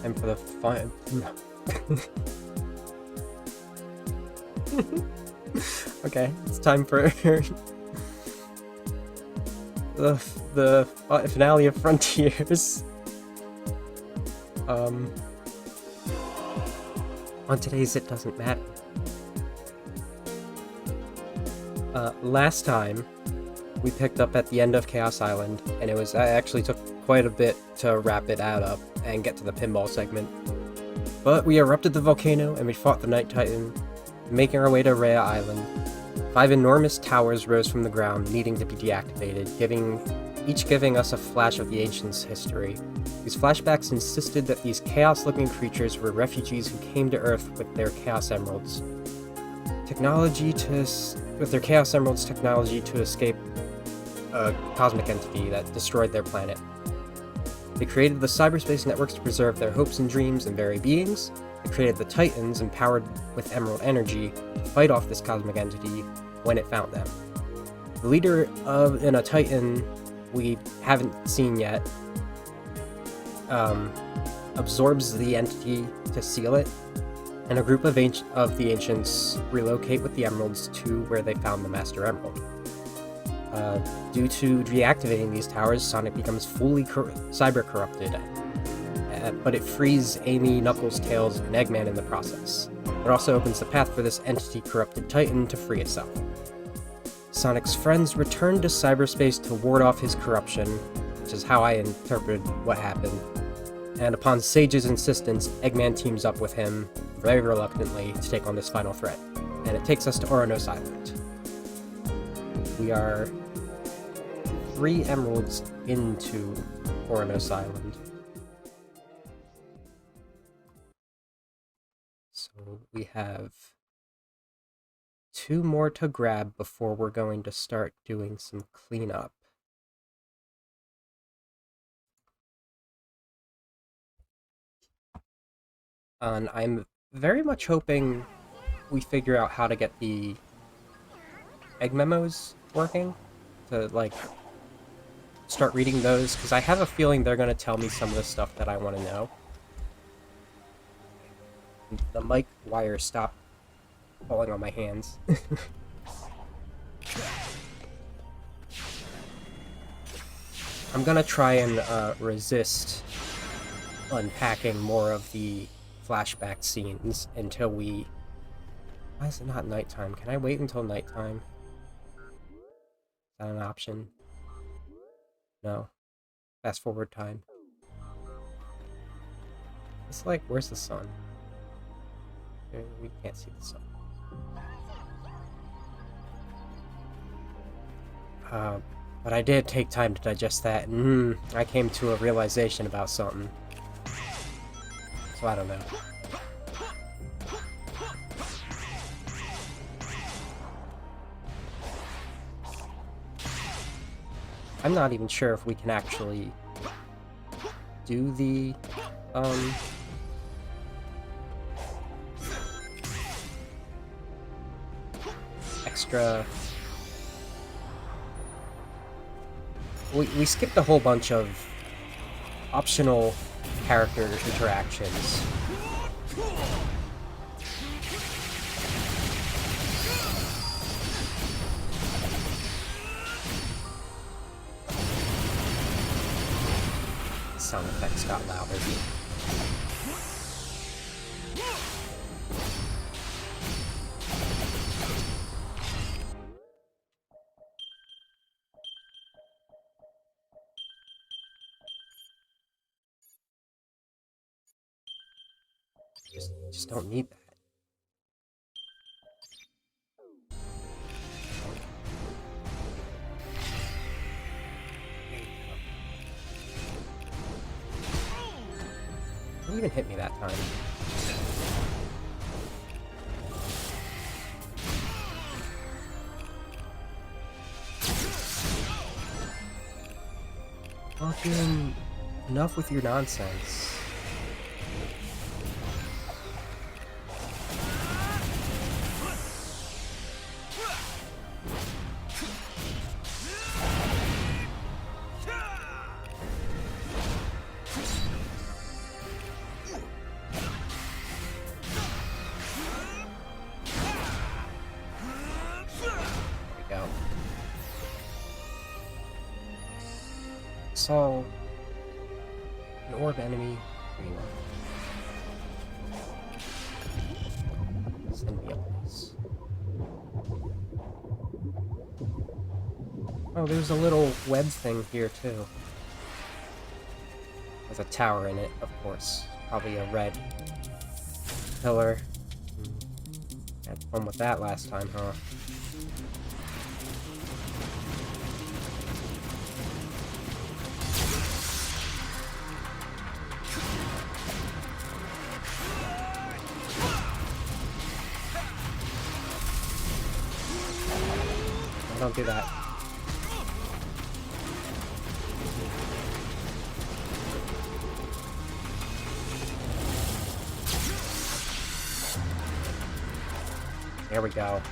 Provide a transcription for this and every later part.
And for the fun... Okay, it's time for the finale of Frontiers. On today's It Doesn't Matter. Last time, we picked up at the end of Chaos Island, and it actually took quite a bit to wrap it up and get to the pinball segment. But we erupted the volcano, and we fought the Night Titan, making our way to Rhea Island. 5 enormous towers rose from the ground, needing to be deactivated, each giving us a flash of the Ancients' history. These flashbacks insisted that these chaos-looking creatures were refugees who came to Earth with their Chaos Emeralds. With their Chaos Emeralds technology to escape a cosmic entity that destroyed their planet. They created the cyberspace networks to preserve their hopes and dreams and very beings. They created the Titans, empowered with Emerald energy, to fight off this cosmic entity when it found them. The leader in a Titan we haven't seen yet absorbs the entity to seal it, and a group of the Ancients relocate with the Emeralds to where they found the Master Emerald. Due to deactivating these towers, Sonic becomes fully cyber-corrupted, but it frees Amy, Knuckles, Tails, and Eggman in the process. It also opens the path for this entity-corrupted Titan to free itself. Sonic's friends return to cyberspace to ward off his corruption, which is how I interpret what happened. And upon Sage's insistence, Eggman teams up with him, very reluctantly, to take on this final threat. And it takes us to Ouranos Island. We are 3 emeralds into Ouranos Island. So we have 2 more to grab before we're going to start doing some cleanup. And I'm very much hoping we figure out how to get the egg memos working, to like start reading those, because I have a feeling they're going to tell me some of the stuff that I want to know. The mic wire stopped falling on my hands. I'm gonna try and resist unpacking more of the flashback scenes until we... Why is it not nighttime? Can I wait until nighttime? Is that an option? No. Fast forward time. It's like, where's the sun? We can't see the sun. But I did take time to digest that, and I came to a realization about something. So I don't know. I'm not even sure if we can actually do the, extra... We skipped a whole bunch of optional character interactions. Sound effects got louder. Just don't need that. It didn't even hit me that time. Fucking enough with your nonsense. saw an orb enemy. Here you are. Send me a place. Oh, there's a little web thing here too. There's a tower in it, of course. Probably a red pillar. Had fun with that last time, huh? Don't do that. There we go.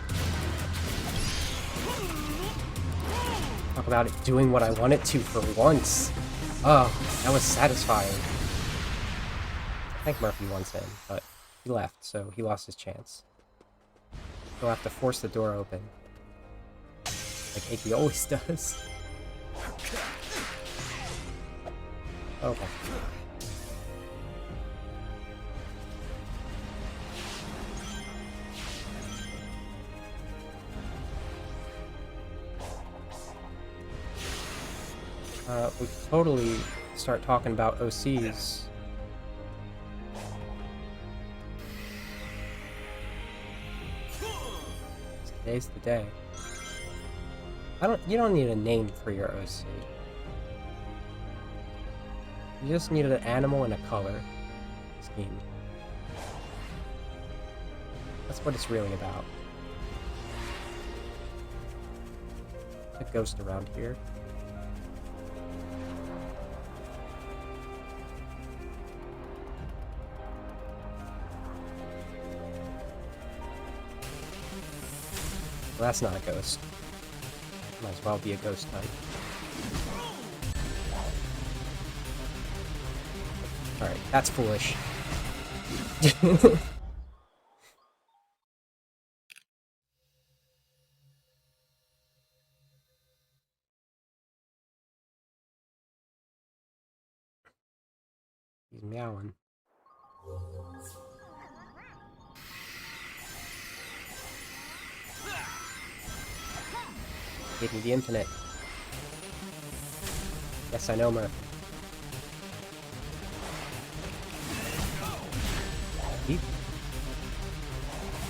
Talk about it doing what I want it to for once. Oh, that was satisfying. I think Murphy wants in, but he left, so he lost his chance. He'll have to force the door open. Like he always does. Okay. We could totally start talking about OCs. Today's the day. You don't need a name for your OC. You just need an animal and a color scheme. That's what it's really about. A ghost around here. Well, that's not a ghost. Might as well be a ghost type. Alright, that's foolish. He's meowing. Give me the infinite. Yes, I know, Murph.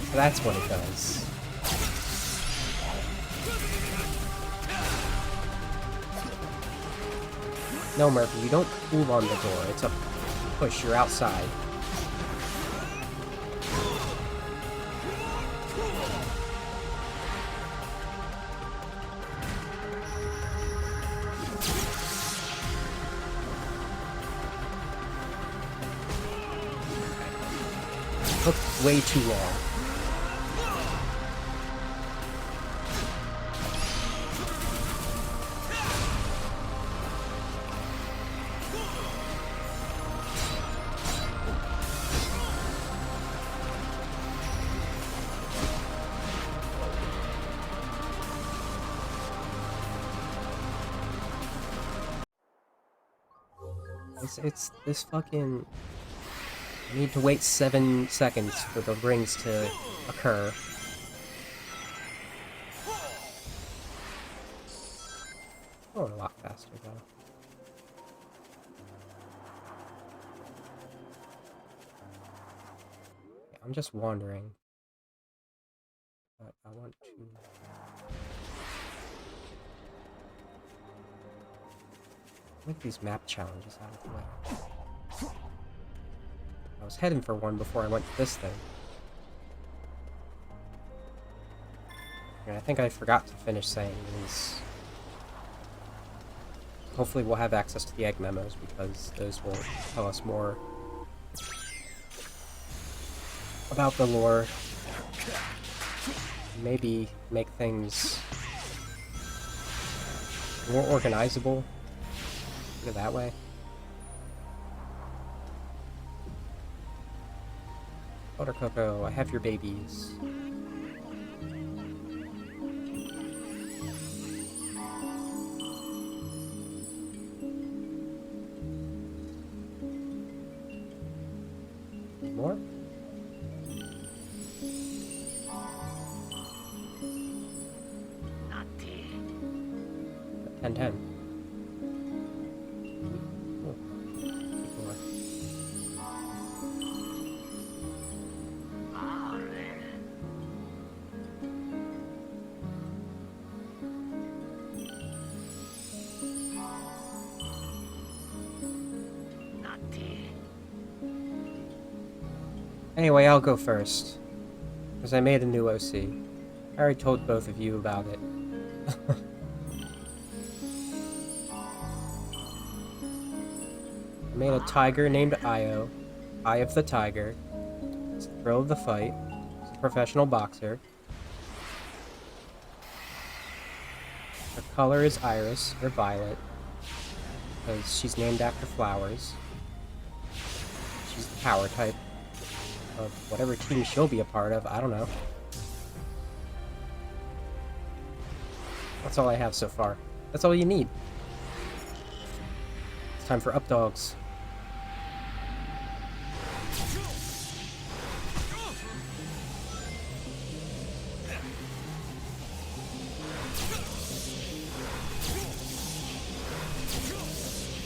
So that's what it does. No, Murphy, you don't move on the door. It's a push. You're outside. Took way too long. It's this fucking... I need to wait 7 seconds for the rings to occur. Going a lot faster, though. Yeah, I'm just wandering. But I want to... Make these map challenges out of the way. I was heading for one before I went to this thing. And I think I forgot to finish saying these. Hopefully we'll have access to the egg memos, because those will tell us more about the lore. Maybe make things more organizable. Put it that way. Butter Cocoa, I have your babies. 10-10. Anyway, I'll go first, because I made a new OC. I already told both of you about it. I made a tiger named Io, Eye of the Tiger. It's the thrill of the fight. He's a professional boxer. Her color is iris, or violet, because she's named after flowers. She's the power type of whatever team she'll be a part of, I don't know. That's all I have so far. That's all you need. It's time for up dogs.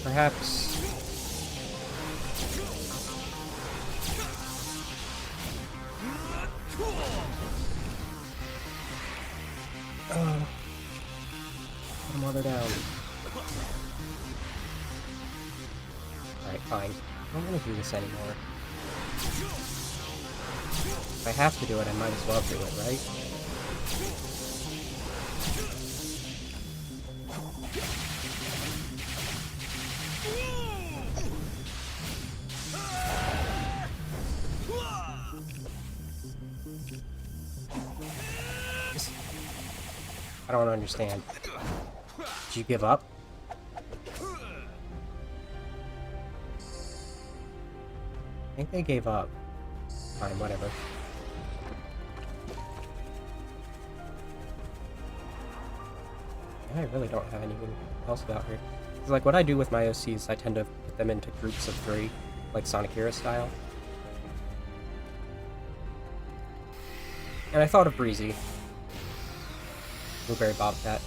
Perhaps... put him other down. Alright, fine. I don't want to do this anymore. If I have to do it, I might as well do it, right? I don't understand. Did you give up? I think they gave up. Fine, whatever. I really don't have anything else about her. It's like what I do with my OCs, I tend to put them into groups of 3, like Sonic Hero style. And I thought of Breezy. Blueberry Bobcat.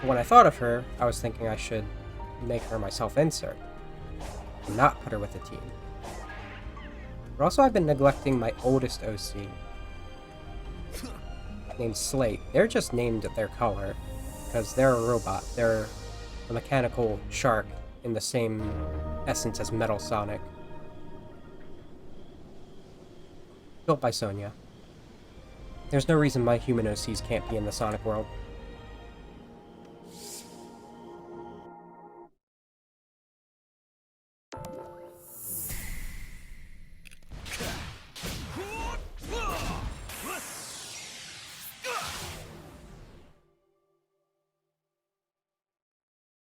When I thought of her, I was thinking I should make her my self-insert, and not put her with a team. But also I've been neglecting my oldest OC, named Slate. They're just named their color, because they're a robot. They're a mechanical shark in the same essence as Metal Sonic. Built by Sonya. There's no reason my human OCs can't be in the Sonic world.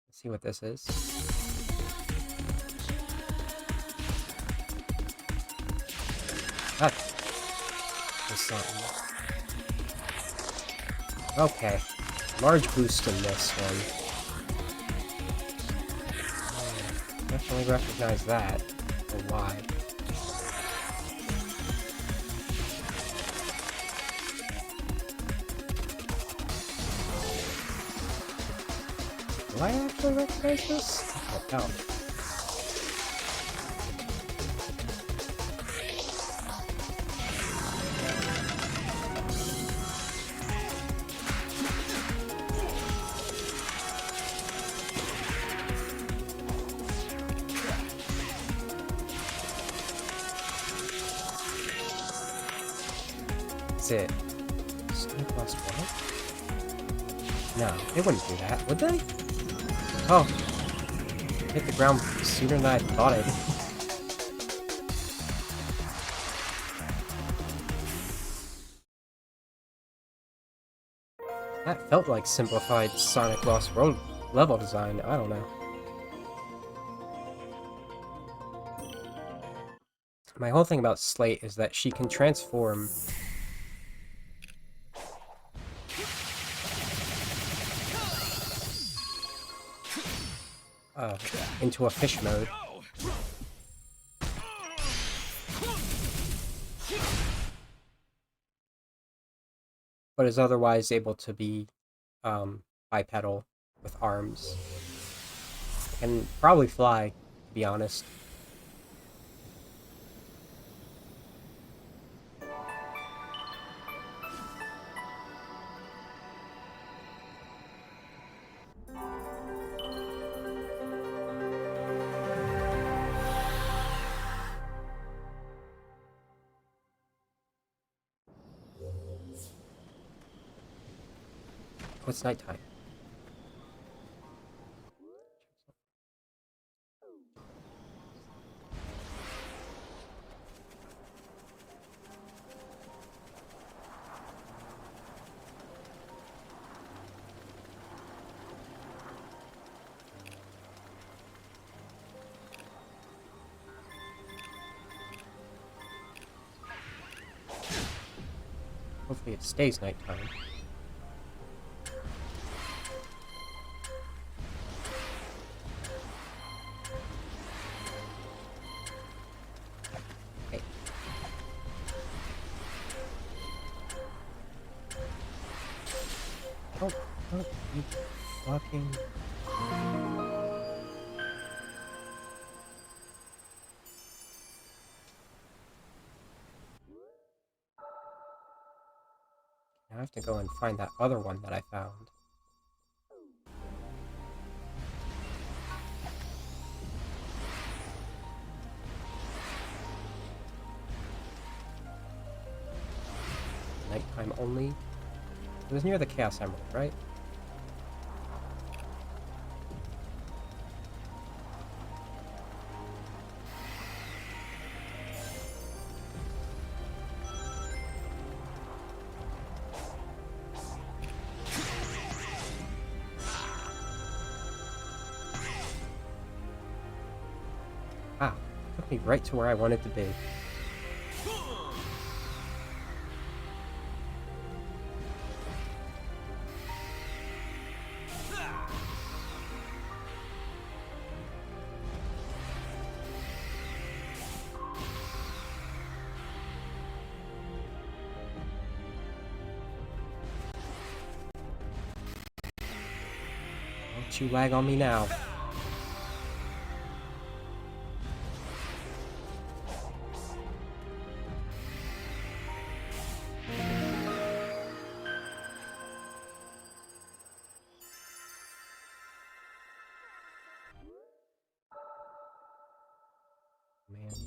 Let's see what this is. Something. Okay. Large boost in this one. Definitely recognize that. Or why. Do I actually recognize this? Oh, no. It. Sonic lost what? No, they wouldn't do that, would they? Oh. Hit the ground sooner than I thought it. That felt like simplified Sonic Lost World level design, I don't know. My whole thing about Slate is that she can transform into a fish mode. but is otherwise able to be bipedal with arms. Can probably fly, to be honest. Oh, it's nighttime. Hopefully it stays nighttime. Hey. Oh, you fucking... I have to go and find that other one that I found. Nighttime only. It was near the Chaos Emerald, right? Ah, took me right to where I wanted to be. Don't you lag on me now. Man, it's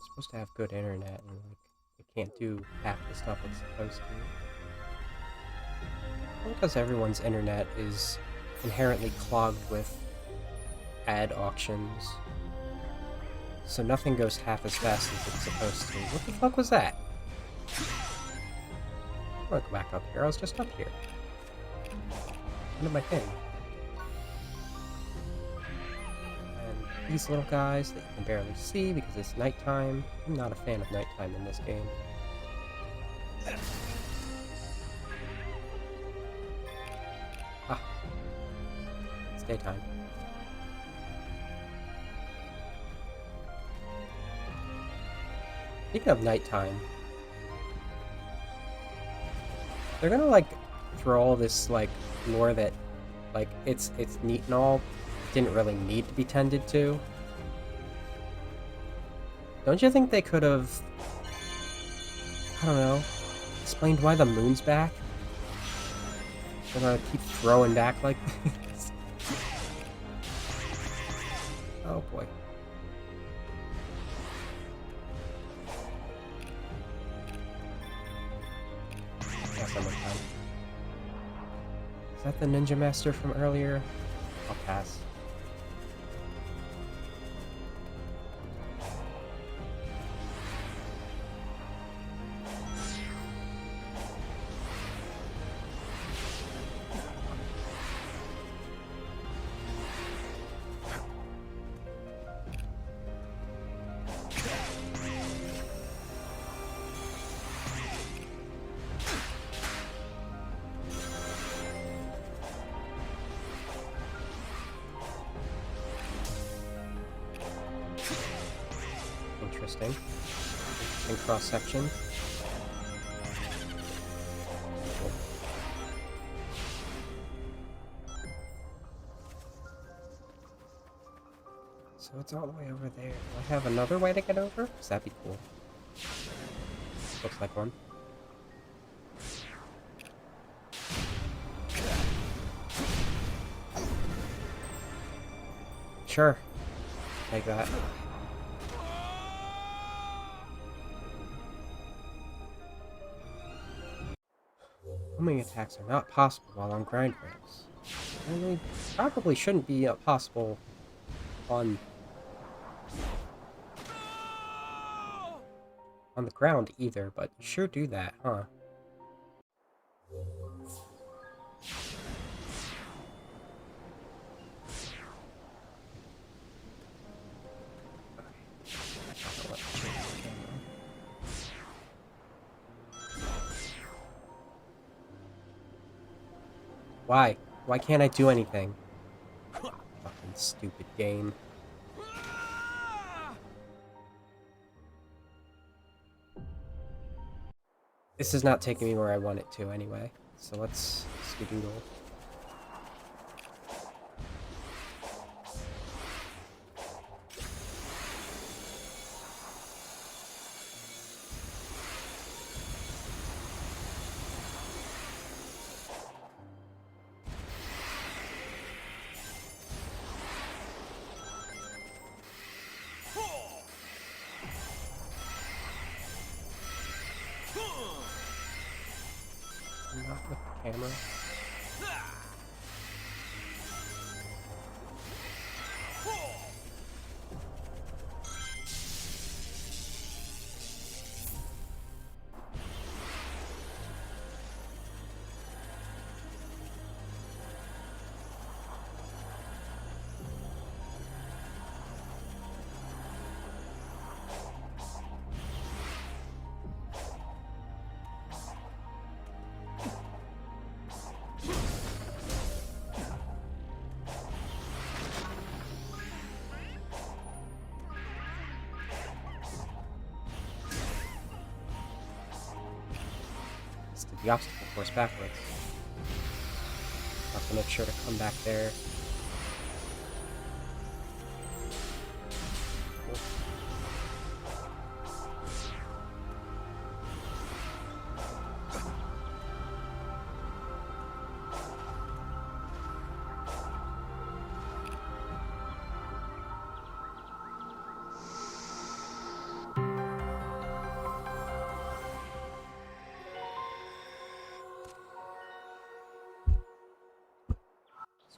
supposed to have good internet, and like it can't do half the stuff it's supposed to. Because everyone's internet is inherently clogged with ad auctions, so nothing goes half as fast as it's supposed to. What the fuck was that? I'm gonna go back up here. I was just up here. What did my thing? These little guys that you can barely see because it's nighttime. I'm not a fan of nighttime in this game. Ah. It's daytime. Speaking of nighttime, they're gonna like throw all this like lore that like it's neat and all, didn't really need to be tended to. Don't you think they could have, I don't know, explained why the moon's back? They're gonna keep throwing back like this. Oh boy. Guess one more time. Is that the Ninja Master from earlier? I'll pass. Interesting. Interesting cross-section. Cool. So it's all the way over there. Do I have another way to get over? Because that'd be cool. Looks like one. Sure. Take that. Homing attacks are not possible while on grind rails. And they probably shouldn't be possible on the ground either, but you sure do that, huh? Why? Why can't I do anything? Fucking stupid game. This is not taking me where I want it to anyway. So let's skedoodle. Not with the camera. The obstacle course backwards. Have to make sure to come back there.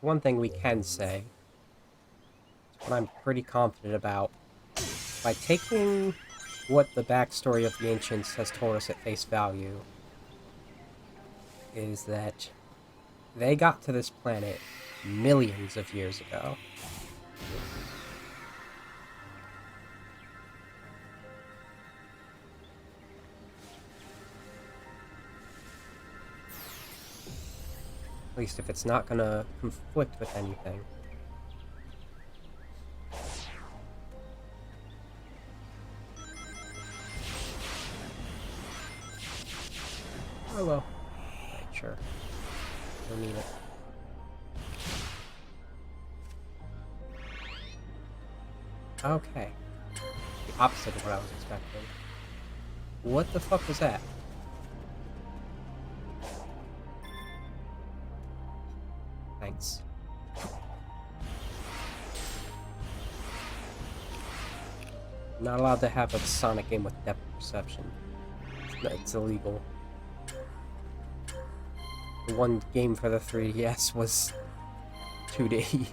One thing we can say, what I'm pretty confident about, by taking what the backstory of the Ancients has told us at face value, is that they got to this planet millions of years ago. At least if it's not gonna conflict with anything. Oh well. Right, sure. Don't need it. Okay. The opposite of what I was expecting. What the fuck was that? Thanks. Not allowed to have a Sonic game with depth perception. It's illegal. The one game for the 3DS was 2D.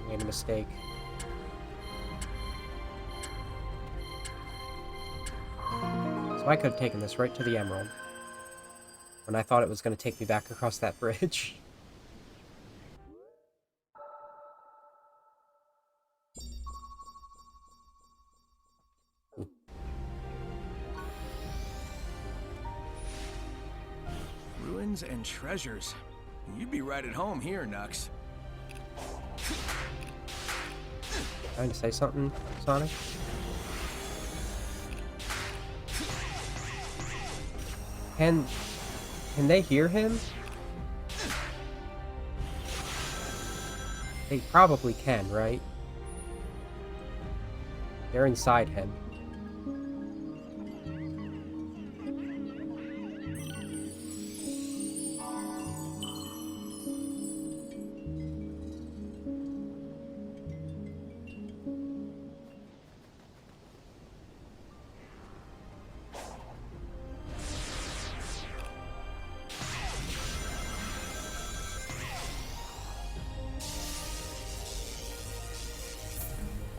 Made a mistake. So I could have taken this right to the Emerald. When I thought it was going to take me back across that bridge. Ruins and treasures. You'd be right at home here, Nux. Trying to say something, Sonic? Can they hear him? They probably can, right? They're inside him.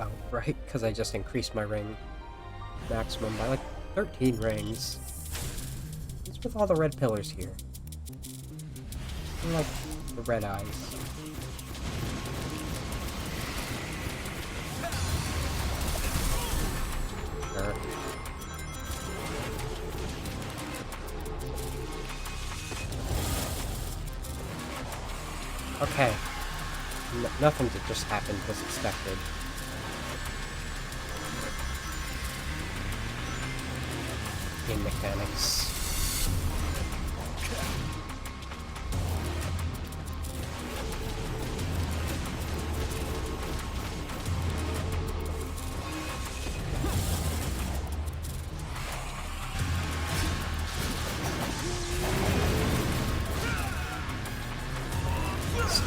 Oh, right, because I just increased my ring maximum by like 13 rings. What's with all the red pillars here? They're like the red eyes. Sure. Okay. Nothing that just happened was expected. Game mechanics.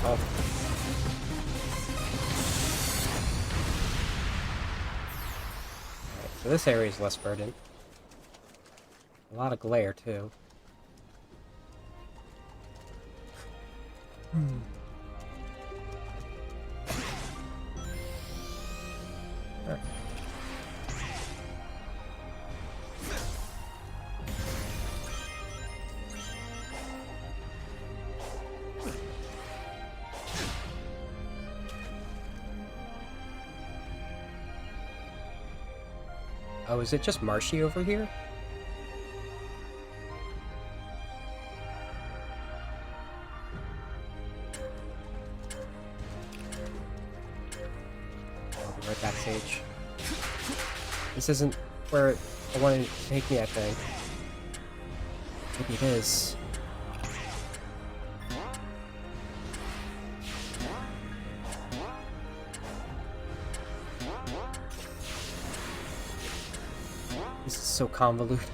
Oh. So this area is less verdant. A lot of glare, too. Alright. Oh, is it just marshy over here? I'll be right backstage. This isn't where I wanted to take me, I think. Maybe it is. This is so convoluted.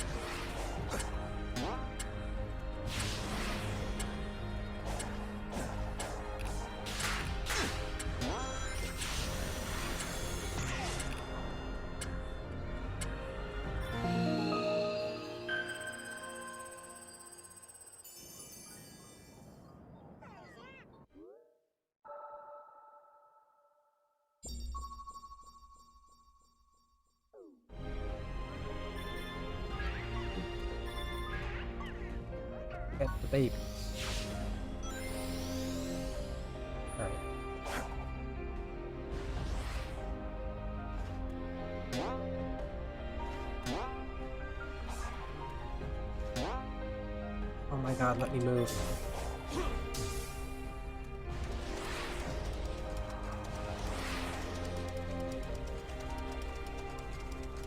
Get the babies. Alright. Oh my god, let me move.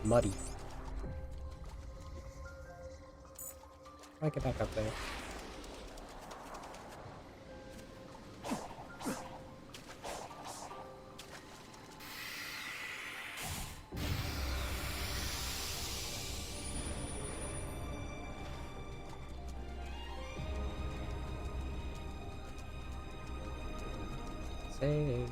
Muddy. How do I get back up there? Save.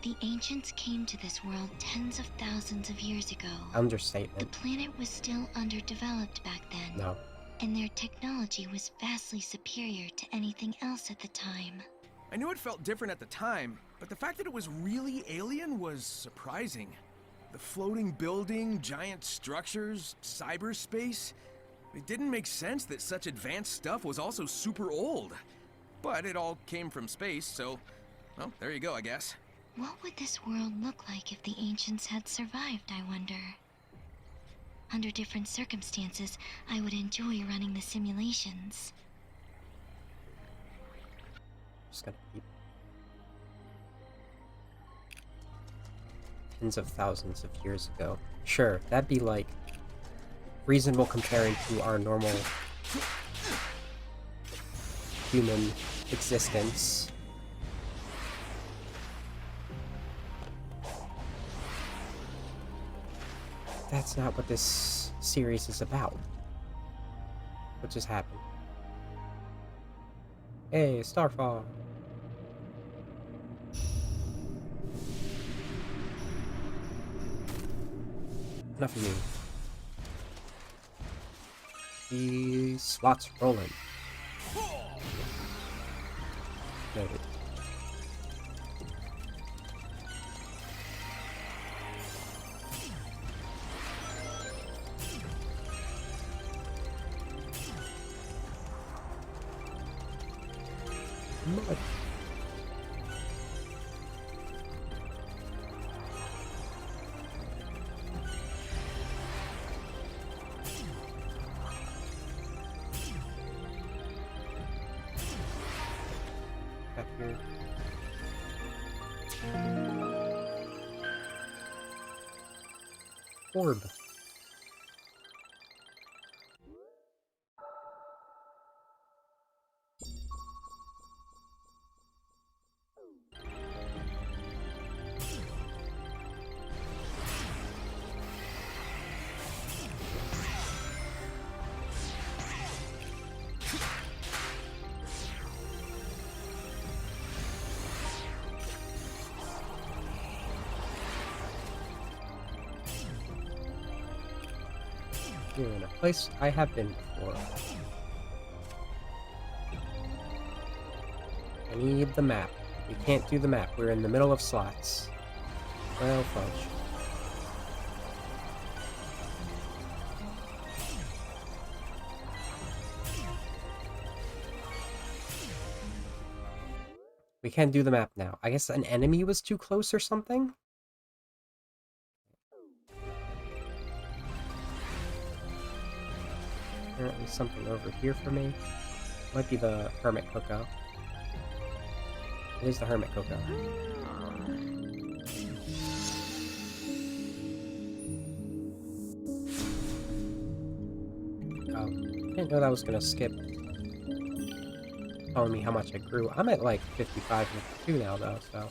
The ancients came to this world tens of thousands of years ago. The Understatement. planet was still underdeveloped back then. No. And their technology was vastly superior to anything else at the time. I knew it felt different at the time, but the fact that it was really alien was surprising. The floating building, giant structures, cyberspace. It didn't make sense that such advanced stuff was also super old. But it all came from space, so, well, there you go, I guess. What would this world look like if the ancients had survived, I wonder? Under different circumstances, I would enjoy running the simulations. Just gonna keep tens of thousands of years ago. Sure, that'd be like reasonable comparing to our normal human existence. That's not what this series is about. What just happened? Hey, Starfall. Enough of you. The slot's rolling. Noted. Mud. Back here. Orb. Here in a place I have been before. I need the map. We can't do the map. We're in the middle of slots. Well, fudge. We can't do the map now. I guess an enemy was too close or something? Apparently something over here for me. Might be the Hermit Cocoa. It is the Hermit Cocoa. Oh, I didn't know that was gonna skip. Telling me how much I grew. I'm at like 55 and 52 now though, so.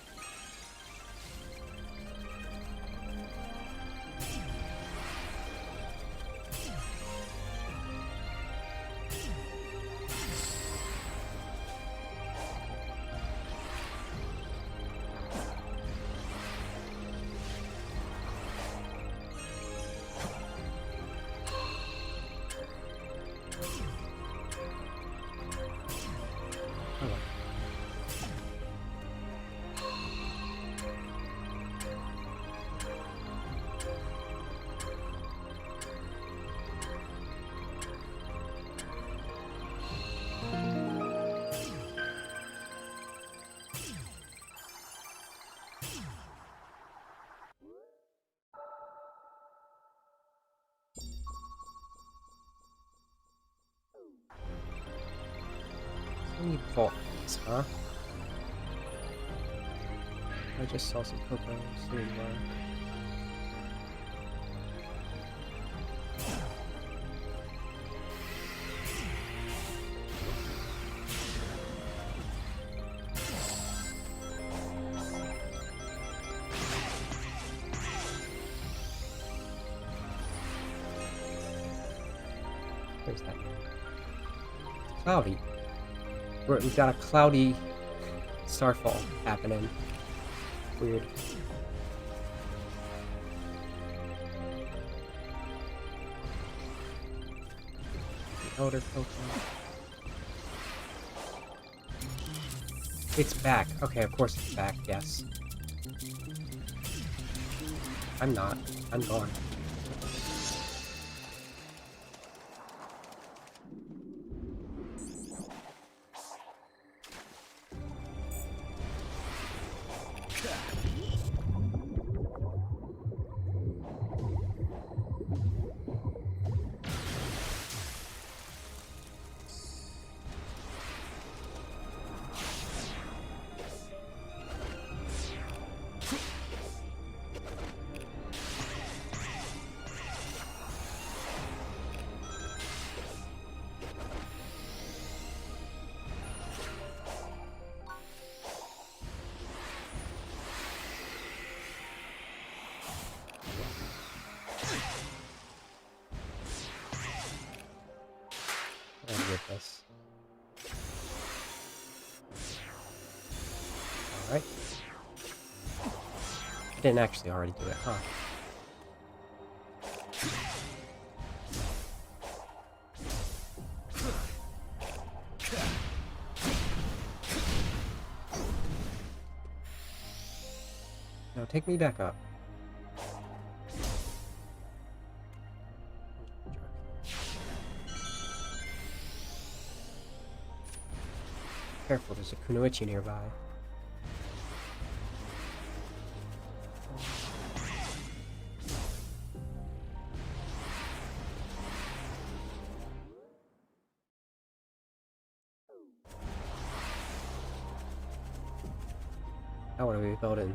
I need vaults, huh? I just saw some cocoa. There you are. Where's that? It's cloudy. We've got a cloudy starfall happening. Weird. The Elder Cocoa. It's back. Okay, of course it's back, yes. I'm not. I'm gone. Alright. I didn't actually already do it, huh? Now take me back up. Careful, there's a kunoichi nearby. Now what are we building?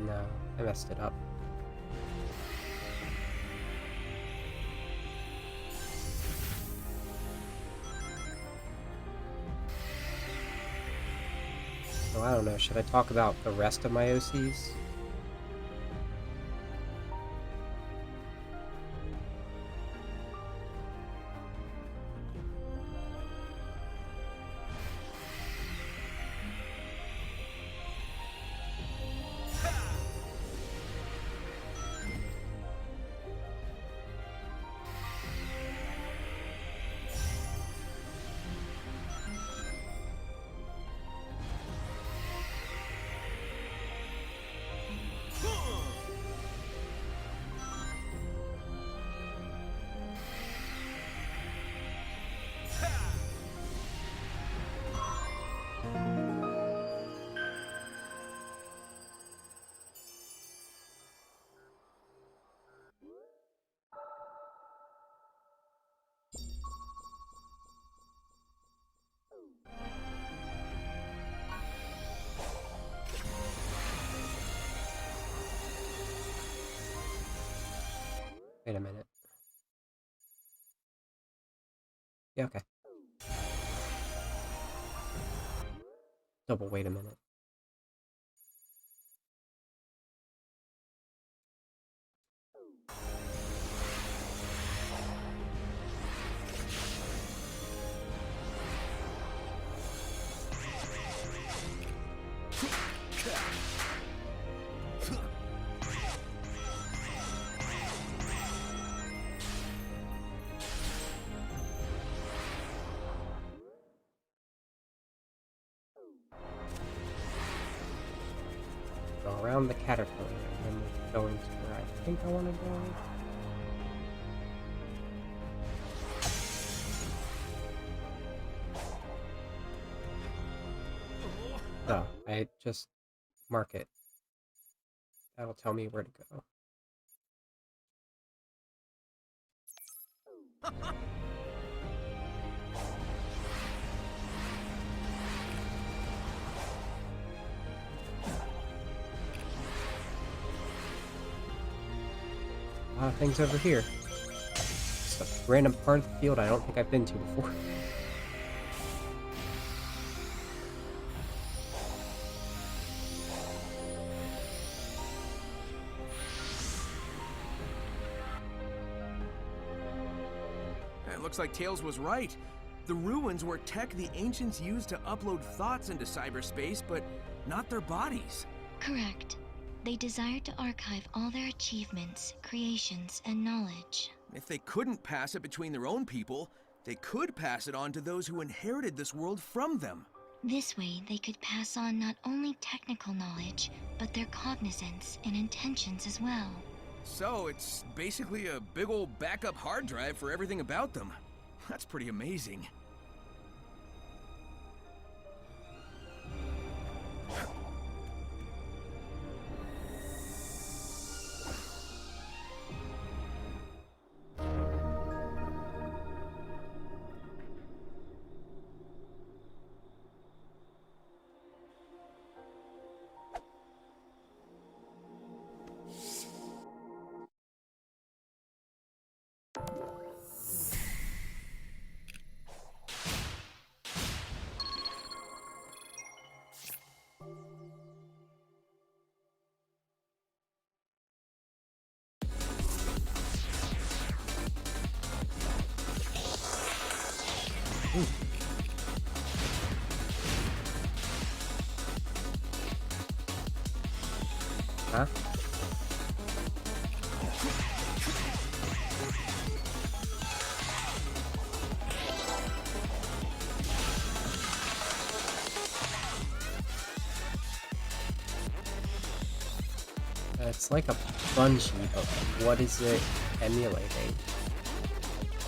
No, I messed it up. So I don't know, should I talk about the rest of my OCs? Wait a minute. Yeah, okay. Double wait a minute. Go around the caterpillar, and then we're going to where I think I want to go. So, I just mark it. That'll tell me where to go. A lot of things over here. It's a random part of the field I don't think I've been to before. It looks like Tails was right. The ruins were tech the ancients used to upload thoughts into cyberspace, but not their bodies. Correct. They desired to archive all their achievements, creations, and knowledge. If they couldn't pass it between their own people, they could pass it on to those who inherited this world from them. This way, they could pass on not only technical knowledge, but their cognizance and intentions as well. So it's basically a big old backup hard drive for everything about them. That's pretty amazing. Huh? It's like a bungee, but what is it emulating?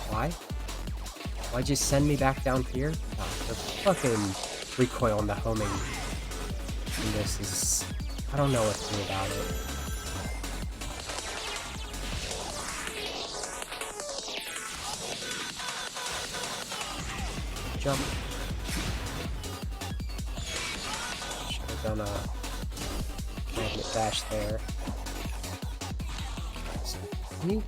Why? Why'd you send me back down here? Oh, the fucking recoil on the homing in this is... I don't know what to do about it. Jump. Should have done a magnet dash there. Me?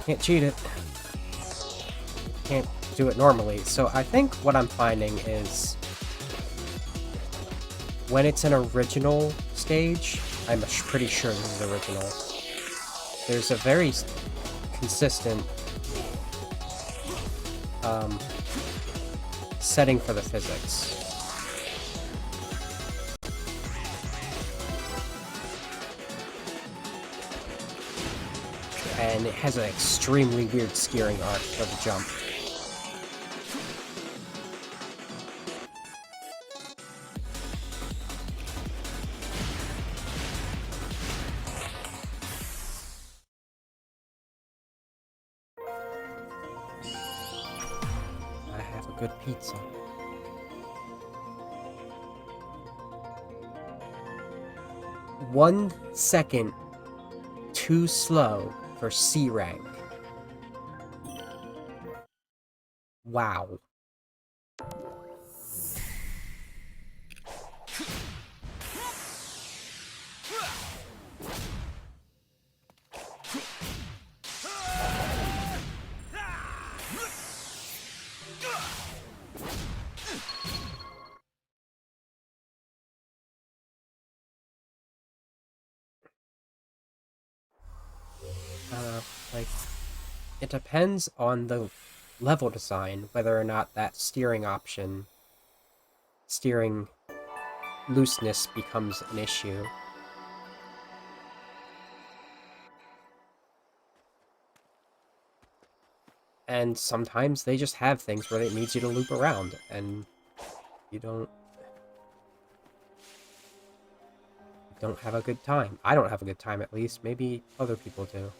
Can't cheat it. Can't do it normally. So I think what I'm finding is when it's an original stage, I'm pretty sure this is original, there's a very consistent setting for the physics. And it has an extremely weird steering arc for the jump. I have a good pizza. One second too slow for C rank. Wow. Like, it depends on the level design, whether or not that steering option, steering looseness becomes an issue. And sometimes they just have things where it needs you to loop around, and you don't have a good time. I don't have a good time, at least. Maybe other people do.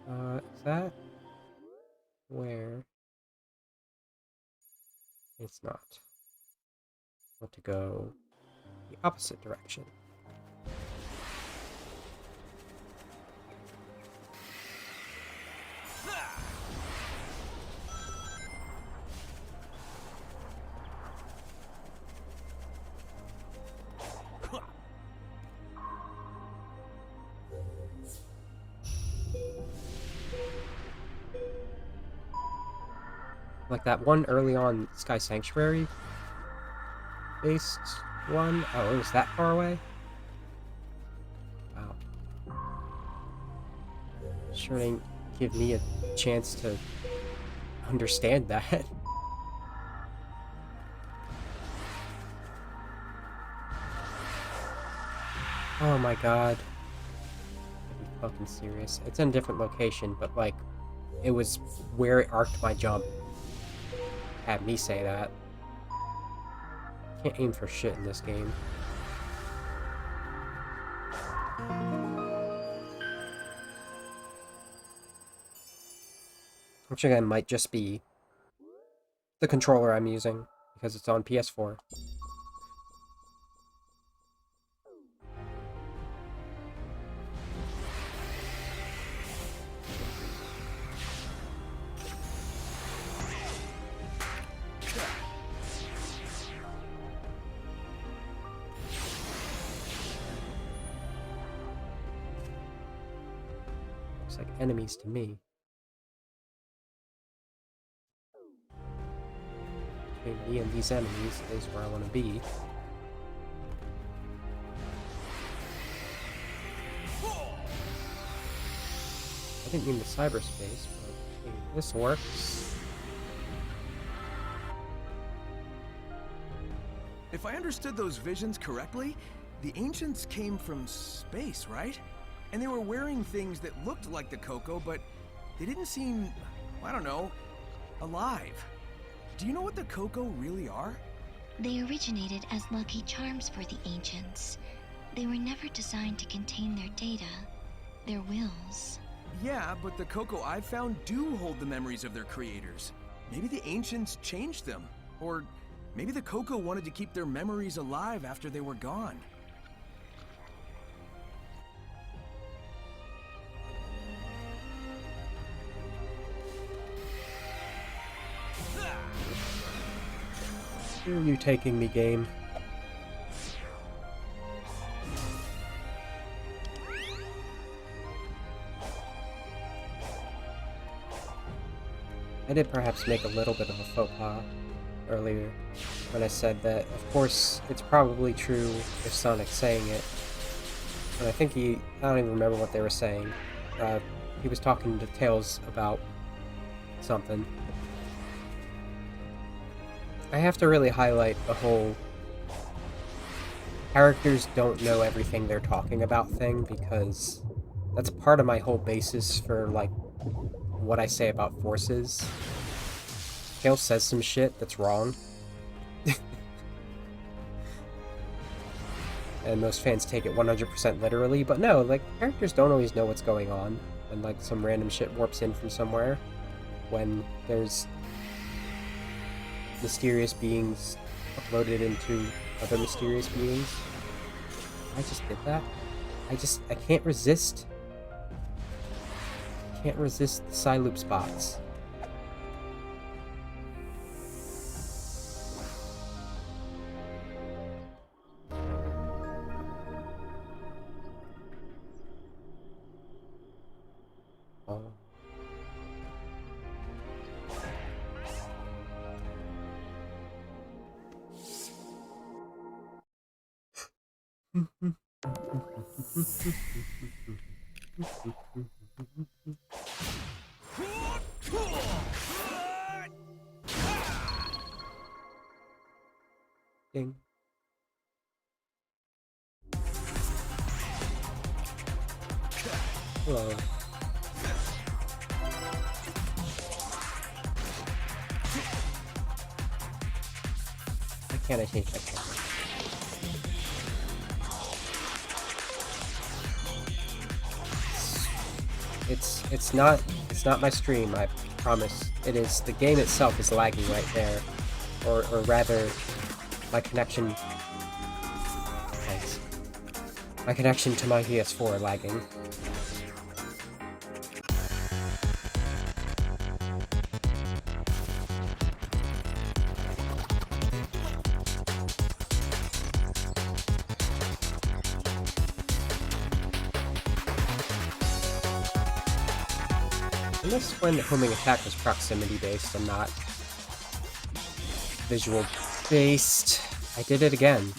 Is that where? It's not. I want to go the opposite direction. Like that one early on Sky Sanctuary based one. Oh, it was that far away? Wow. Sure didn't give me a chance to understand that. Oh my god. Are you fucking serious? It's in a different location, but like, it was where it arced my jump. Had me say that. Can't aim for shit in this game. Which again might just be the controller I'm using, because it's on PS4. Looks like enemies to me. between me and these enemies is where I want to be. I didn't mean the cyberspace, but hey, this works. If I understood those visions correctly, the ancients came from space, right? And they were wearing things that looked like the Coco, but they didn't seem, I don't know, alive. Do you know what the Coco really are? They originated as lucky charms for the ancients. They were never designed to contain their data, their wills. Yeah, but the Coco I've found do hold the memories of their creators. Maybe the ancients changed them, or maybe the Coco wanted to keep their memories alive after they were gone. Where are you taking me, game? I did perhaps make a little bit of a faux pas earlier when I said that, of course, it's probably true if Sonic's saying it. And I think I don't even remember what they were saying. He was talking to Tails about something. I have to really highlight the whole characters don't know everything they're talking about thing, because that's part of my whole basis for, like, what I say about forces. Tails says some shit that's wrong. And most fans take it 100% literally, but no, like, characters don't always know what's going on, and, like, some random shit warps in from somewhere when there's mysterious beings uploaded into other mysterious beings. I just did that. I can't resist. Can't resist the Psyloop spots. Oh. Ding. Hello. Why can't I change my camera? It's not my stream, I promise. It is the game itself is lagging right there. Or rather my connection. Thanks. My connection to my PS4 lagging. Unless when homing attack was proximity based and not visual based. I did it again.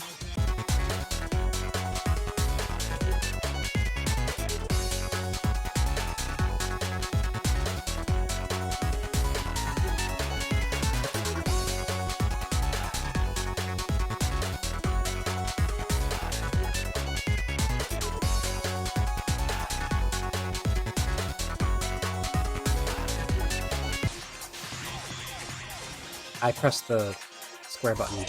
I pressed the square button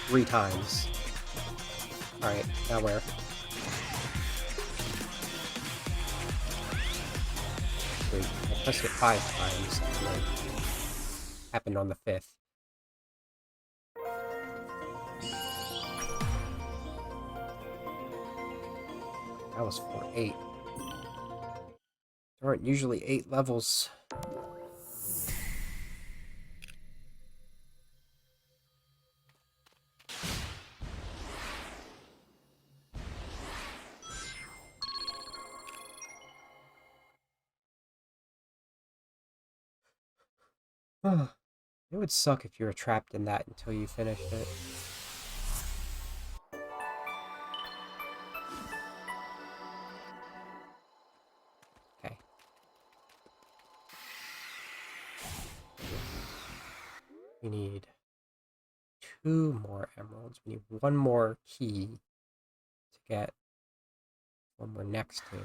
3 times. Alright, now where? Wait, I pressed it 5 times, and it happened on the 5th. That was for 8. There aren't usually 8 levels. It would suck if you were trapped in that until you finished it. Okay. We need 2 more emeralds. We need 1 more key to get one we're next to.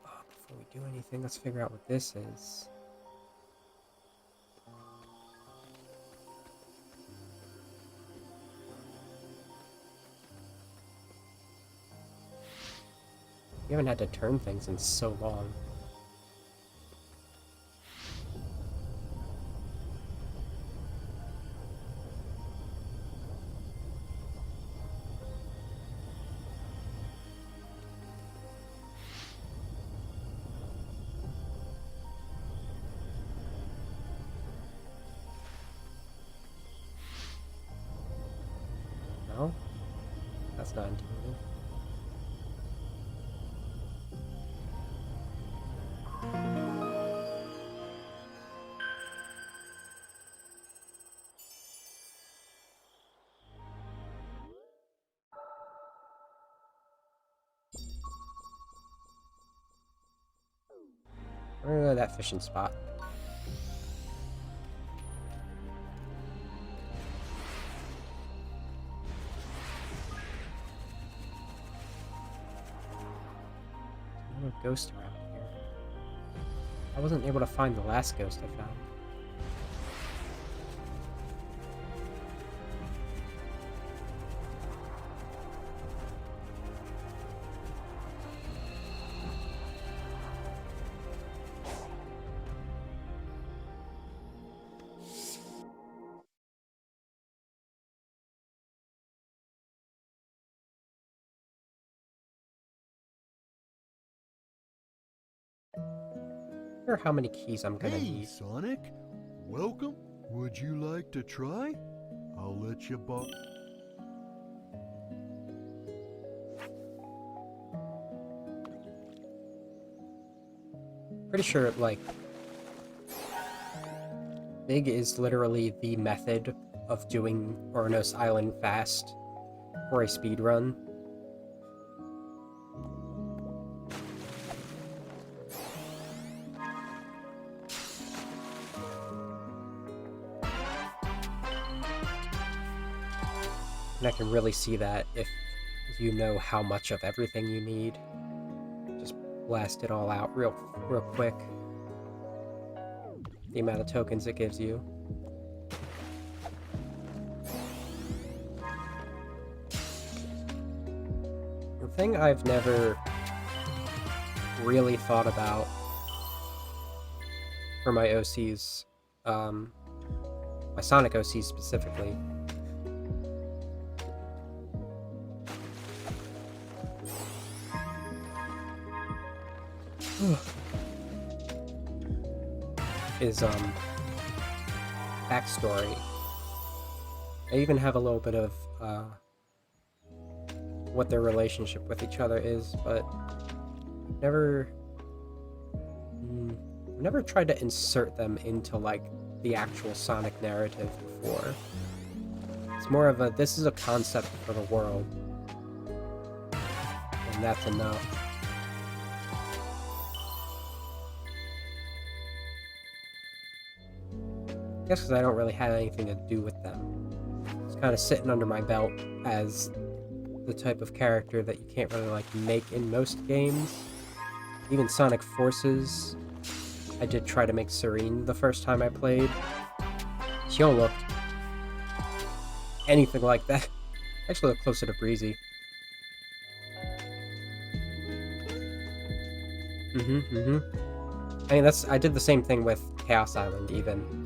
Oh, before we do anything, let's figure out what this is. We haven't had to turn things in so long. No? That's not intuitive. We're gonna go to that fishing spot. There's another ghost around here. I wasn't able to find the last ghost I found. I wonder how many keys I'm gonna Hey, need. Sonic. Welcome. Would you like to try? I'll let you borrow. Pretty sure, like, Big is literally the method of doing Ouranos Island fast for a speedrun. And I can really see that if you know how much of everything you need. Just blast it all out real quick. The amount of tokens it gives you. The thing I've never really thought about for my OCs, my Sonic OCs specifically, is backstory. I even have a little bit of what their relationship with each other is, but never tried to insert them into like the actual Sonic narrative before. It's more of a, this is a concept for the world, and that's enough. I guess because I don't really have anything to do with them. It's kind of sitting under my belt as the type of character that you can't really like make in most games. Even Sonic Forces, I did try to make Serene the first time I played. She don't look anything like that. Actually look closer to Breezy. I mean, I did the same thing with Chaos Island, even.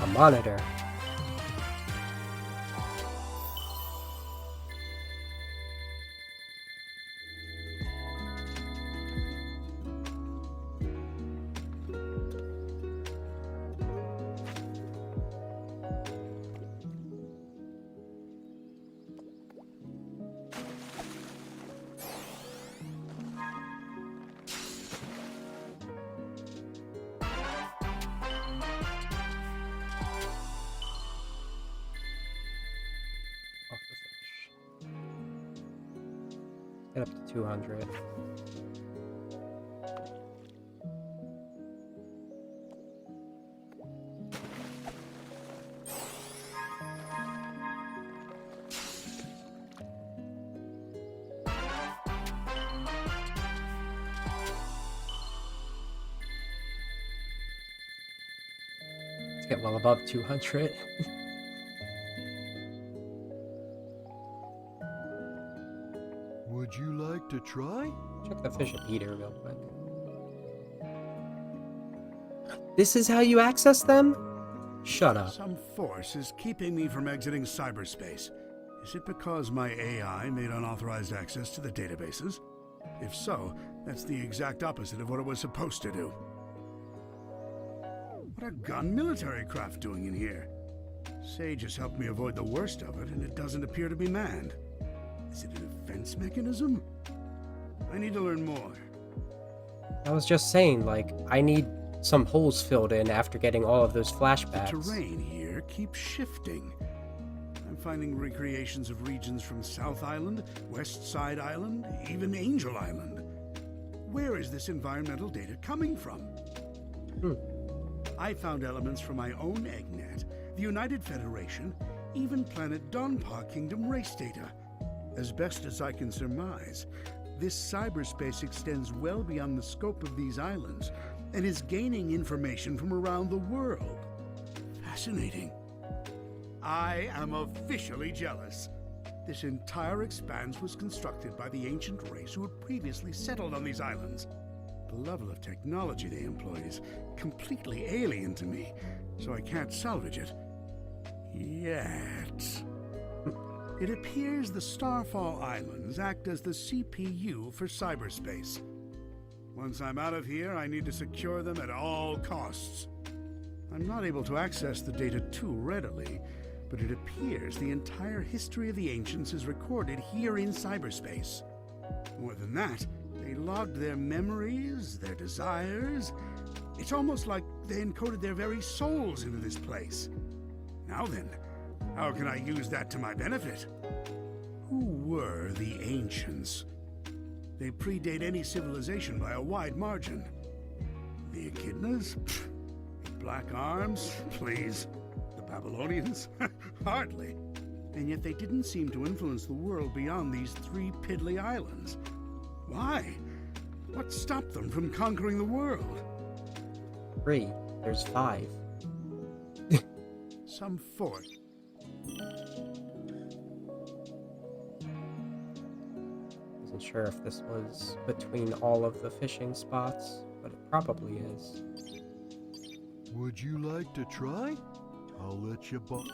A monitor. Get up to 200. Let's get well above 200. Would you like to try? Check the fish and eater real quick. This is how you access them? Shut up. Some force is keeping me from exiting cyberspace. Is it because my AI made unauthorized access to the databases? If so, that's the exact opposite of what it was supposed to do. What are gun military craft doing in here? Sage has helped me avoid the worst of it, and it doesn't appear to be manned. Is it a defense mechanism? I need to learn more. I was just saying, like, I need some holes filled in after getting all of those flashbacks. The terrain here keeps shifting. I'm finding recreations of regions from South Island, West Side Island, even Angel Island. Where is this environmental data coming from? I found elements from my own EggNet, the United Federation, even planet Donpa Kingdom race data. As best as I can surmise, this cyberspace extends well beyond the scope of these islands and is gaining information from around the world. Fascinating. I am officially jealous. This entire expanse was constructed by the ancient race who had previously settled on these islands. The level of technology they employ is completely alien to me, so I can't salvage it. Yet. It appears the Starfall Islands act as the CPU for cyberspace. Once I'm out of here, I need to secure them at all costs. I'm not able to access the data too readily, but it appears the entire history of the Ancients is recorded here in cyberspace. More than that, they logged their memories, their desires. It's almost like they encoded their very souls into this place. Now then, how can I use that to my benefit? Who were the Ancients? They predate any civilization by a wide margin. The Echidnas? Black Arms? Please. The Babylonians? Hardly. And yet they didn't seem to influence the world beyond these 3 piddly islands. Why? What stopped them from conquering the world? 3. There's 5. Some force. Wasn't sure if this was between all of the fishing spots, but it probably is. Would you like to try? I'll let you buy.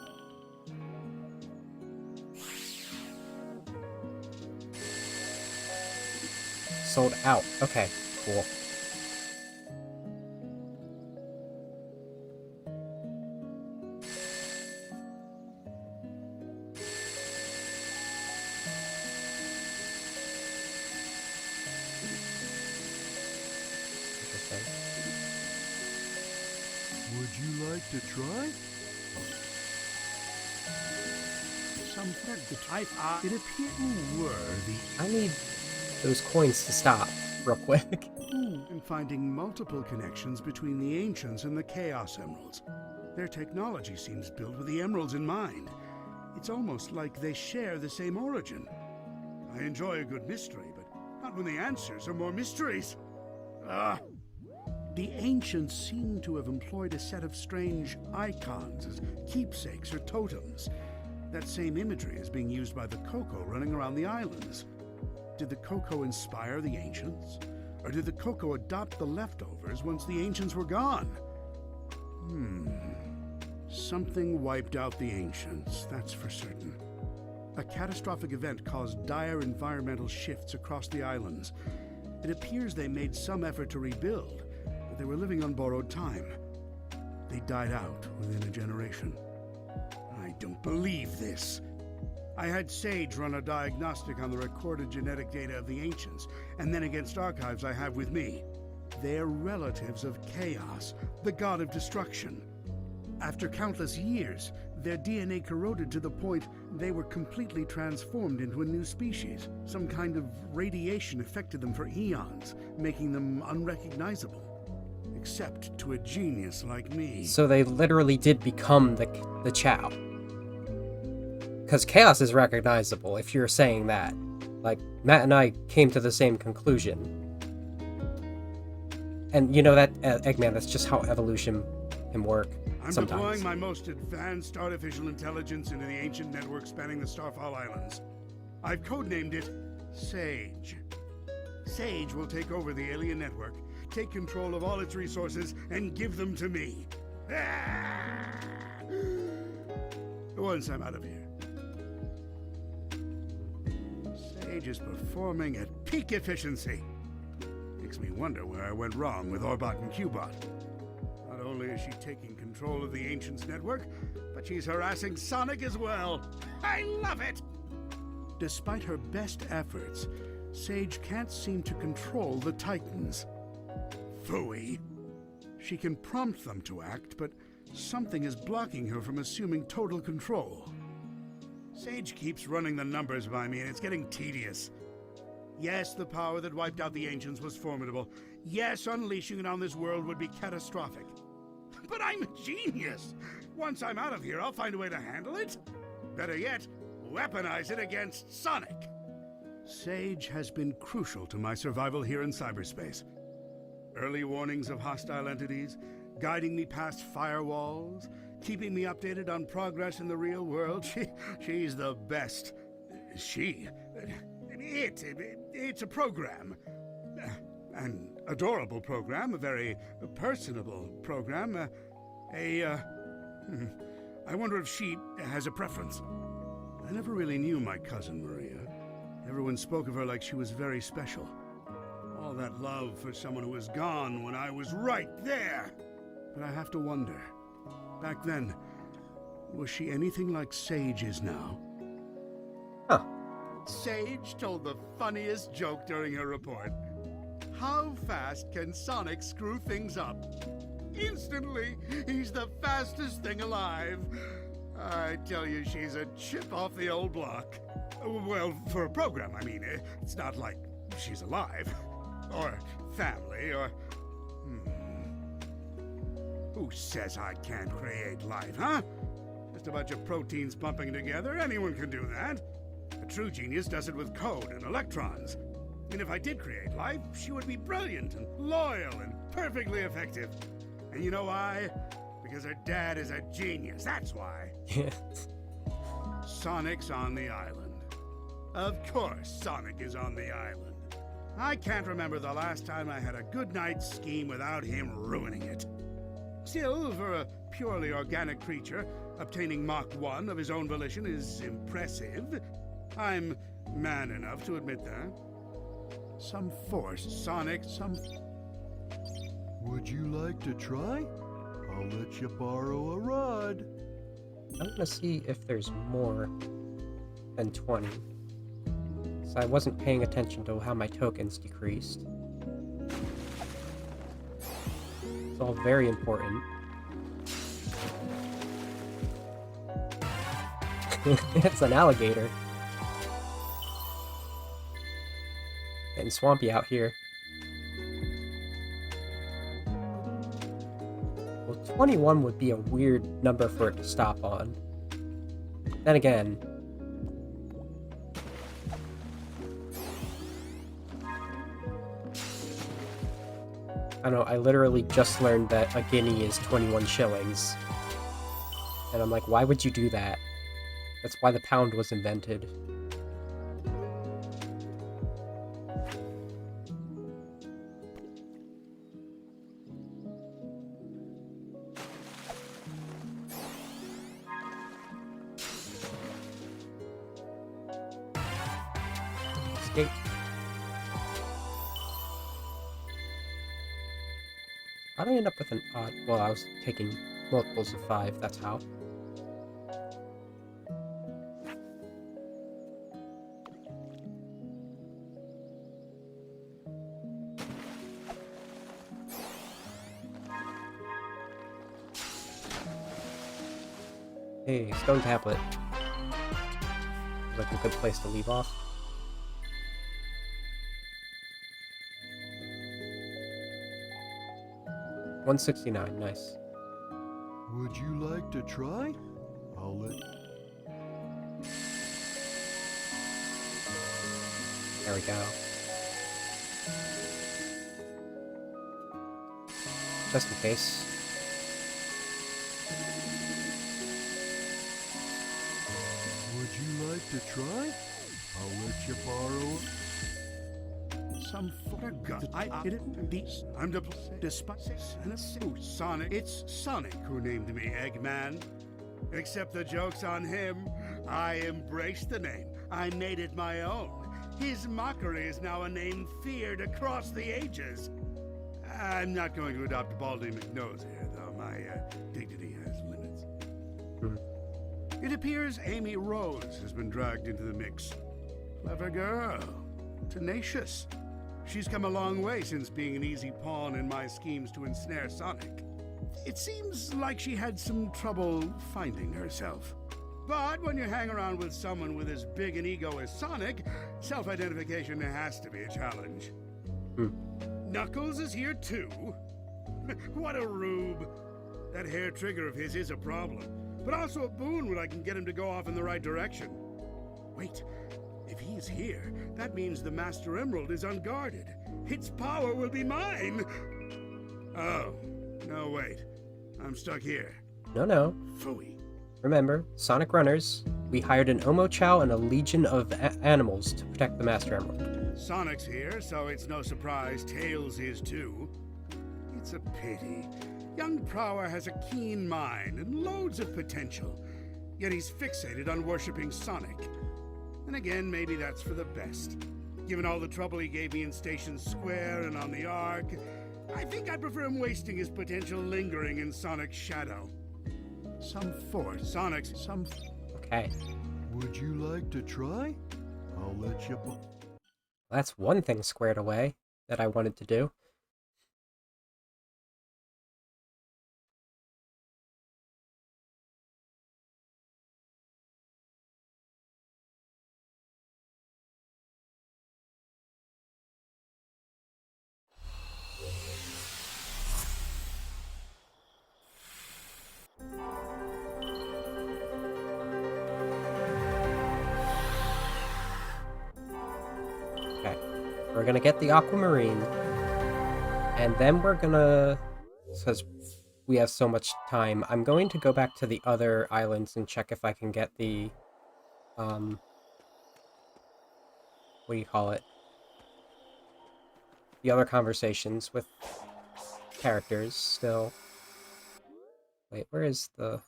Sold out. Okay, cool. Interesting. Would you like to try? Some thread the type it appeared who were the I need those coins to stop real quick. and finding multiple connections between the Ancients and the Chaos Emeralds. Their technology seems built with the Emeralds in mind. It's almost like they share the same origin. I enjoy a good mystery, but not when the answers are more mysteries. The Ancients seem to have employed a set of strange icons as keepsakes or totems. That same imagery is being used by the Coco running around the islands. Did the Coco inspire the Ancients? Or did the Coco adopt the leftovers once the Ancients were gone? Something wiped out the Ancients, that's for certain. A catastrophic event caused dire environmental shifts across the islands. It appears they made some effort to rebuild, but they were living on borrowed time. They died out within a generation. I don't believe this. I had Sage run a diagnostic on the recorded genetic data of the Ancients, and then against archives I have with me. They're relatives of Chaos, the god of destruction. After countless years, Their DNA corroded to the point they were completely transformed into a new species. Some kind of radiation affected them for eons, making them unrecognizable. Except to a genius like me. So they literally did become the Chow. Because Chaos is recognizable, if you're saying that. Like, Matt and I came to the same conclusion. And you know that, Eggman, that's just how evolution can work I'm sometimes. deploying my most advanced artificial intelligence into the ancient network spanning the Starfall Islands. I've codenamed it Sage. Sage will take over the alien network, take control of all its resources, and give them to me. Once I'm out of here. Sage is performing at peak efficiency. Makes me wonder where I went wrong with Orbot and Qbot. Not only is she taking control of the Ancients network, but she's harassing Sonic as well. I love it! Despite her best efforts, Sage can't seem to control the Titans. Phooey. She can prompt them to act, but something is blocking her from assuming total control. Sage keeps running the numbers by me, and it's getting tedious. Yes, the power that wiped out the Ancients was formidable. Yes, unleashing it on this world would be catastrophic. But I'm a genius! Once I'm out of here, I'll find a way to handle it. Better yet, weaponize it against Sonic. Sage has been crucial to my survival here in cyberspace. Early warnings of hostile entities, guiding me past firewalls, keeping me updated on progress in the real world. She's the best. It's a program. An adorable program, a very personable program. I wonder if she has a preference. I never really knew my cousin Maria. Everyone spoke of her like she was very special. All that love for someone who was gone when I was right there. But I have to wonder, back then, was she anything like Sage is now? Huh. Sage told the funniest joke during her report. How fast can Sonic screw things up? Instantly, he's the fastest thing alive. I tell you, she's a chip off the old block. Well, for a program, I mean. It's not like she's alive. Or family, or... Who says I can't create life, huh? Just a bunch of proteins pumping together, anyone can do that. A true genius does it with code and electrons. And if I did create life, she would be brilliant and loyal and perfectly effective. And you know why? Because her dad is a genius, that's why. Sonic's on the island. Of course Sonic is on the island. I can't remember the last time I had a good night's scheme without him ruining it. Still, for a purely organic creature, obtaining Mach 1 of his own volition is impressive. I'm man enough to admit that. Some force, Sonic, some... Would you like to try? I'll let you borrow a rod. I'm gonna see if there's more than 20. So I wasn't paying attention to how my tokens decreased. It's all very important. It's an alligator. Getting swampy out here. Well, 21 would be a weird number for it to stop on. Then again... I don't know, I literally just learned that a guinea is 21 shillings. And I'm like, why would you do that? That's why the pound was invented. Escape. How did I end up with an odd... Well, I was taking multiples of 5, that's how. Hey, stone tablet. Seems like a good place to leave off. $169, nice. Would you like to try? I'll let... There we go. Just in case. Would you like to try? I'll let you borrow it. Some forgot. I didn't these. I'm the despise and it's Sonic. It's Sonic who named me Eggman. Except the joke's on him. I embraced the name. I made it my own. His mockery is now a name feared across the ages. I'm not going to adopt Baldy McNose here, though. My dignity has limits. It appears Amy Rose has been dragged into the mix. Clever girl. Tenacious. She's come a long way since being an easy pawn in my schemes to ensnare Sonic. It seems like she had some trouble finding herself. But when you hang around with someone with as big an ego as Sonic, self-identification has to be a challenge. Knuckles is here too? What a rube. That hair trigger of his is a problem, but also a boon when I can get him to go off in the right direction. Wait. If he's here, that means the Master Emerald is unguarded. Its power will be mine! Oh, no wait. I'm stuck here. No. Phooey. Remember, Sonic Runners, we hired an Omo Chow and a legion of animals to protect the Master Emerald. Sonic's here, so it's no surprise Tails is too. It's a pity. Young Prower has a keen mind and loads of potential, yet he's fixated on worshipping Sonic. And again, maybe that's for the best. Given all the trouble he gave me in Station Square and on the Ark, I think I'd prefer him wasting his potential lingering in Sonic's shadow. Okay. Would you like to try? I'll let you... That's one thing squared away that I wanted to do. Okay, we're gonna get the aquamarine, and then we're gonna, because we have so much time, I'm going to go back to the other islands and check if I can get the, what do you call it? The other conversations with characters still. Wait, where is the...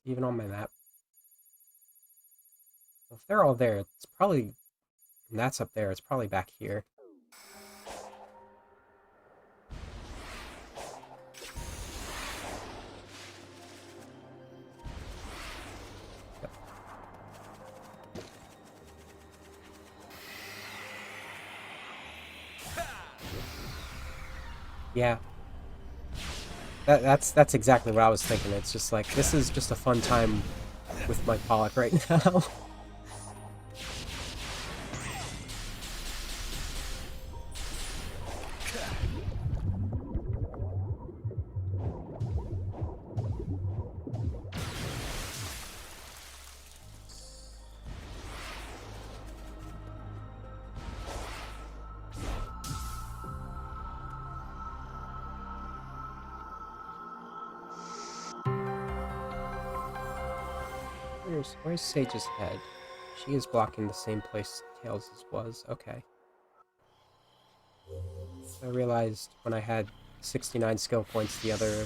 even on my map? Well, if they're all there, it's probably... and that's up there, it's probably back here. Yep. Yeah. That's exactly what I was thinking. It's just like, this is just a fun time with my Pollock right now. Where's Sage's head? She is blocking the same place Tails' was. Okay. I realized when I had 69 skill points the other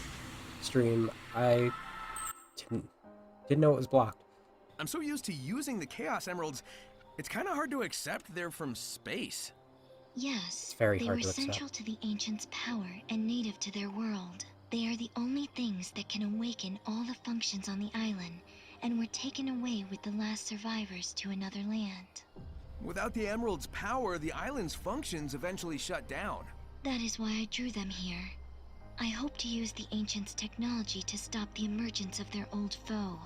stream, I didn't know it was blocked. I'm so used to using the Chaos Emeralds, it's kind of hard to accept they're from space. Yes, It's very they hard were to accept. central to the Ancients' power and native to their world. They are the only things that can awaken all the functions on the island, and were taken away with the last survivors to another land. Without the Emerald's power, the island's functions eventually shut down. That is why I drew them here. I hope to use the Ancients' technology to stop the emergence of their old foe.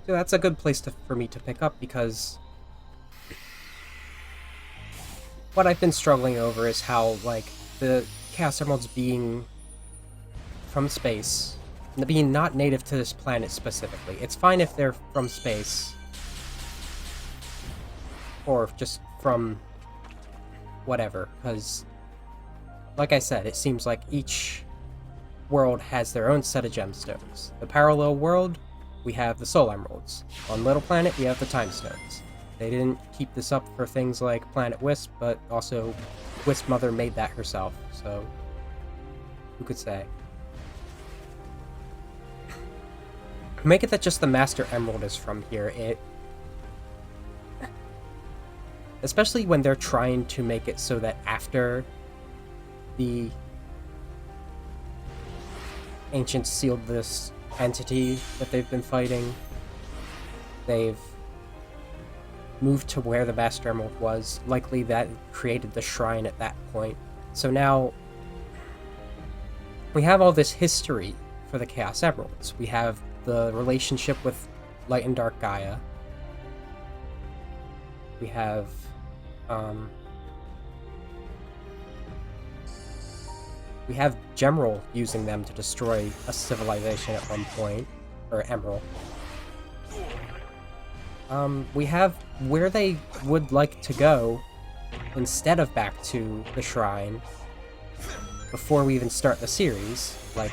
So that's a good place for me to pick up, because what I've been struggling over is how, like, the Chaos Emeralds being from space, being not native to this planet specifically. It's fine if they're from space, or just from whatever, because, like I said, it seems like each world has their own set of gemstones. The parallel world, we have the Soul Emeralds. On Little Planet, we have the Time Stones. They didn't keep this up for things like Planet Wisp, but also Wisp Mother made that herself, so who could say? Make it that just the Master Emerald is from here. Especially when they're trying to make it so that after the Ancients sealed this entity that they've been fighting, they've moved to where the Master Emerald was. Likely that created the shrine at that point. So now we have all this history for the Chaos Emeralds. We have the relationship with Light and Dark Gaia. We have Gemerald using them to destroy a civilization at one point, or Emerald. We have where they would like to go instead of back to the shrine before we even start the series, like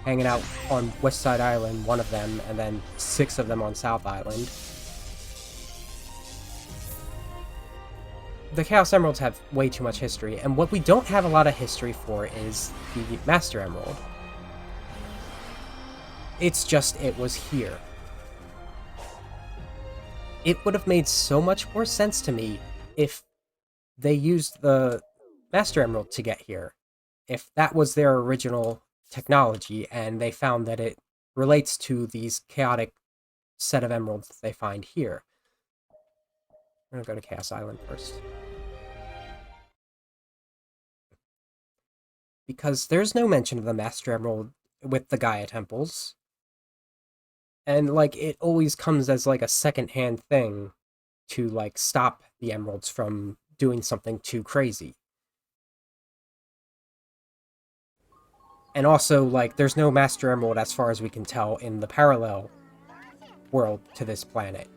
hanging out on West Side Island, one of them, and then 6 of them on South Island. The Chaos Emeralds have way too much history, and what we don't have a lot of history for is the Master Emerald. It's just, it was here. It would have made so much more sense to me if they used the Master Emerald to get here. If that was their original technology, and they found that it relates to these chaotic set of emeralds that they find here. I'm gonna go to Chaos Island first. Because there's no mention of the Master Emerald with the Gaia temples. And, like, it always comes as, like, a second-hand thing to, like, stop the emeralds from doing something too crazy. And also, like, there's no Master Emerald, as far as we can tell, in the parallel world to this planet.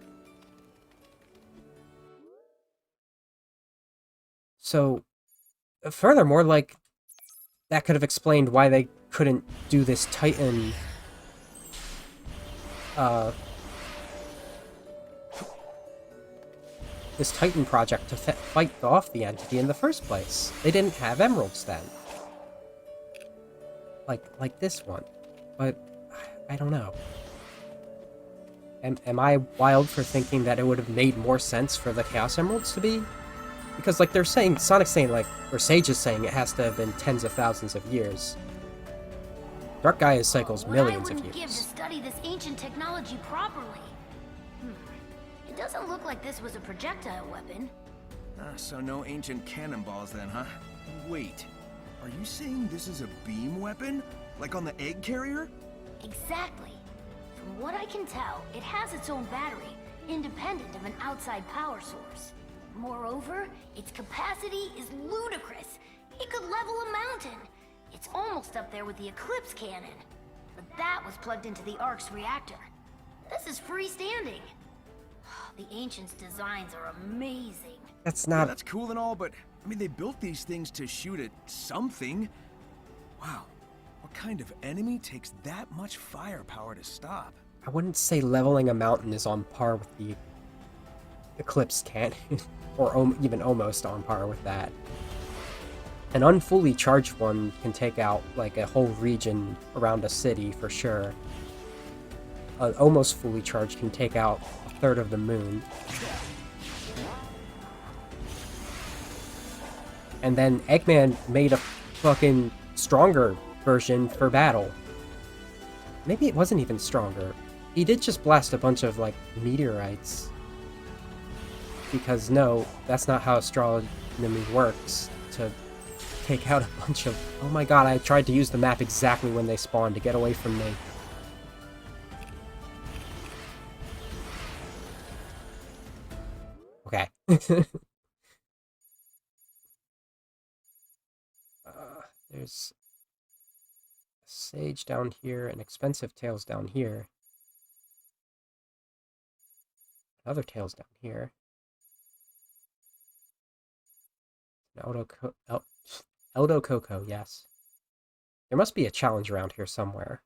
So, furthermore, like, that could have explained why they couldn't do this Titan, project to fight off the entity in the first place. They didn't have emeralds then. Like this one. But, I don't know. Am I wild for thinking that it would have made more sense for the Chaos Emeralds to be? Because, like, they're saying, Sonic's saying, like, or Sage is saying it has to have been tens of thousands of years. Dark Gaia cycles millions of years. What I wouldn't give to study this ancient technology properly. It doesn't look like this was a projectile weapon. So no ancient cannonballs then, huh? Wait, are you saying this is a beam weapon? Like on the egg carrier? Exactly. From what I can tell, it has its own battery, independent of an outside power source. Moreover, its capacity is ludicrous. It could level a mountain. It's almost up there with the Eclipse cannon. But that was plugged into the Ark's reactor. This is freestanding. The Ancients' designs are amazing. That's not... Yeah, that's cool and all, but, I mean, they built these things to shoot at something. Wow. What kind of enemy takes that much firepower to stop? I wouldn't say leveling a mountain is on par with the Eclipse cannon, or even almost on par with that. An unfully charged one can take out, like, a whole region around a city, for sure. An almost fully charged can take out a third of the moon. And then Eggman made a fucking stronger version for battle. Maybe it wasn't even stronger. He did just blast a bunch of, like, meteorites. Because no, that's not how astronomy works. To take out a bunch of... Oh my god, I tried to use the map exactly when they spawned to get away from me. Okay. There's a sage down here and expensive tails down here. Other tails down here. Eldo Coco, yes. There must be a challenge around here somewhere.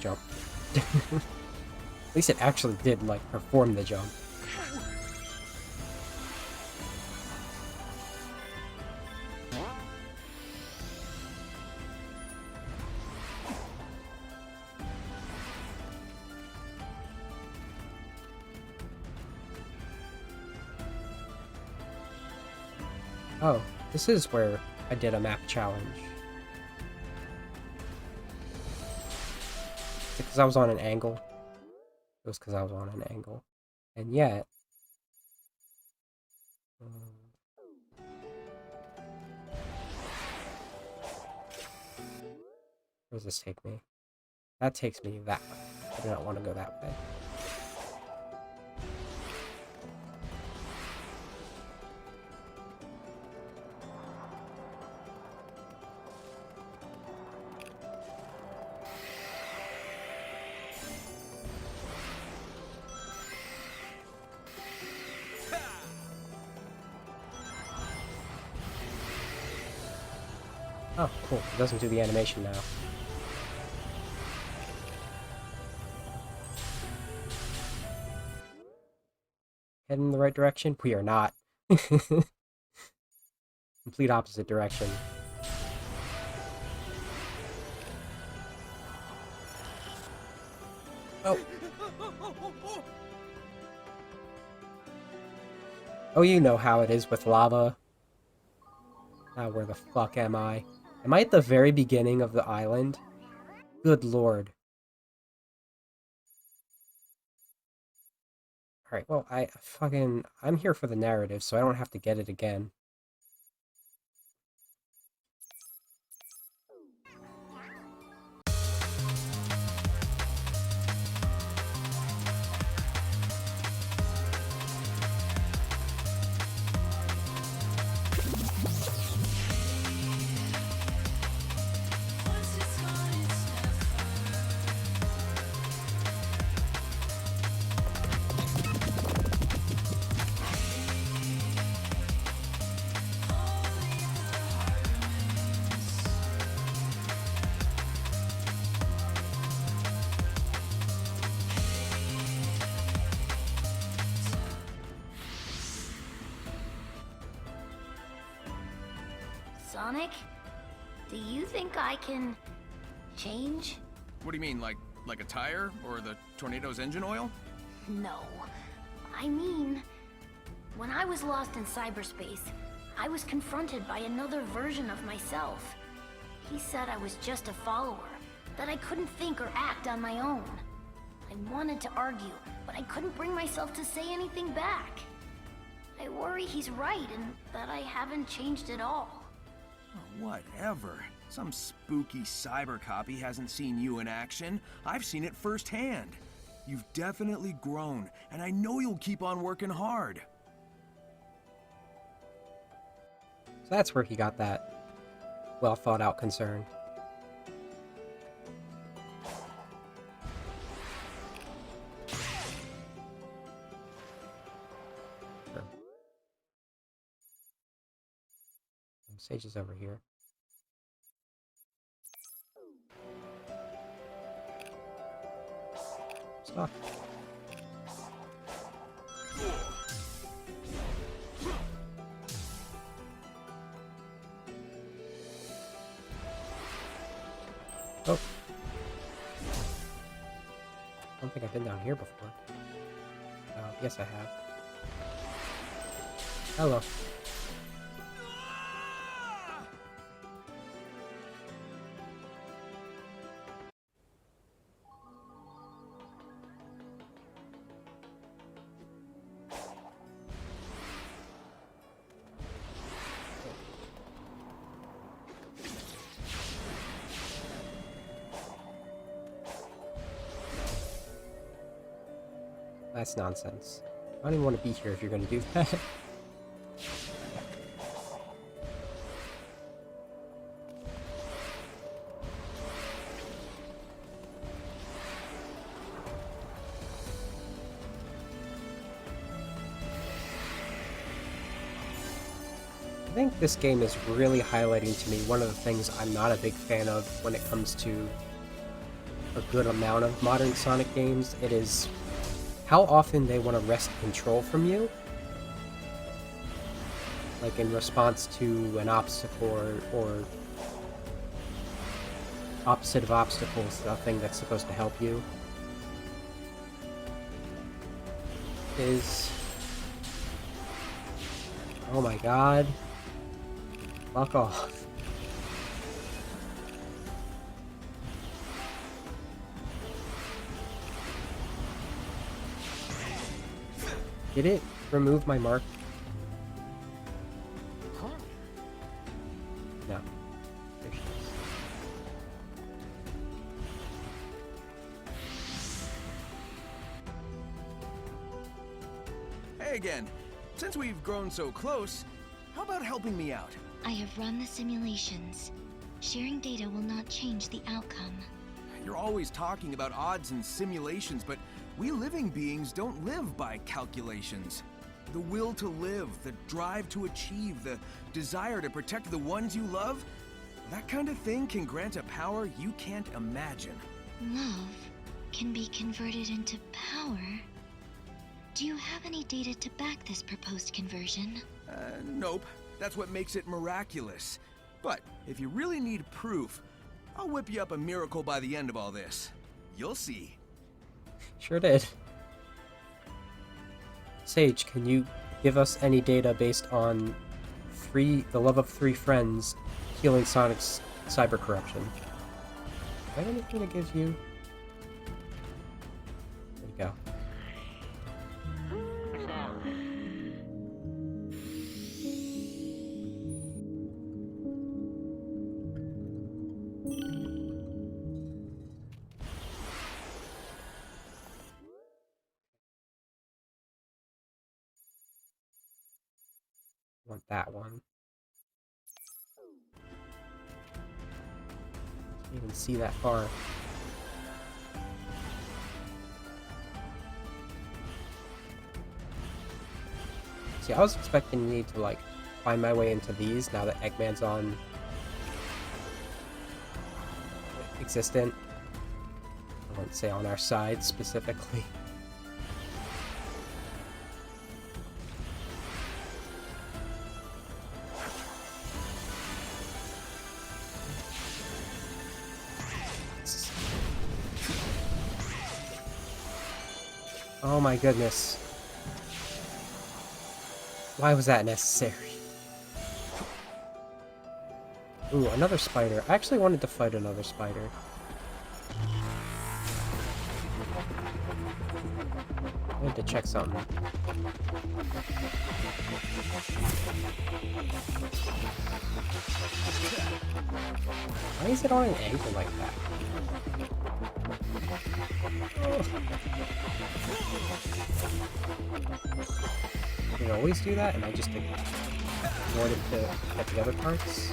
Jump. At least it actually did, like, perform the jump. Oh, this is where I did a map challenge. Because I was on an angle. It was because I was on an angle. And yet... where does this take me? That takes me that way. I do not want to go that way. Oh, cool. It doesn't do the animation now. Heading in the right direction? We are not. Complete opposite direction. Oh. Oh, you know how it is with lava. Ah, where the fuck am I? Am I at the very beginning of the island? Good lord. Alright, well, I'm here for the narrative, so I don't have to get it again. Sonic, do you think I can change? What do you mean, like a tire or the tornado's engine oil? No. I mean, when I was lost in cyberspace, I was confronted by another version of myself. He said I was just a follower, that I couldn't think or act on my own. I wanted to argue, but I couldn't bring myself to say anything back. I worry he's right and that I haven't changed at all. Oh, whatever. Some spooky cyber copy hasn't seen you in action. I've seen it firsthand. You've definitely grown, and I know you'll keep on working hard. So that's where he got that well thought out concern. Sure. Sage is over here. Stop. Oh, don't think I've been down here before. Yes, I have. Hello. That's nonsense. I don't even want to be here if you're going to do that. I think this game is really highlighting to me one of the things I'm not a big fan of when it comes to a good amount of modern Sonic games. It is how often they want to wrest control from you, like in response to an obstacle or opposite of obstacles, the thing that's supposed to help you is... Oh my god. Fuck off. Did it remove my mark? No. There she is. Hey again. Since we've grown so close, how about helping me out? I have run the simulations. Sharing data will not change the outcome. You're always talking about odds and simulations, but we living beings don't live by calculations. The will to live, the drive to achieve, the desire to protect the ones you love, that kind of thing can grant a power you can't imagine. Love can be converted into power. Do you have any data to back this proposed conversion? Nope. That's what makes it miraculous. But if you really need proof, I'll whip you up a miracle by the end of all this. You'll see. Sure did. Sage, can you give us any data based on the love of three friends healing Sonic's cyber corruption? Do I have anything that gives you? There you go. Want that one. Can't even see that far. See, I was expecting me to like find my way into these now that Eggman's on existent. I wouldn't say on our side specifically. Oh my goodness. Why was that necessary? Ooh, another spider. I actually wanted to fight another spider. I wanted to check something. Why is it on an angle like that? Did it always do that and I just ignored it to get the other parts?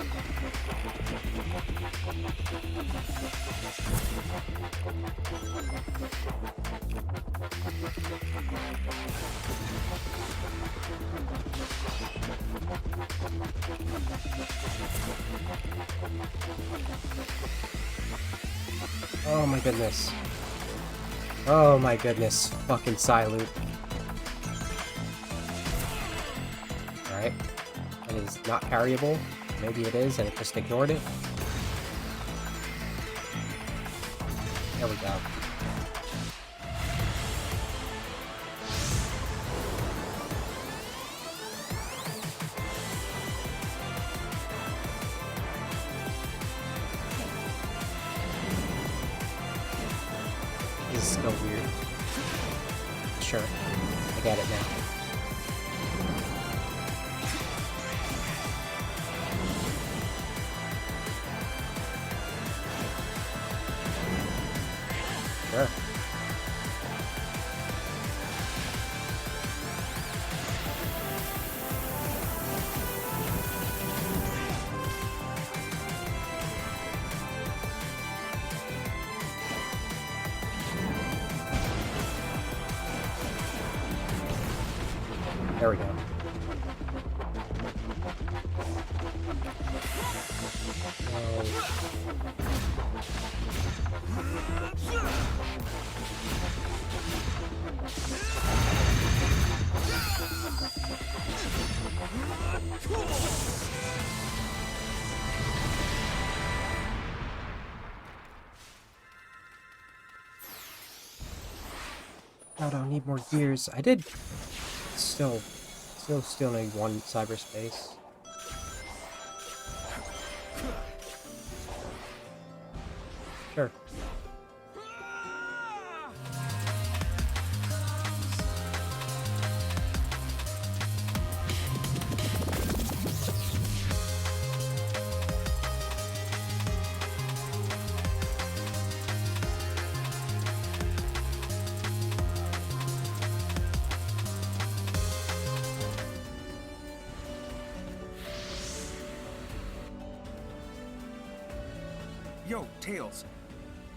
Oh my goodness. Oh my goodness. Fucking Psyloop. Alright. It is not parryable. Maybe it is and it just ignored it. There we go. This is still weird. Sure, I get it now. Sure. There we go. I don't need more gears. I did still need one cyberspace. Sure. Yo, Tails.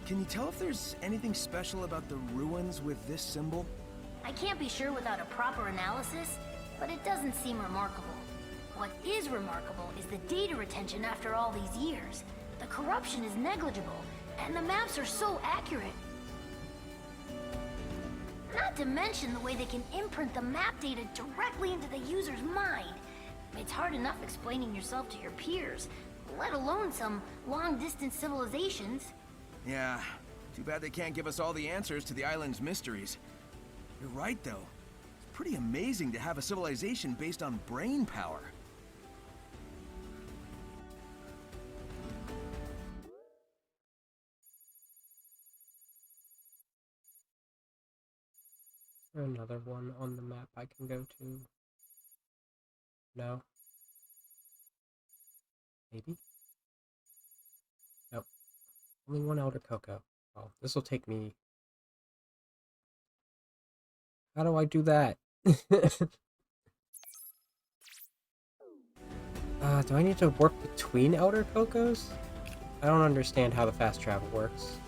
Can you tell if there's anything special about the ruins with this symbol? I can't be sure without a proper analysis, but it doesn't seem remarkable. What is remarkable is the data retention after all these years. The corruption is negligible, and the maps are so accurate. Not to mention the way they can imprint the map data directly into the user's mind. It's hard enough explaining yourself to your peers, let alone some long-distance civilizations. Yeah, too bad they can't give us all the answers to the island's mysteries. You're right, though. It's pretty amazing to have a civilization based on brain power. Another one on the map I can go to. No. Maybe? Nope. Only one Elder Cocoa. Oh, this will take me... How do I do that? Do I need to work between Elder Cocos? I don't understand how the fast travel works.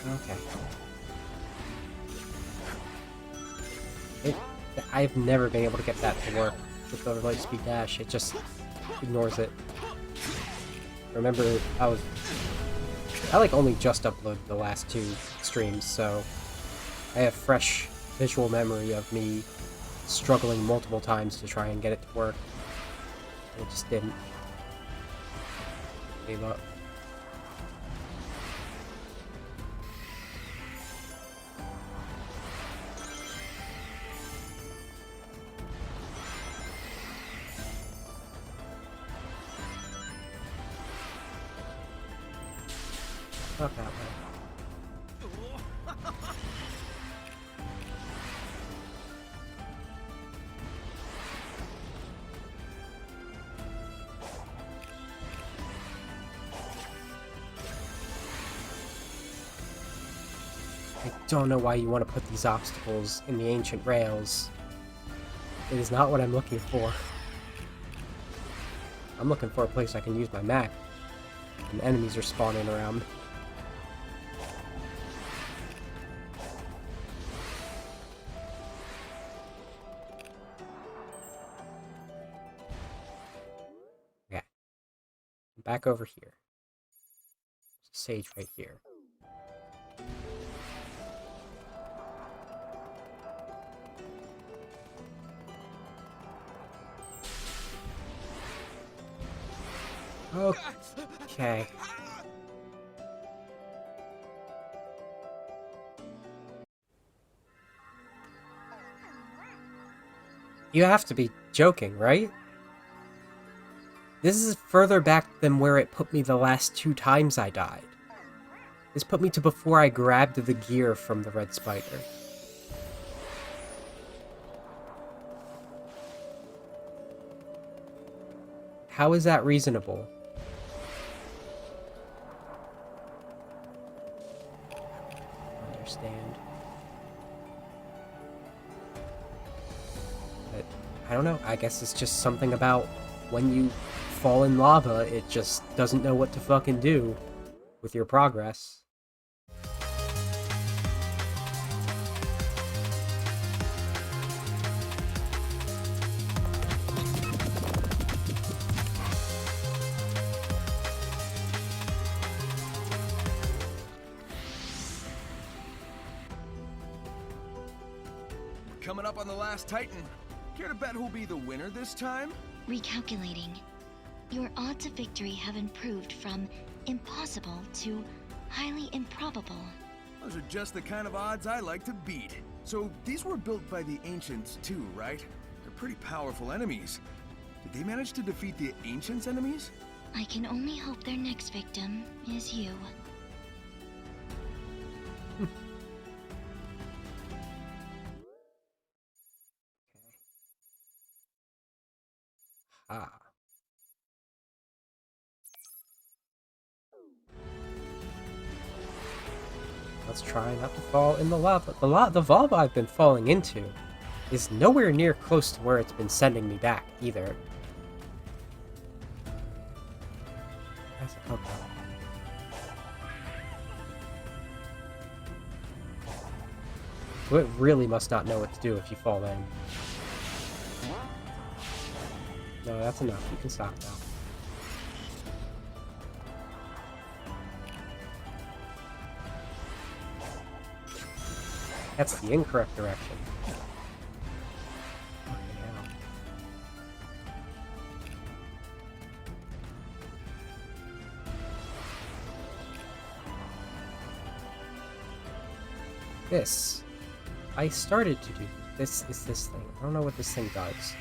Okay. I've never been able to get that to work with the light-speed dash. It just ignores it. Remember, I like only just uploaded the last 2 streams, so I have fresh visual memory of me struggling multiple times to try and get it to work. And it just didn't. Gave up. Not that way. I don't know why you want to put these obstacles in the ancient rails. It is not what I'm looking for. I'm looking for a place I can use my map, and enemies are spawning around. Okay. Back over here. There's a sage right here. Okay. You have to be joking, right? This is further back than where it put me the last 2 times I died. This put me to before I grabbed the gear from the red spider. How is that reasonable? I understand. But I don't know. I guess it's just something about when you fall in lava, it just doesn't know what to fucking do with your progress. Coming up on the last Titan. Care to bet who'll be the winner this time? Recalculating. Your odds of victory have improved from impossible to highly improbable. Those are just the kind of odds I like to beat. So these were built by the Ancients too, right? They're pretty powerful enemies. Did they manage to defeat the Ancients' enemies? I can only hope their next victim is you. Ah. Let's try not to fall in the lava. The lava I've been falling into is nowhere near close to where it's been sending me back, either. That's a Pokemon. So it really must not know what to do if you fall in. No, that's enough. You can stop now. That's the incorrect direction. Fucking hell. This. I started to do. This is this thing. I don't know what this thing does.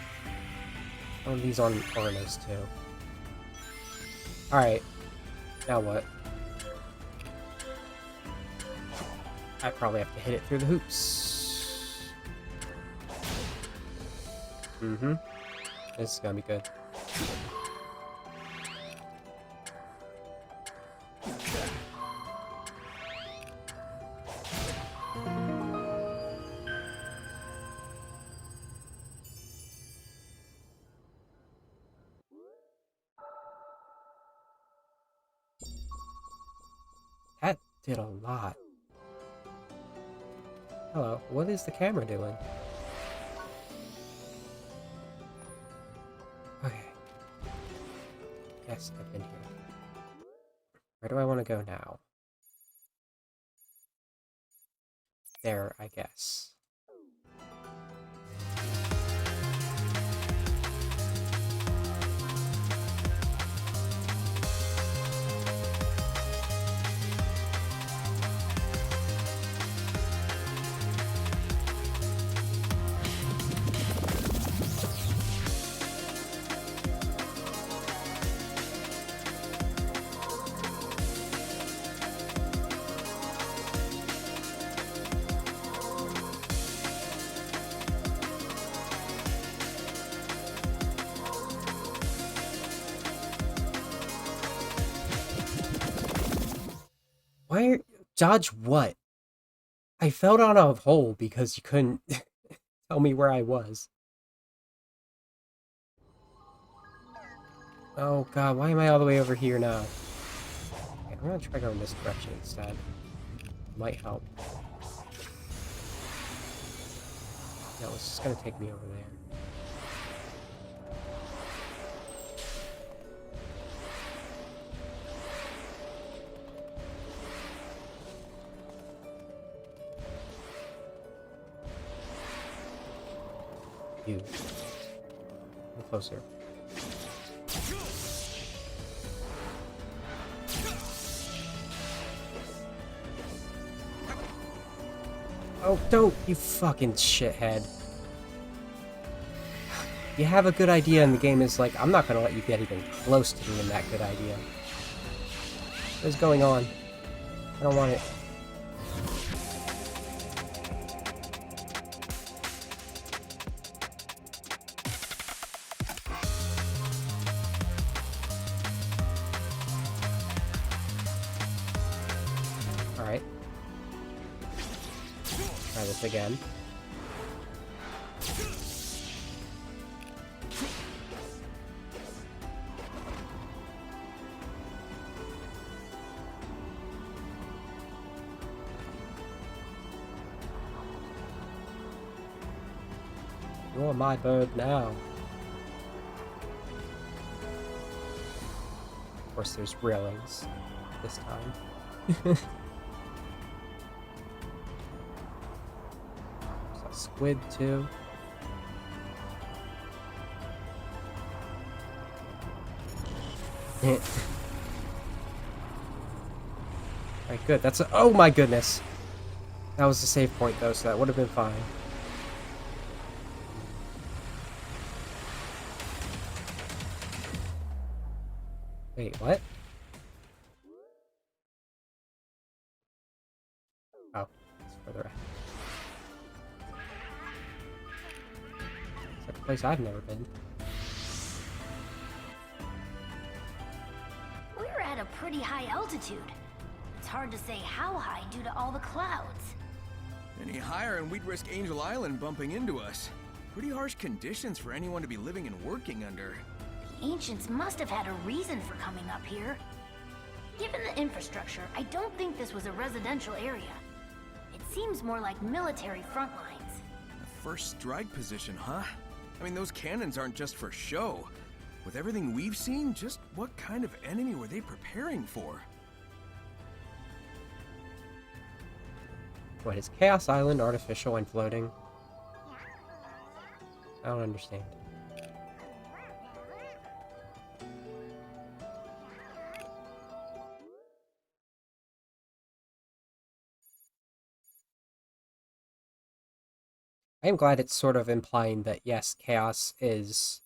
One of these on Ouranos too. Alright. Now what? I probably have to hit it through the hoops. Mm-hmm. This is gonna be good. That did a lot. Hello, what is the camera doing? Okay. Yes, I've been here. Where do I want to go now? There, I guess. Why? Dodge what? I fell down a hole because you couldn't tell me where I was. Oh god, why am I all the way over here now? Okay, I'm gonna try going this direction instead. Might help. No, it's just gonna take me over there. You. Come closer. Oh, don't, you fucking shithead. You have a good idea and the game is like, I'm not gonna let you get even close to doing that good idea. What is going on? I don't want it. Alright. Try this again. You're my bird now. Of course, there's railings this time. There's a squid, too. Alright, good. That's a— oh my goodness! That was the save point, though, so that would have been fine. Wait, what? Oh, it's further ahead. It's like a place I've never been. We're at a pretty high altitude. It's hard to say how high due to all the clouds. Any higher and we'd risk Angel Island bumping into us. Pretty harsh conditions for anyone to be living and working under. The ancients must have had a reason for coming up here. Given the infrastructure, I don't think this was a residential area. It seems more like military front lines. A first strike position, huh? I mean, those cannons aren't just for show. With everything we've seen, just what kind of enemy were they preparing for? What is Chaos Island artificial and floating? I don't understand. I am glad it's sort of implying that, yes, Chaos is,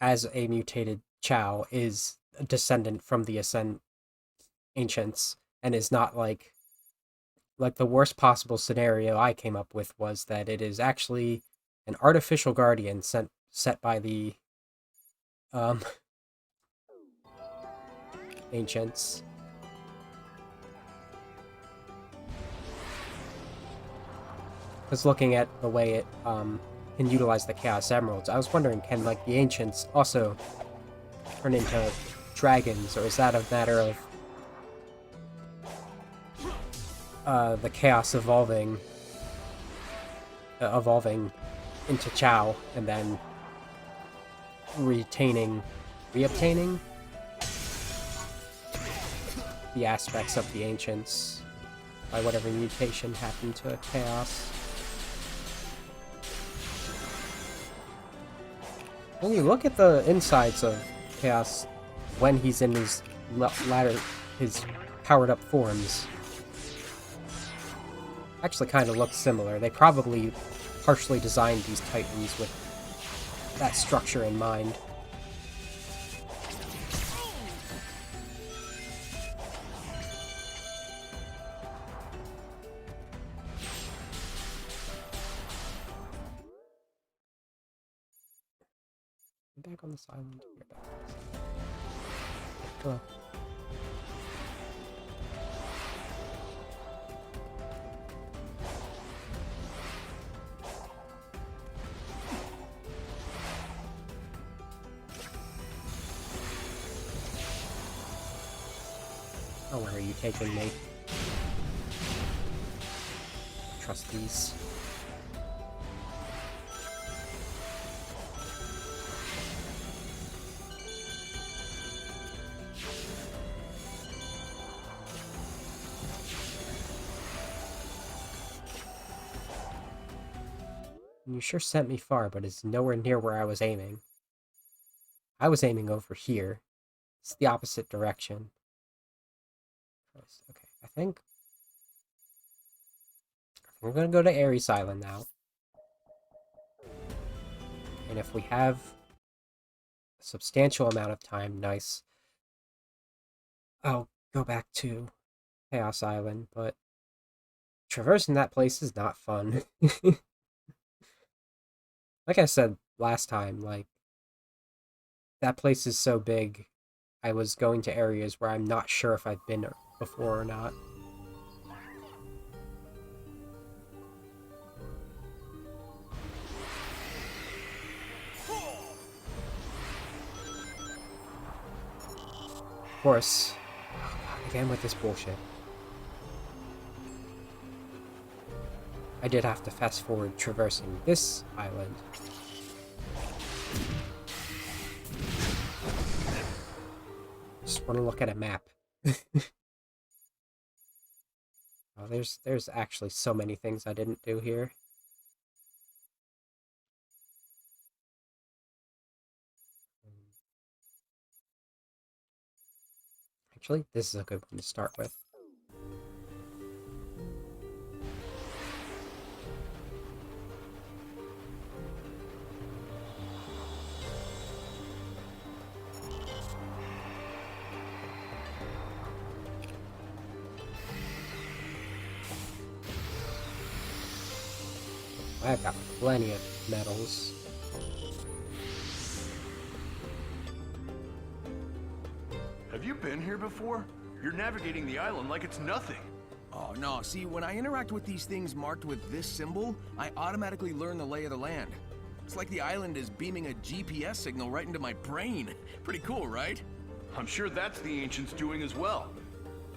as a mutated Chow, is a descendant from the Ancients, and is not like the worst possible scenario I came up with was that it is actually an artificial guardian set by the Ancients. Because looking at the way it can utilize the Chaos Emeralds, I was wondering, can like the Ancients also turn into dragons, or is that a matter of the Chaos evolving into Chow and then reobtaining the aspects of the Ancients by whatever mutation happened to Chaos. When you look at the insides of Chaos when he's in his his powered up forms, actually kind of looks similar. They probably partially designed these Titans with that structure in mind. Back on this island. You're back on this island. Hello. Oh, where are you taking me? Trust these. You sure sent me far, but it's nowhere near where I was aiming. I was aiming over here. It's the opposite direction. Okay, I think We're gonna go to Ares Island now. And if we have a substantial amount of time, nice, I'll go back to Chaos Island, but traversing that place is not fun. Like I said last time, like, that place is so big, I was going to areas where I'm not sure if I've been before or not. Of course, again with this bullshit. I did have to fast forward traversing this island. Just want to look at a map. Oh, there's actually so many things I didn't do here. Actually, this is a good one to start with. I've got plenty of medals. Have you been here before? You're navigating the island like it's nothing. Oh, no. See, when I interact with these things marked with this symbol, I automatically learn the lay of the land. It's like the island is beaming a GPS signal right into my brain. Pretty cool, right? I'm sure that's the ancients doing as well.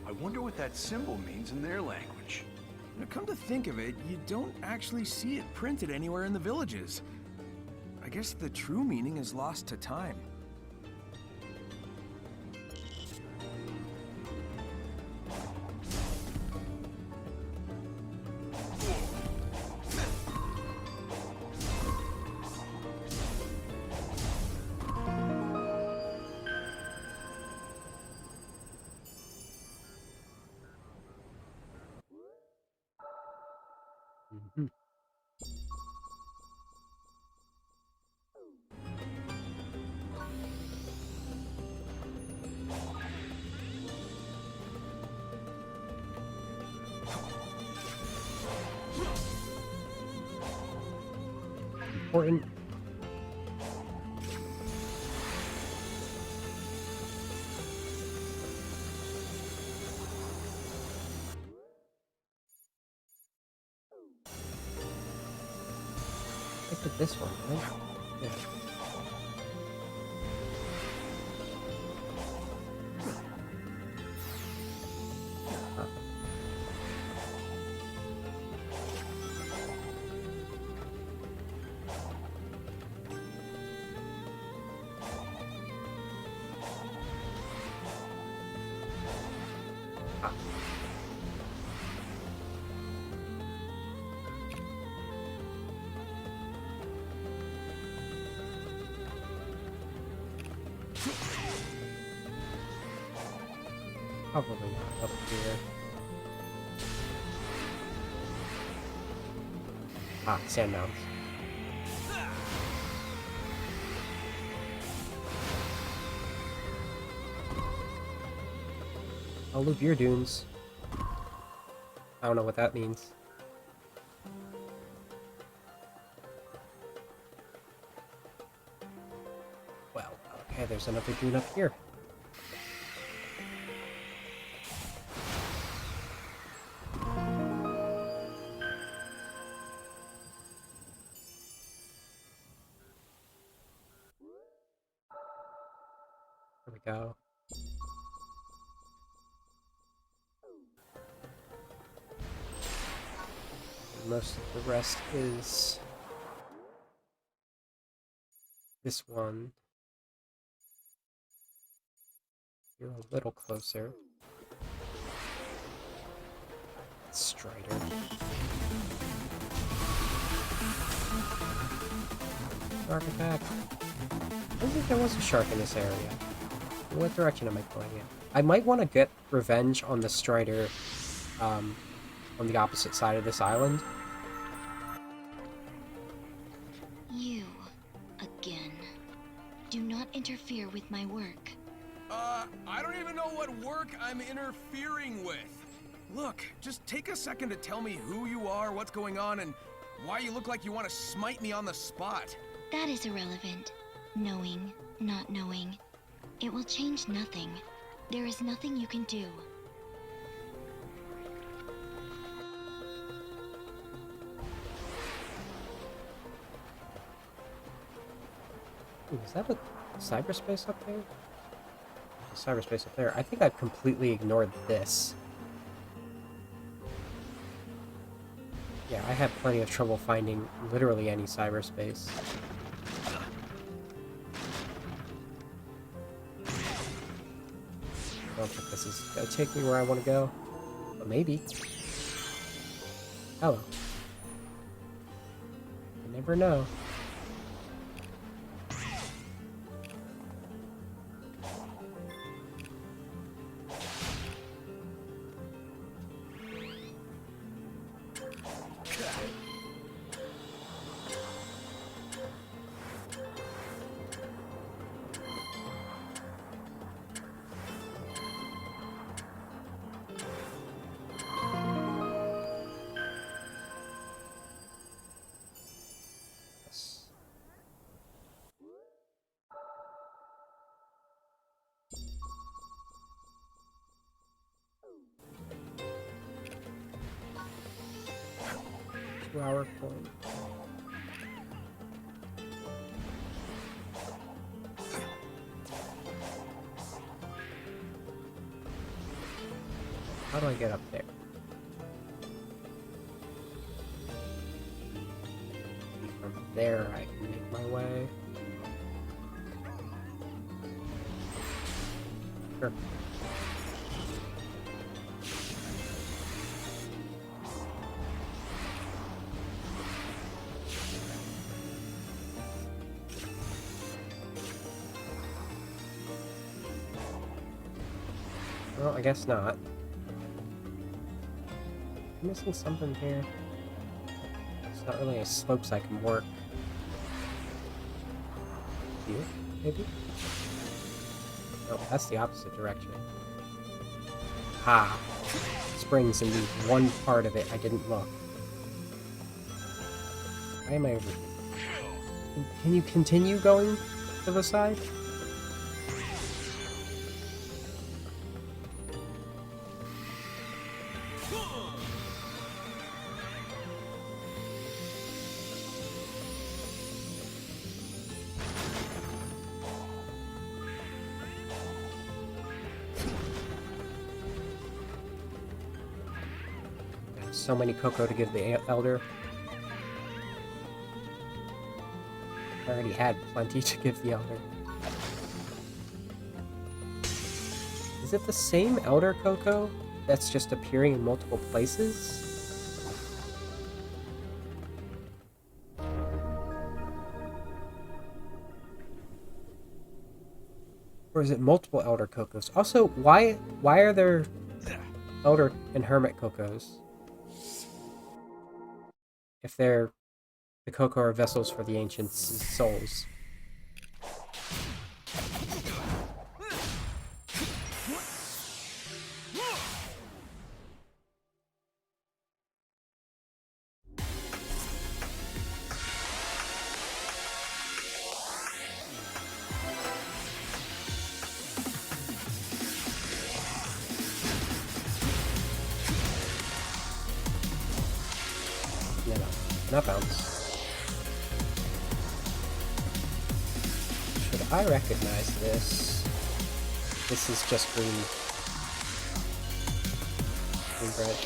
I wonder what that symbol means in their language. Now, come to think of it, you don't actually see it printed anywhere in the villages. I guess the true meaning is lost to time. Mm-hmm. Important. I picked this one, right? Yeah. Huh. Ah. Probably not up here. Ah, sand mounds. Alluvial dunes. I don't know what that means. Well, okay, there's another dune up here. There we go. Most of the rest is this one. You're a little closer. Strider. Shark attack. I don't think there was a shark in this area. What direction am I going in? I might want to get revenge on the Strider on the opposite side of this island. You, again. Do not interfere with my work. I don't even know what work I'm interfering with. Look, just take a second to tell me who you are, what's going on, and why you look like you want to smite me on the spot. That is irrelevant. Knowing, not knowing. It will change nothing. There is nothing you can do. Ooh, is that a cyberspace up there? Cyberspace up there. I think I've completely ignored this. Yeah, I had plenty of trouble finding literally any cyberspace. I don't think this is gonna take me where I want to go, but maybe. Hello. You never know. Hour point. How do I get up there? From there I can make my way. Sure. Well, I guess not. I'm missing something here. It's not really any slopes I can work. Here, maybe? No, that's the opposite direction. Ha! Springs in the one part of it I didn't look. Why am I over here? Can you continue going to the side? So many cocoa to give the elder. I already had plenty to give the elder. Is it the same elder cocoa that's just appearing in multiple places? Or is it multiple elder cocos? Also, why are there elder and hermit cocos? If they're the cocoa are vessels for the ancients' souls. No, not bounce. Should I recognize this? This is just green bread.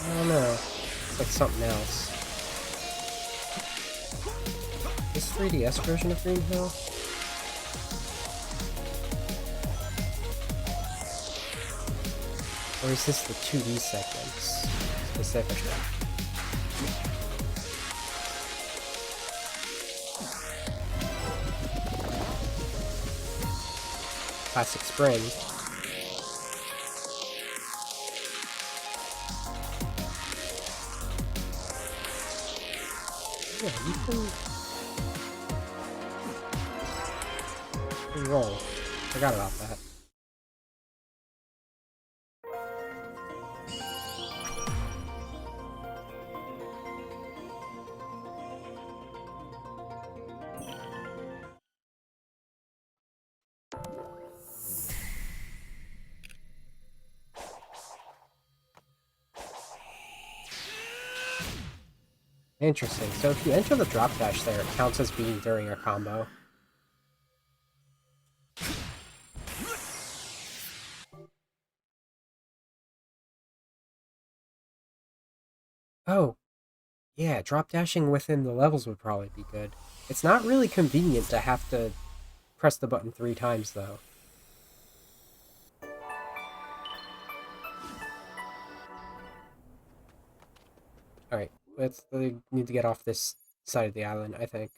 I don't know. It's like something else. This 3DS version of Green Hill? Or is this the 2D segments, specifically? Classic Spring. Roll. Forgot about that. Interesting. So if you enter the drop dash there, it counts as being during a combo. Oh, yeah, drop dashing within the levels would probably be good. It's not really convenient to have to press the button 3 times, though. Alright, we need to get off this side of the island, I think.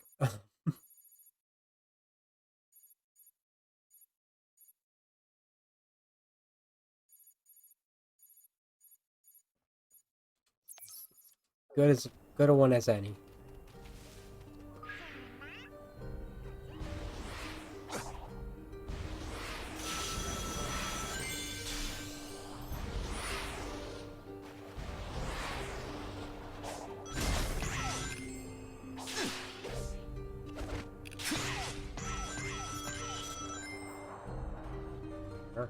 Good a one as any. Sure.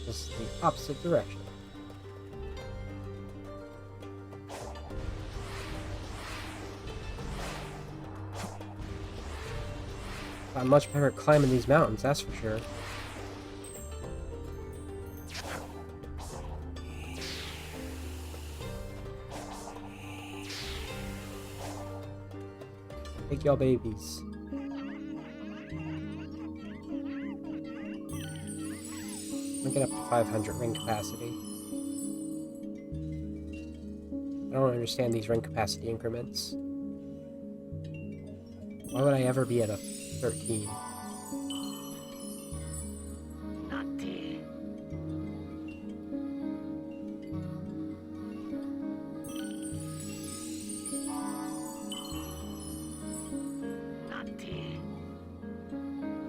This is the opposite direction. I'm much better at climbing these mountains, that's for sure. Take y'all babies. We'll get up to 500 ring capacity. I don't understand these ring capacity increments. Why would I ever be at a 13?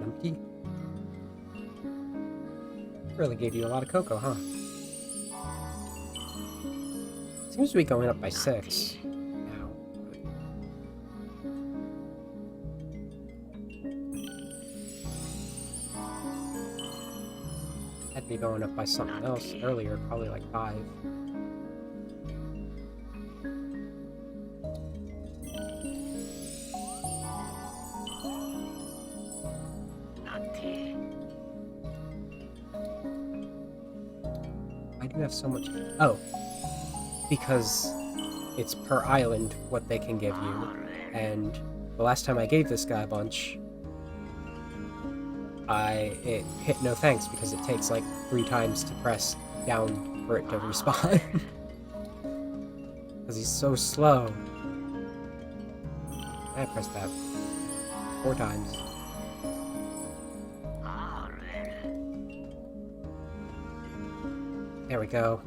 Empty? Really gave you a lot of cocoa, huh? Seems to be going up by 6 now. Had to be going up by something else earlier, probably like 5. I do have so much. Oh, because it's per island what they can give you, and the last time I gave this guy a bunch, it hit no thanks because it takes like 3 times to press down for it to respawn. Because he's so slow. I pressed that 4 times. There we go.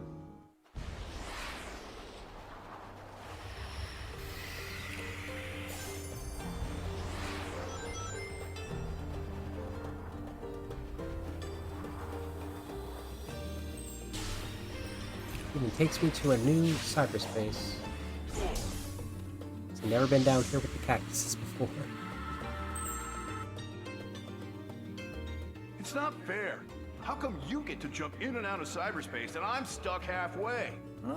Even takes me to a new cyberspace. I've never been down here with the cactuses before. It's not fair. How come you get to jump in and out of cyberspace and I'm stuck halfway?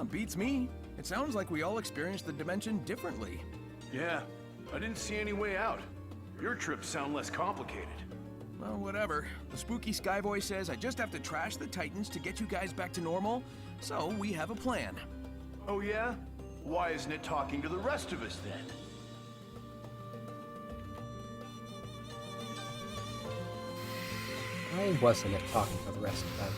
Beats me. It sounds like we all experienced the dimension differently. Yeah, I didn't see any way out. Your trips sound less complicated. Well, whatever. The spooky Skyboy says I just have to trash the Titans to get you guys back to normal, so we have a plan. Oh yeah? Why isn't it talking to the rest of us then? Why wasn't it talking to the rest of them?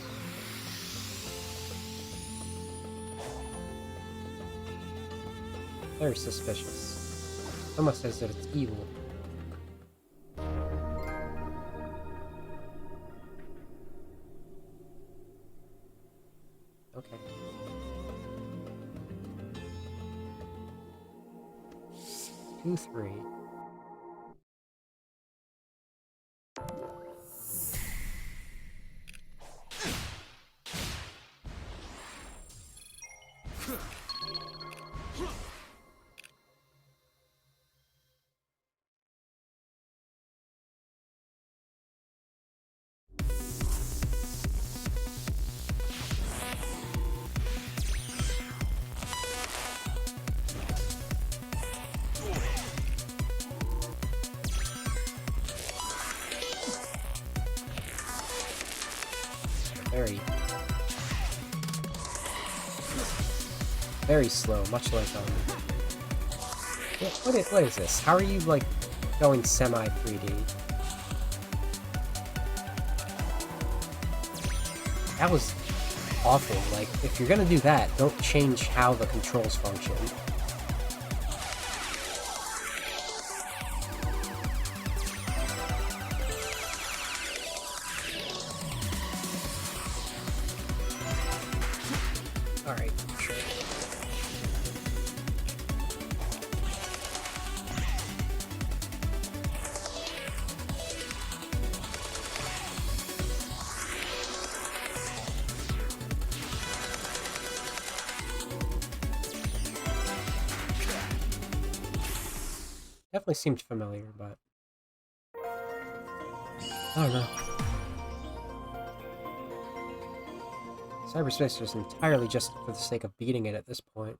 Very suspicious. Almost as if it's evil. Okay. Two, three. Very slow, much like what is this? How are you like going semi 3D? That was awful. Like, if you're gonna do that, don't change how the controls function. Alright, sure. Definitely seemed familiar, but I don't know. Cyberspace was entirely just for the sake of beating it at this point.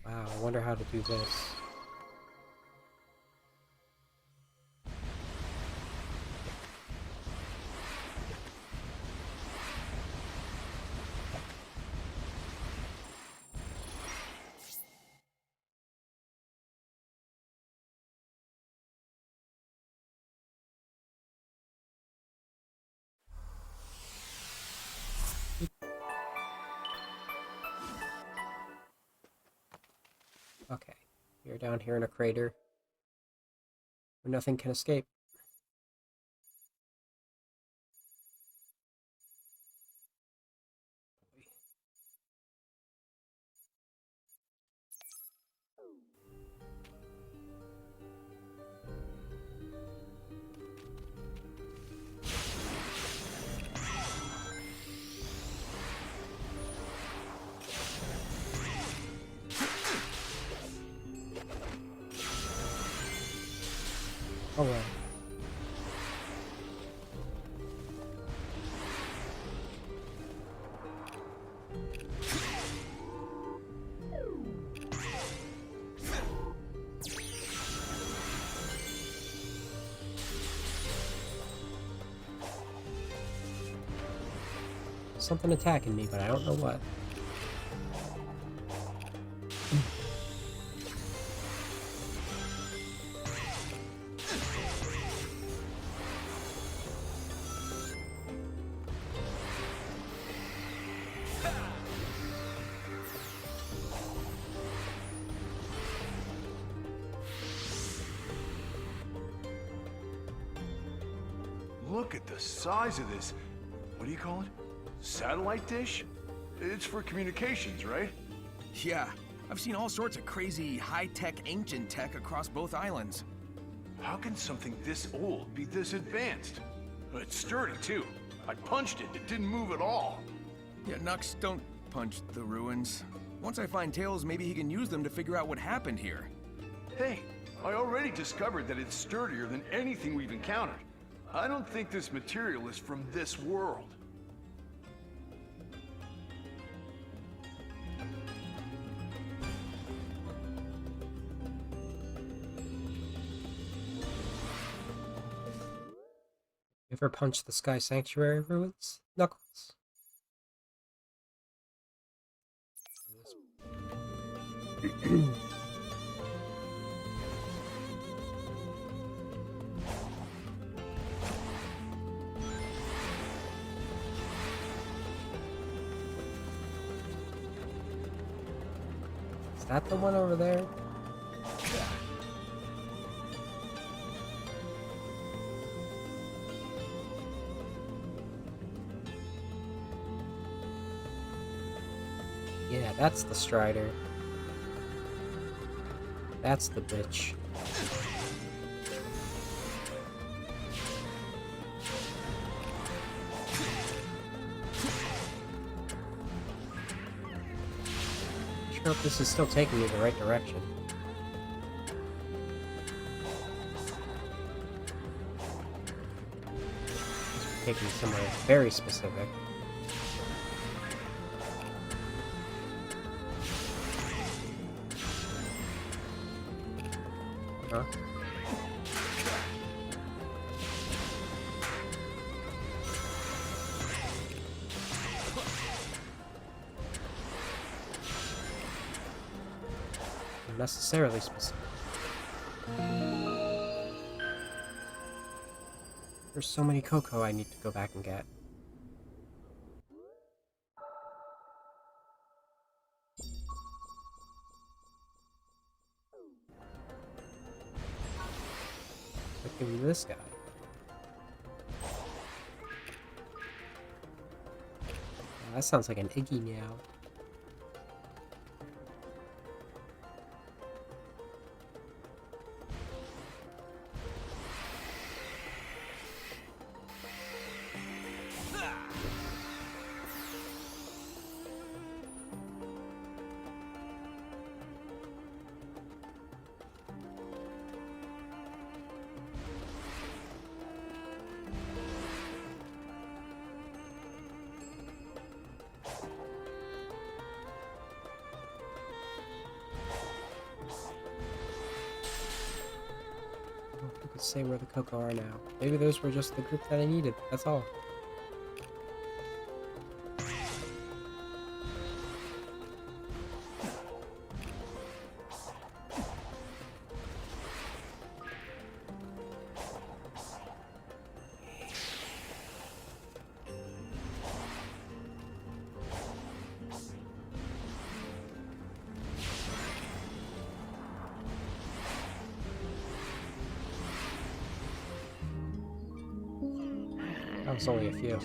Wow, I wonder how to do this. Okay, you're down here in a crater where nothing can escape. Oh well. Something attacking me, but I don't know what. Look at the size of this. What do you call it? Satellite dish? It's for communications, right? Yeah, I've seen all sorts of crazy high-tech ancient tech across both islands. How can something this old be this advanced? It's sturdy, too. I punched it. It didn't move at all. Yeah, Nux, don't punch the ruins. Once I find Tails, maybe he can use them to figure out what happened here. Hey, I already discovered that it's sturdier than anything we've encountered. I don't think this material is from this world. Ever punch the Sky Sanctuary ruins, Knuckles? Is that the one over there? that's the Strider. That's the bitch. I hope this is still taking me the right direction. It's taking me somewhere very specific. Huh? Necessarily specific. There's so many cocoa I need to go back and get. Let's give me this guy. That sounds like an Iggy now. Who could say where the cocoa are now? Maybe those were just the group that I needed, that's all. That was only a few.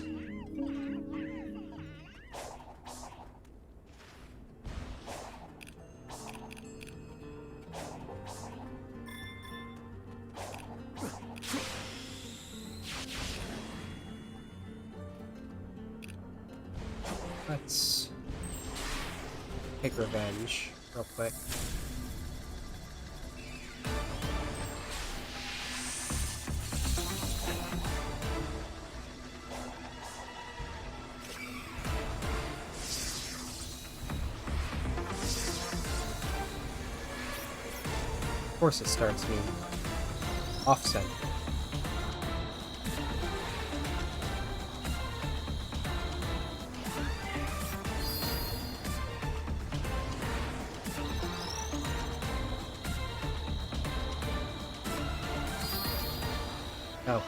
Let's take revenge real quick. Of course it starts me offset. Oh.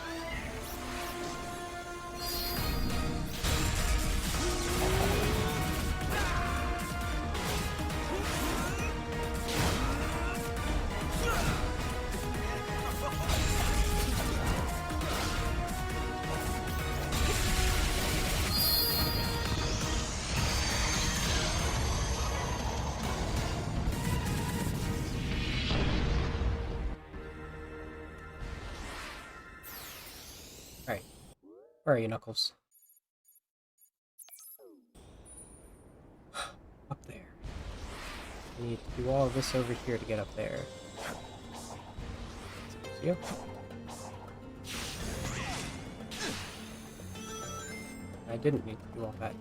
Alright. Where are you, Knuckles? Up there. I need to do all of this over here to get up there. See ya. I didn't need to do all that.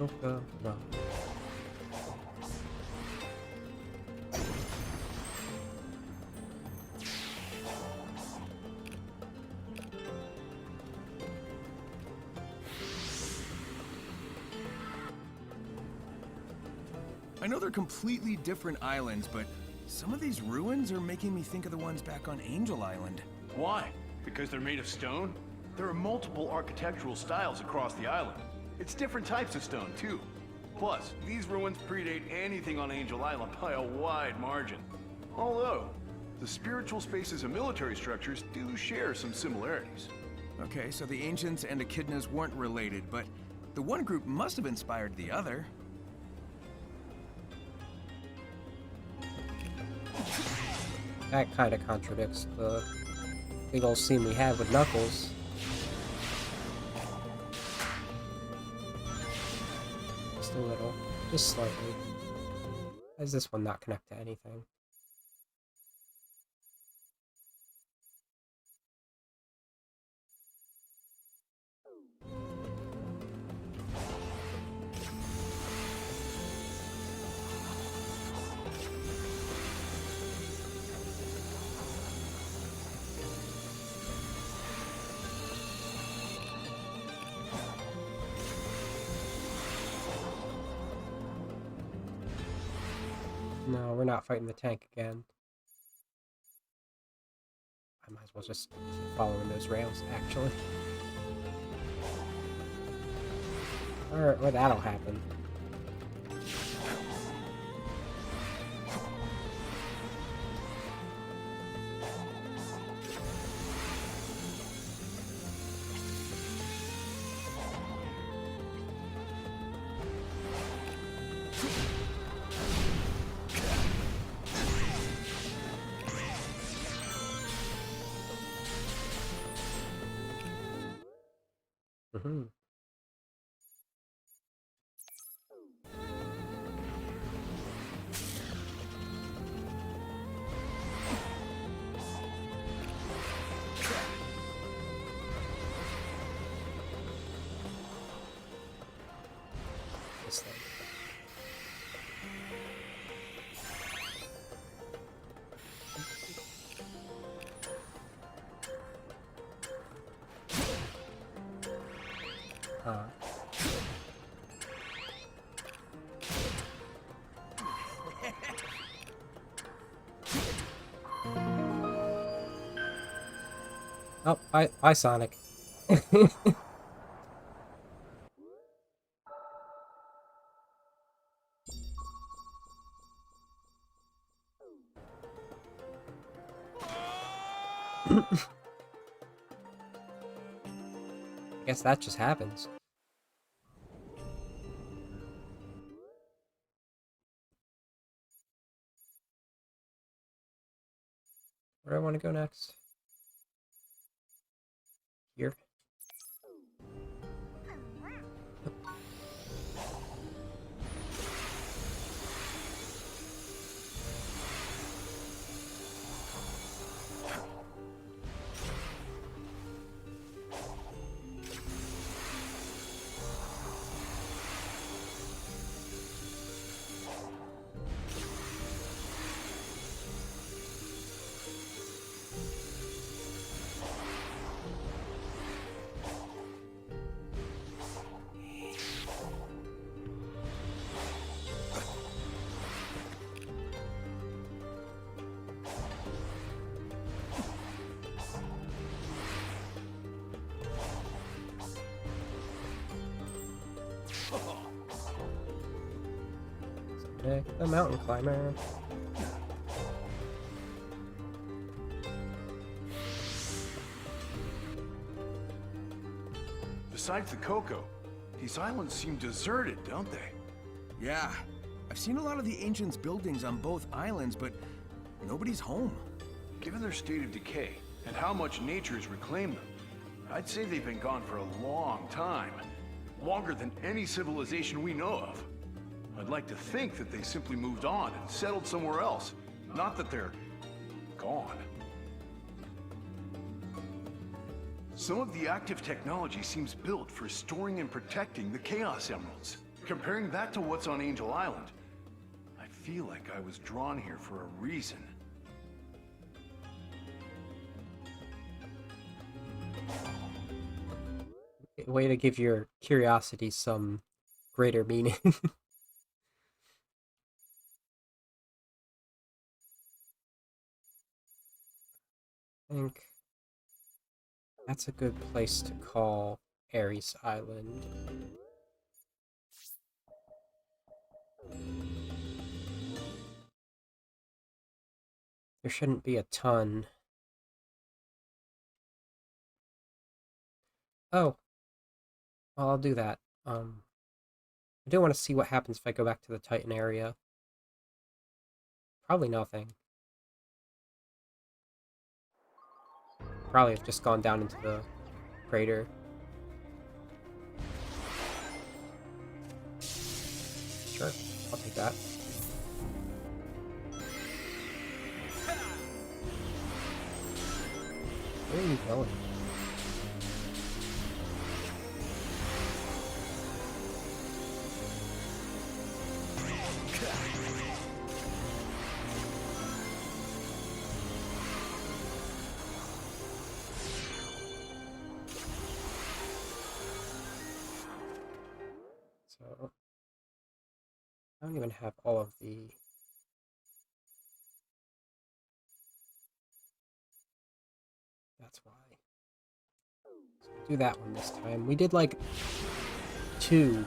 Okay. No. I know they're completely different islands, but some of these ruins are making me think of the ones back on Angel Island. Why? Because they're made of stone? There are multiple architectural styles across the island. It's different types of stone, too. Plus, these ruins predate anything on Angel Island by a wide margin. Although, The spiritual spaces and military structures do share some similarities. Okay, so the ancients and echidnas weren't related, but the one group must have inspired the other. That kind of contradicts the big old scene we had with Knuckles. Just a little. Just slightly. Why does this one not connect to anything? No, we're not fighting the tank again. I might as well just keep following those rails, actually. Or that'll happen. Mm-hmm. This thing. Oh, bye, Sonic. Guess that just happens. Where do I want to go next? Here. The mountain climber. Besides the cocoa, these islands seem deserted, don't they? Yeah, I've seen a lot of the ancients' buildings on both islands, but nobody's home. Given their state of decay and how much nature has reclaimed them, I'd say they've been gone for a long time. Longer than any civilization we know of. I'd like to think that they simply moved on and settled somewhere else. Not that they're gone. Some of the active technology seems built for storing and protecting the Chaos Emeralds. Comparing that to what's on Angel Island, I feel like I was drawn here for a reason. Way to give your curiosity some greater meaning. I think that's a good place to call Ares Island. There shouldn't be a ton. Oh. Well, I'll do that. I do want to see what happens if I go back to the Titan area. Probably nothing. Probably have just gone down into the crater. Sure, I'll take that. Where are you going? So, I don't even have all of the... That's why. So we'll do that one this time. We did like 2.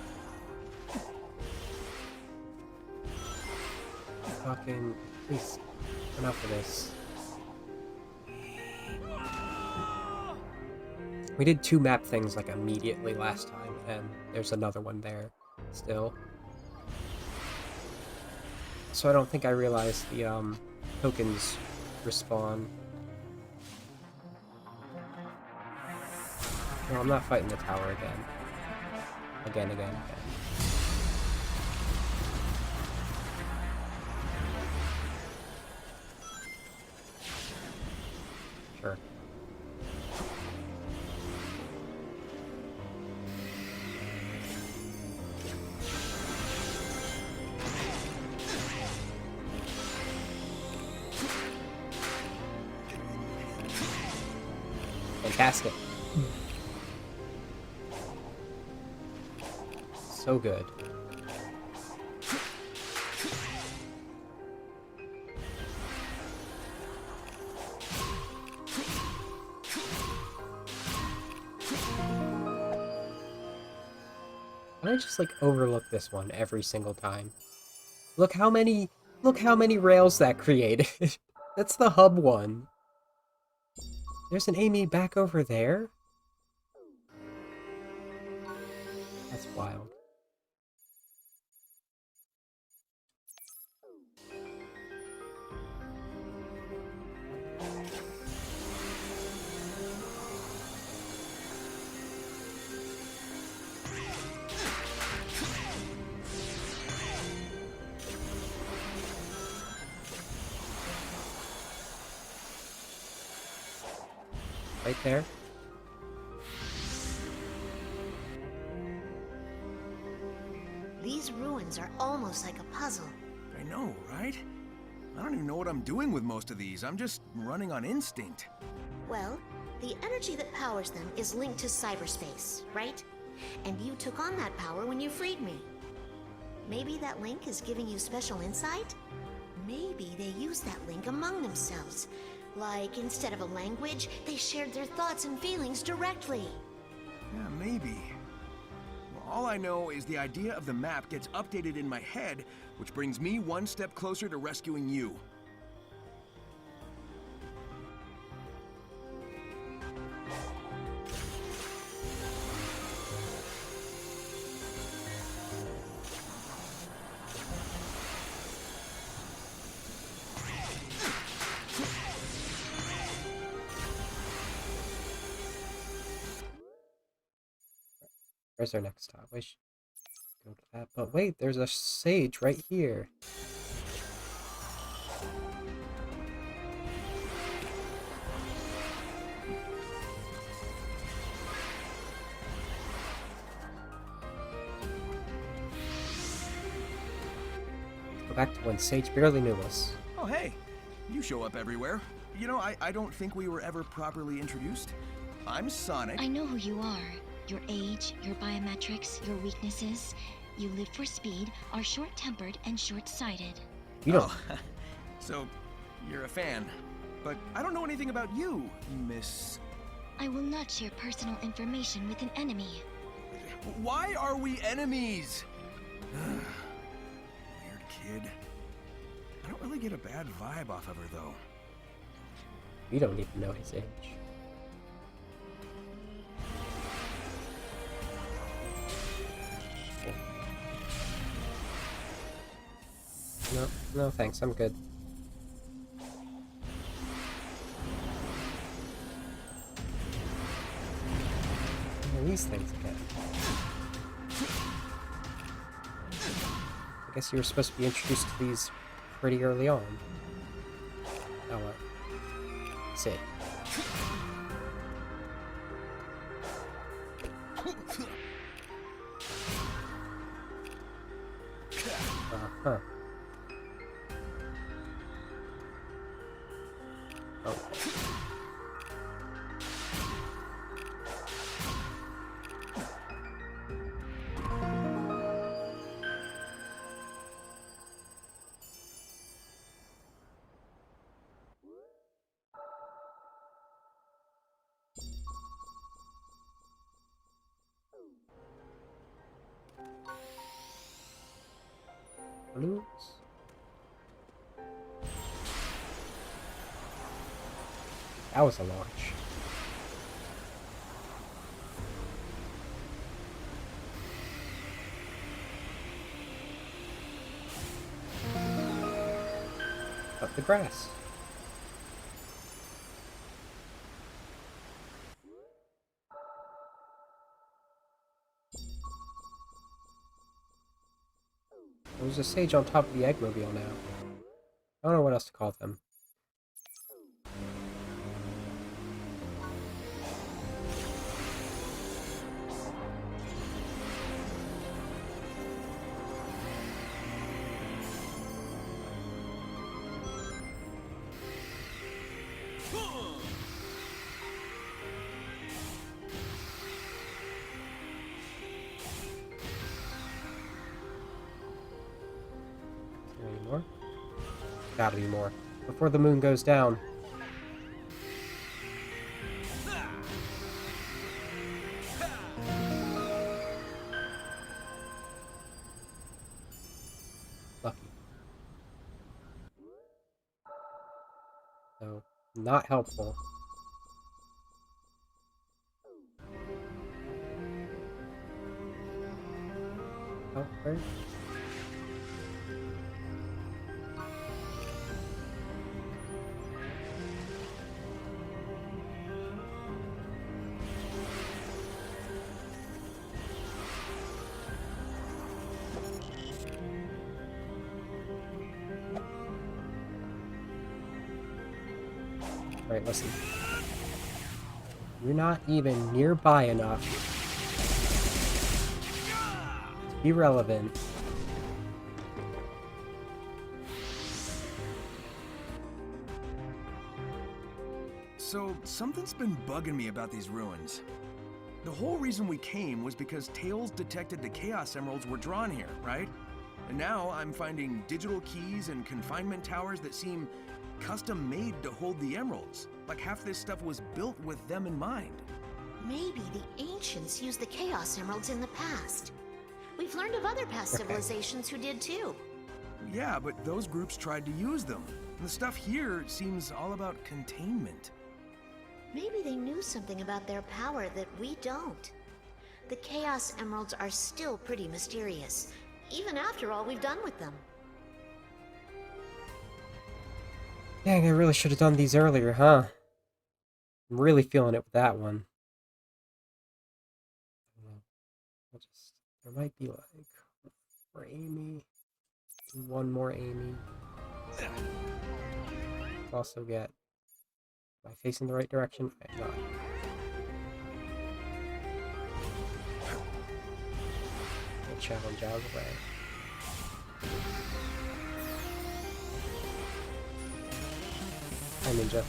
Fucking... Please, enough of this. We did 2 map things like immediately last time, and there's another one there still. So I don't think I realized the tokens respawn. No, I'm not fighting the tower again. Again. Sure. Fantastic. So good. I just like overlook this one every single time. Look how many rails that created. That's the hub one. There's an Amy back over there? That's wild. Right there. These ruins are almost like a puzzle. I know, right? I don't even know what I'm doing with most of these. I'm just running on instinct. Well, the energy that powers them is linked to cyberspace, right? And you took on that power when you freed me. Maybe that link is giving you special insight? Maybe they use that link among themselves. Like, instead of a language, they shared their thoughts and feelings directly. Yeah, maybe. Well, all I know is the idea of the map gets updated in my head, which brings me one step closer to rescuing you. Where's our next stop? We should go to that. But wait, there's a sage right here. Go back to when Sage barely knew us. Oh, hey. You show up everywhere. You know, I don't think we were ever properly introduced. I'm Sonic. I know who you are. Your age, your biometrics, your weaknesses. You live for speed, are short-tempered and short-sighted. You don't. Oh, so, you're a fan. But I don't know anything about you, Miss... I will not share personal information with an enemy. Why are we enemies? Weird kid. I don't really get a bad vibe off of her, though. We don't even know his age. No, no thanks, I'm good. And these things again. I guess you were supposed to be introduced to these pretty early on. Oh well. Sit. Uh-huh. Oh. Balloons. That was a launch. Up the grass. There's a sage on top of the Eggmobile now. I don't know what else to call them. Any more? Gotta be more. Before the moon goes down. Lucky. So, not helpful. Oh, where? Alright, listen. You're not even nearby enough to be relevant. So, something's been bugging me about these ruins. The whole reason we came was because Tails detected the Chaos Emeralds were drawn here, right? And now I'm finding digital keys and confinement towers that seem custom-made to hold the emeralds. Like half this stuff was built with them in mind. Maybe the ancients used the Chaos Emeralds in the past. We've learned of other past civilizations who did too. Yeah, but those groups tried to use them. And the stuff here seems all about containment. Maybe they knew something about their power that we don't. The Chaos Emeralds are still pretty mysterious, even after all we've done with them. Dang, I really should have done these earlier, huh? I'm really feeling it with that one. There might be like more Amy. One more Amy. Also get... Am I facing the right direction? I'm not. Get challenge out of the way. Hi, Ninja.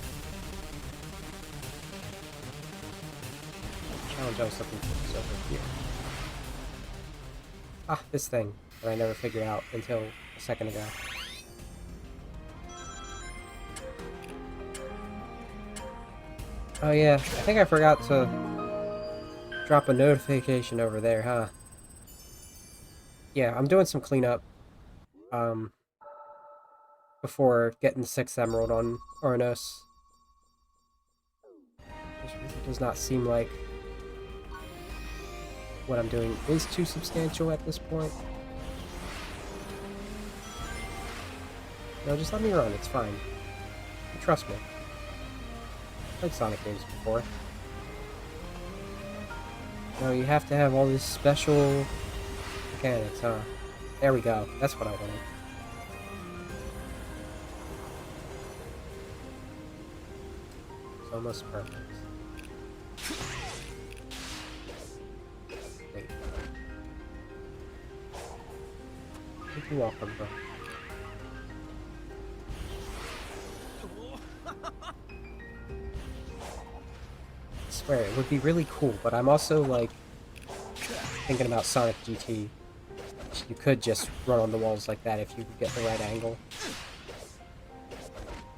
Challenge I was looking for is over here. Ah, this thing that I never figured out until a second ago. Oh yeah, I think I forgot to drop a notification over there, huh? Yeah, I'm doing some cleanup. Before getting the 6th emerald on Ouranos. Does not seem like what I'm doing is too substantial at this point. No, just let me run, it's fine. Trust me. I've played Sonic games before. No, you have to have all these special mechanics, huh? There we go. That's what I wanted. It's almost perfect. Wait. You're welcome, bro. I swear, it would be really cool, but I'm also, like, thinking about Sonic GT. You could just run on the walls like that if you could get the right angle.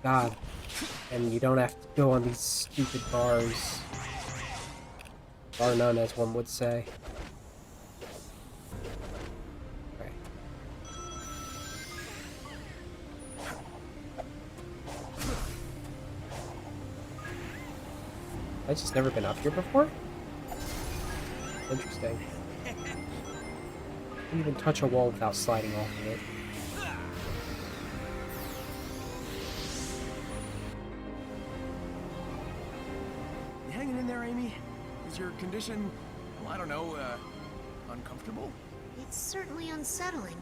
God. And you don't have to go on these stupid bars. Bar none, as one would say. Okay. I've just never been up here before? Interesting. You can even touch a wall without sliding off of it. You hanging in there, Amy? Is your condition, well, I don't know, uncomfortable? It's certainly unsettling,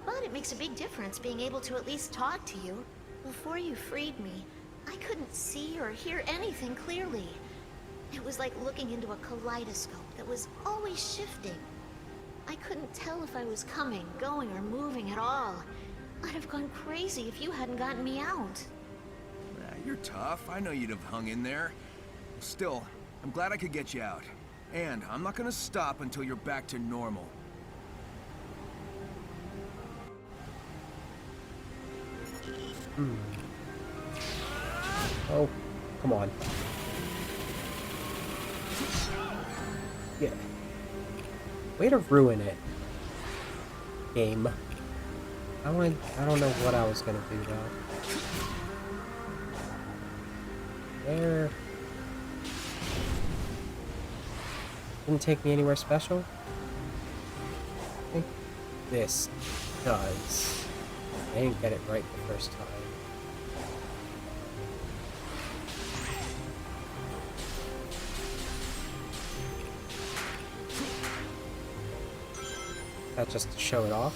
but it makes a big difference being able to at least talk to you. Before you freed me, I couldn't see or hear anything clearly. It was like looking into a kaleidoscope that was always shifting. I couldn't tell if I was coming, going, or moving at all. I'd have gone crazy if you hadn't gotten me out. You're tough. I know you'd have hung in there. Still, I'm glad I could get you out. And I'm not gonna stop until you're back to normal. Oh, come on. Yeah. Way to ruin it. Game. I don't know what I was gonna do though. There. Didn't take me anywhere special. I think this does. I didn't get it right the first time. That just to show it off.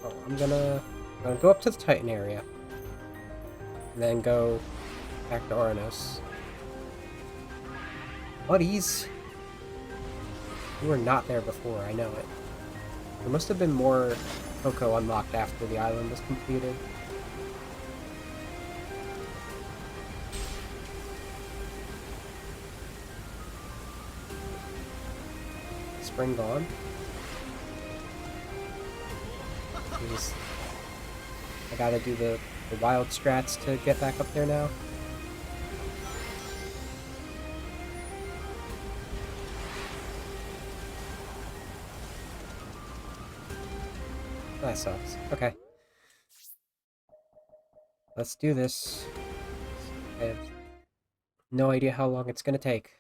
Oh, I'm gonna go up to the Titan area. And then go back to Ouranos. Buddies! You were not there before, I know it. There must have been more Coco unlocked after the island was completed. Spring gone. I gotta do the wild strats to get back up there now. That sucks. Okay. Let's do this. I have no idea how long it's gonna take.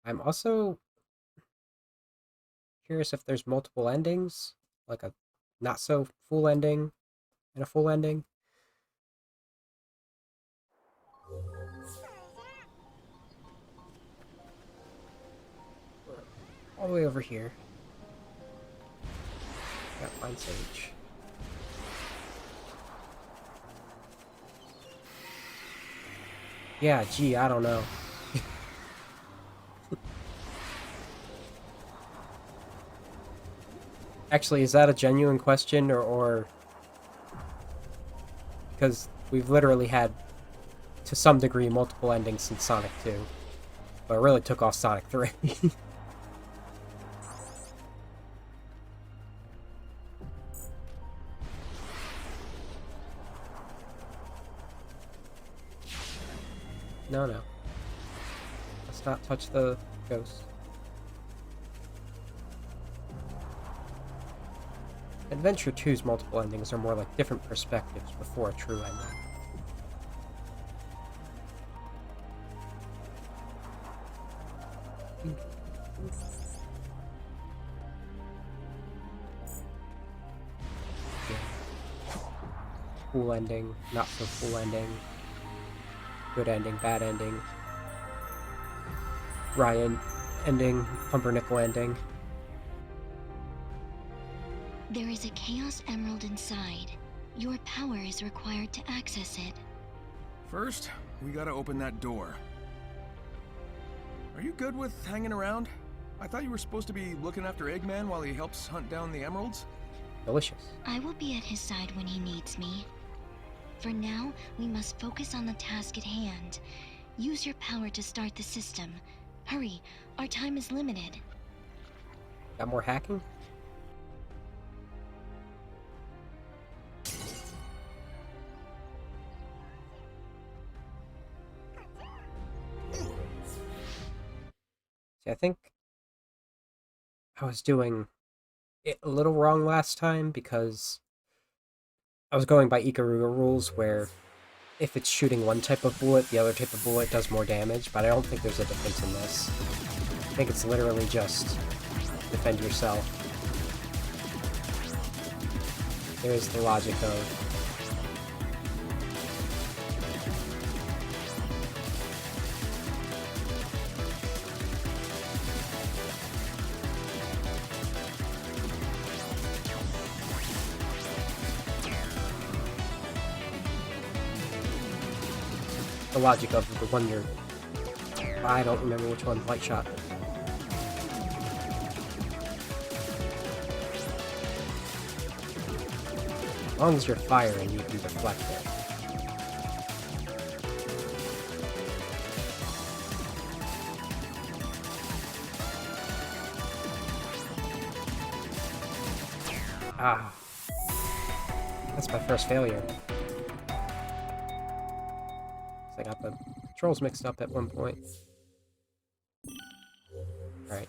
I'm also curious if there's multiple endings, like a not so full ending and a full ending. All the way over here. Gotta find Sage. Yeah, gee, I don't know. Actually, is that a genuine question, or... Because we've literally had, to some degree, multiple endings since Sonic 2. But it really took off Sonic 3. No. Let's not touch the ghost. Adventure 2's multiple endings are more like different perspectives before a true ending. Cool ending, not so cool ending, good ending, bad ending, Ryan ending, Pumpernickel ending. There is a Chaos Emerald inside. Your power is required to access it. First, we gotta open that door. Are you good with hanging around? I thought you were supposed to be looking after Eggman while he helps hunt down the emeralds. Delicious. I will be at his side when he needs me. For now, we must focus on the task at hand. Use your power to start the system. Hurry, our time is limited. Got more hacking? See, I think I was doing it a little wrong last time because I was going by Ikaruga rules where if it's shooting one type of bullet, the other type of bullet does more damage, but I don't think there's a difference in this. I think it's literally just defend yourself. There's the logic of the one you're... I don't remember which one, light shot. As long as you're firing, you can deflect it. Ah. That's my first failure. I got the controls mixed up at one point. Alright.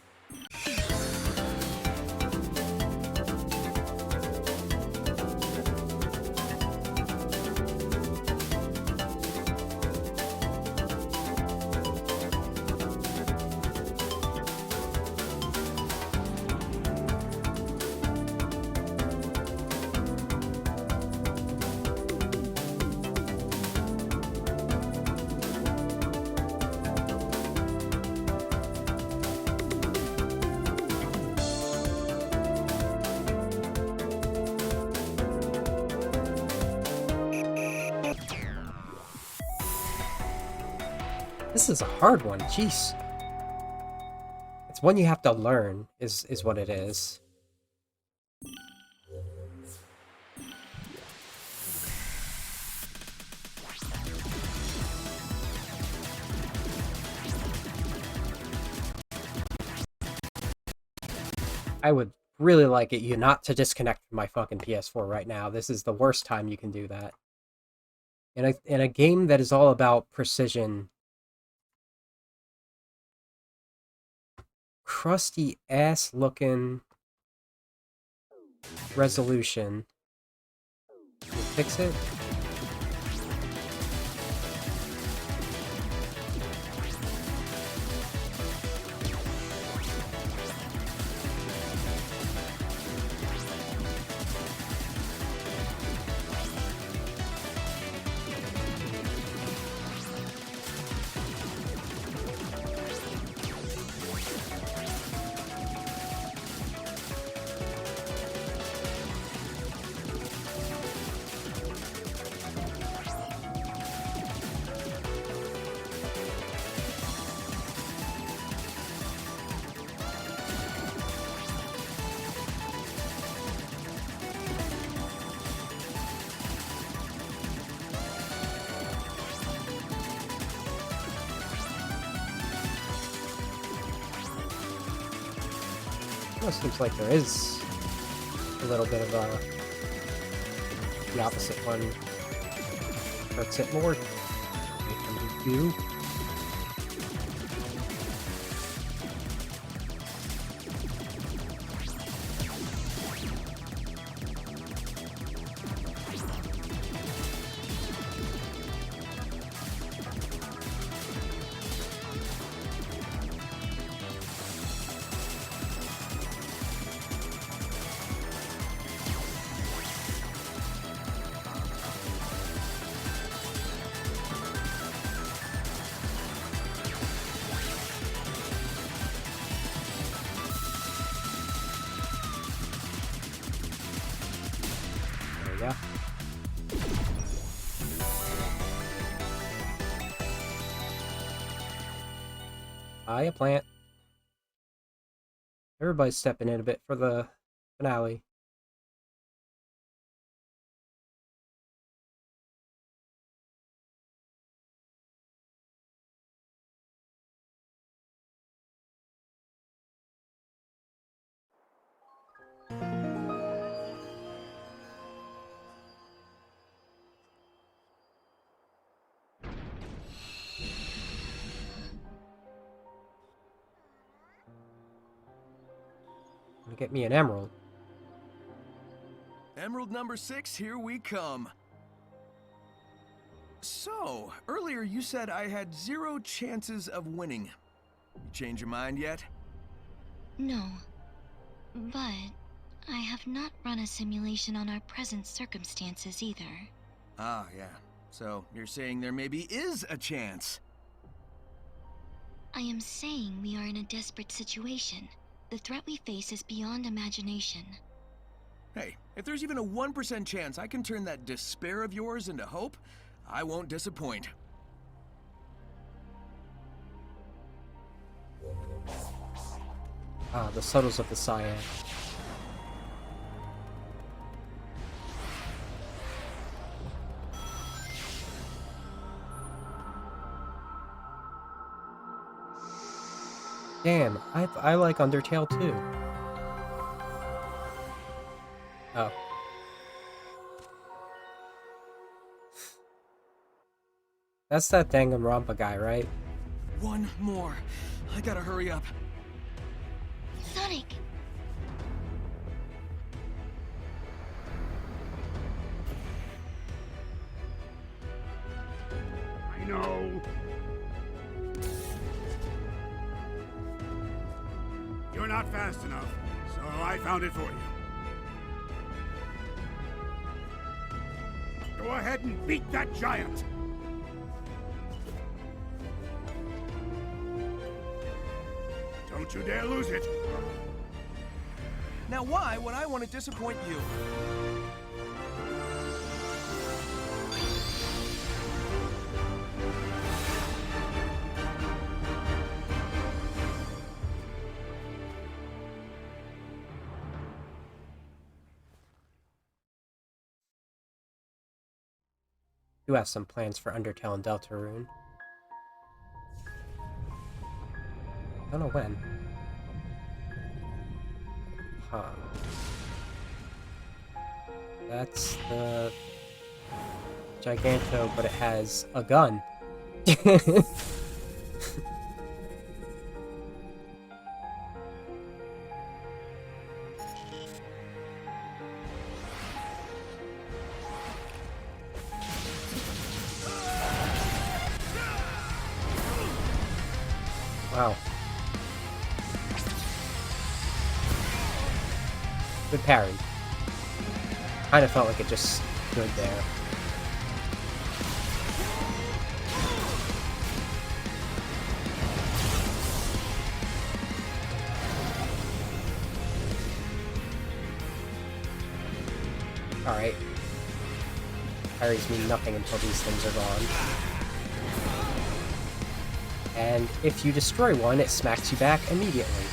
This is a hard one, jeez. It's one you have to learn, is what it is. I would really like you not to disconnect from my fucking PS4 right now. This is the worst time you can do that. In a game that is all about precision, crusty ass looking resolution. Can you fix it? Well, seems like there is a little bit of the opposite one hurts it more. You. A plant. Everybody's stepping in a bit for the finale. Gonna get me an emerald. Emerald number 6, here we come. So, earlier you said I had 0 chances of winning. You change your mind yet? No. But I have not run a simulation on our present circumstances either. Ah, yeah. So, you're saying there maybe is a chance? I am saying we are in a desperate situation. The threat we face is beyond imagination. Hey, if there's even a 1% chance I can turn that despair of yours into hope, I won't disappoint. Ah, the subtles of the cyan. Damn, I like Undertale too. Oh. That's that Danganronpa guy, right? One more. I gotta hurry up. Sonic! I know. You're not fast enough, so I found it for you. Go ahead and beat that giant! Don't you dare lose it! Now why would I want to disappoint you? You have some plans for Undertale and Deltarune. Don't know when. Huh. That's the Giganto, but it has a gun. Wow. Good parry. Kinda felt like it just stood there. Alright. Parries mean nothing until these things are gone. And if you destroy one, it smacks you back immediately.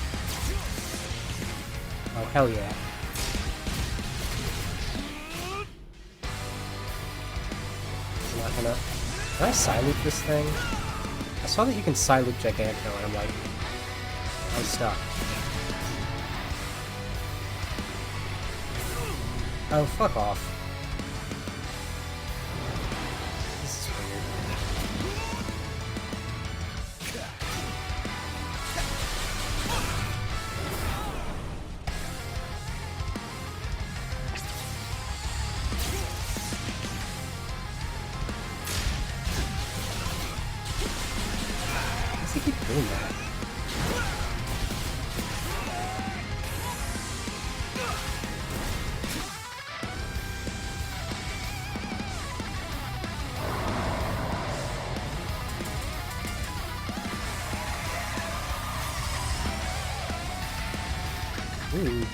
Oh, hell yeah. I'm not gonna... Can I side-loop this thing? I saw that you can side-loop Giganto, and I'm like... I'm stuck. Oh, fuck off. This is weird. Why does he keep doing that? Ooh.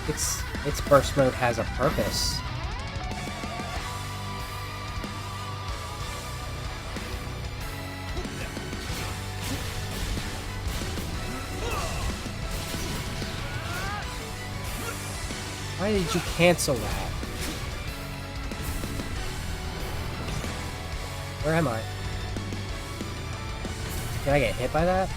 Its burst mode has a purpose. Why did you cancel that? Where am I? Did I get hit by that?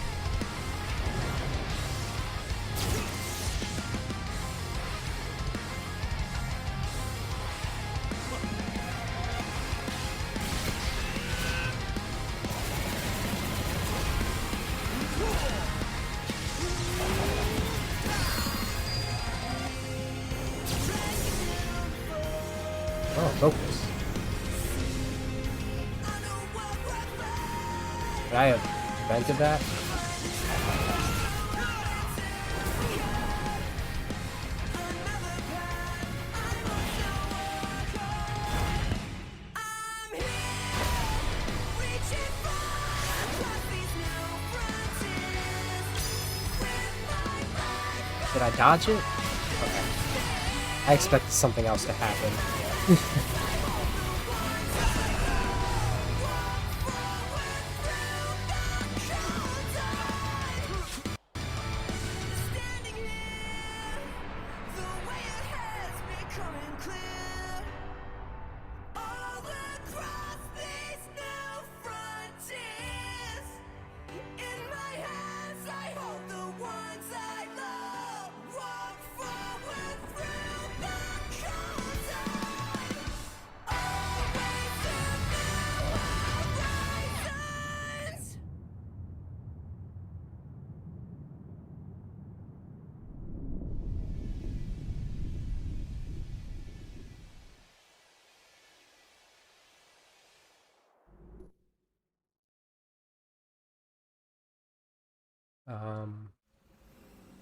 Oh, focus. Could I have prevented that? Did I dodge it? Okay. I expected something else to happen.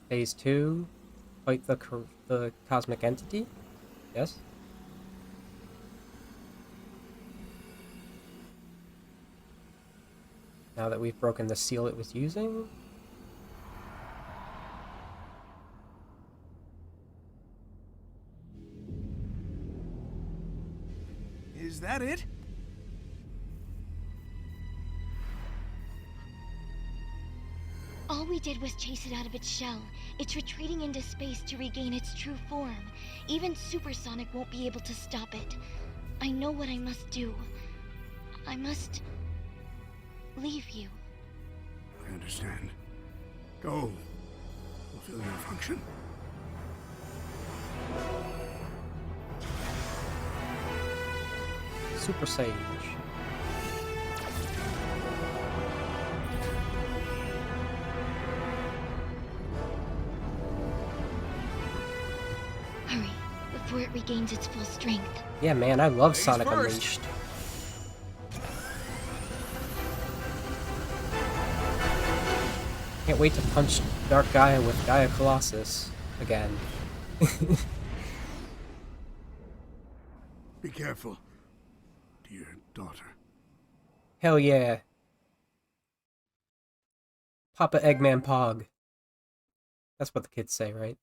Phase 2, fight the cosmic entity? Yes? Now that we've broken the seal it was using? Is that it? All we did was chase it out of its shell. It's retreating into space to regain its true form. Even Supersonic won't be able to stop it. I know what I must do. I must leave you. I understand. Go. Fulfill your function. Super Sage. Hurry, before it regains its full strength. Yeah, man, I love Ladies Sonic first. Unleashed. Can't wait to punch Dark Gaia with Gaia Colossus again. Be careful, dear daughter. Hell yeah. Papa Eggman Pog. That's what the kids say, right?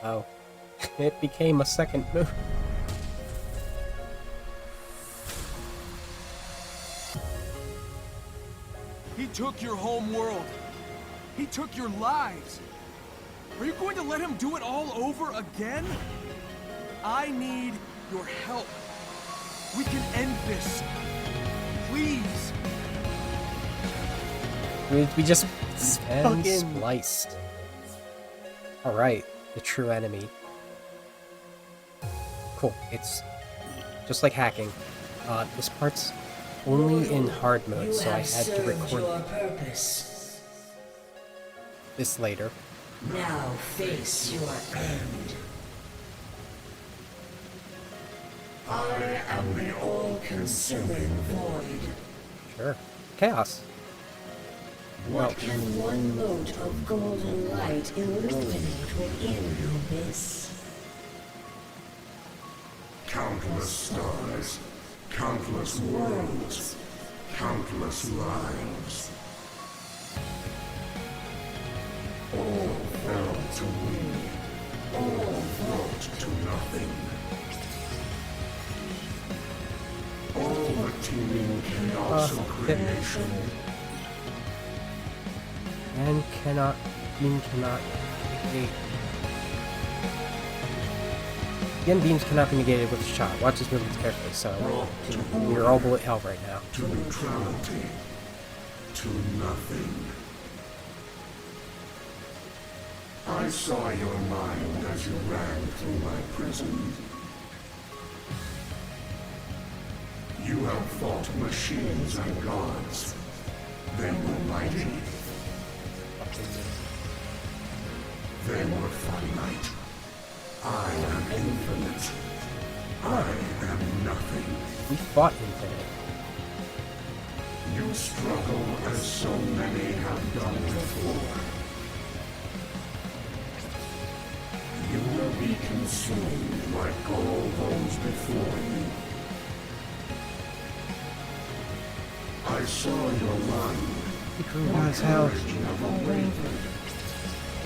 Oh. It became a second move. He took your home world. He took your lives. Are you going to let him do it all over again? I need your help. We can end this. Please. We just spliced. Alright, the true enemy. Cool, it's just like hacking. This part's only in hard mode, so I had to record this later. Now face your end. I am the all-consuming void. Sure. Chaos. What can one mote of golden light illuminate within the abyss? Countless stars, countless worlds, countless lives. All fell to me, all brought to nothing. teeming chaos of creation. And beam cannot negate. Again, beams cannot be negated with a shot. Watch his movements carefully, so you're all bullet hell right now. To neutrality. To nothing. I saw your mind as you ran through my prison. You have fought machines and gods. They were mighty. They were finite. I am infinite. I am nothing. We fought infinite. You struggle as so many have done before. You will be consumed like all those before you. I saw your mind. You grew as hell. Never wavered.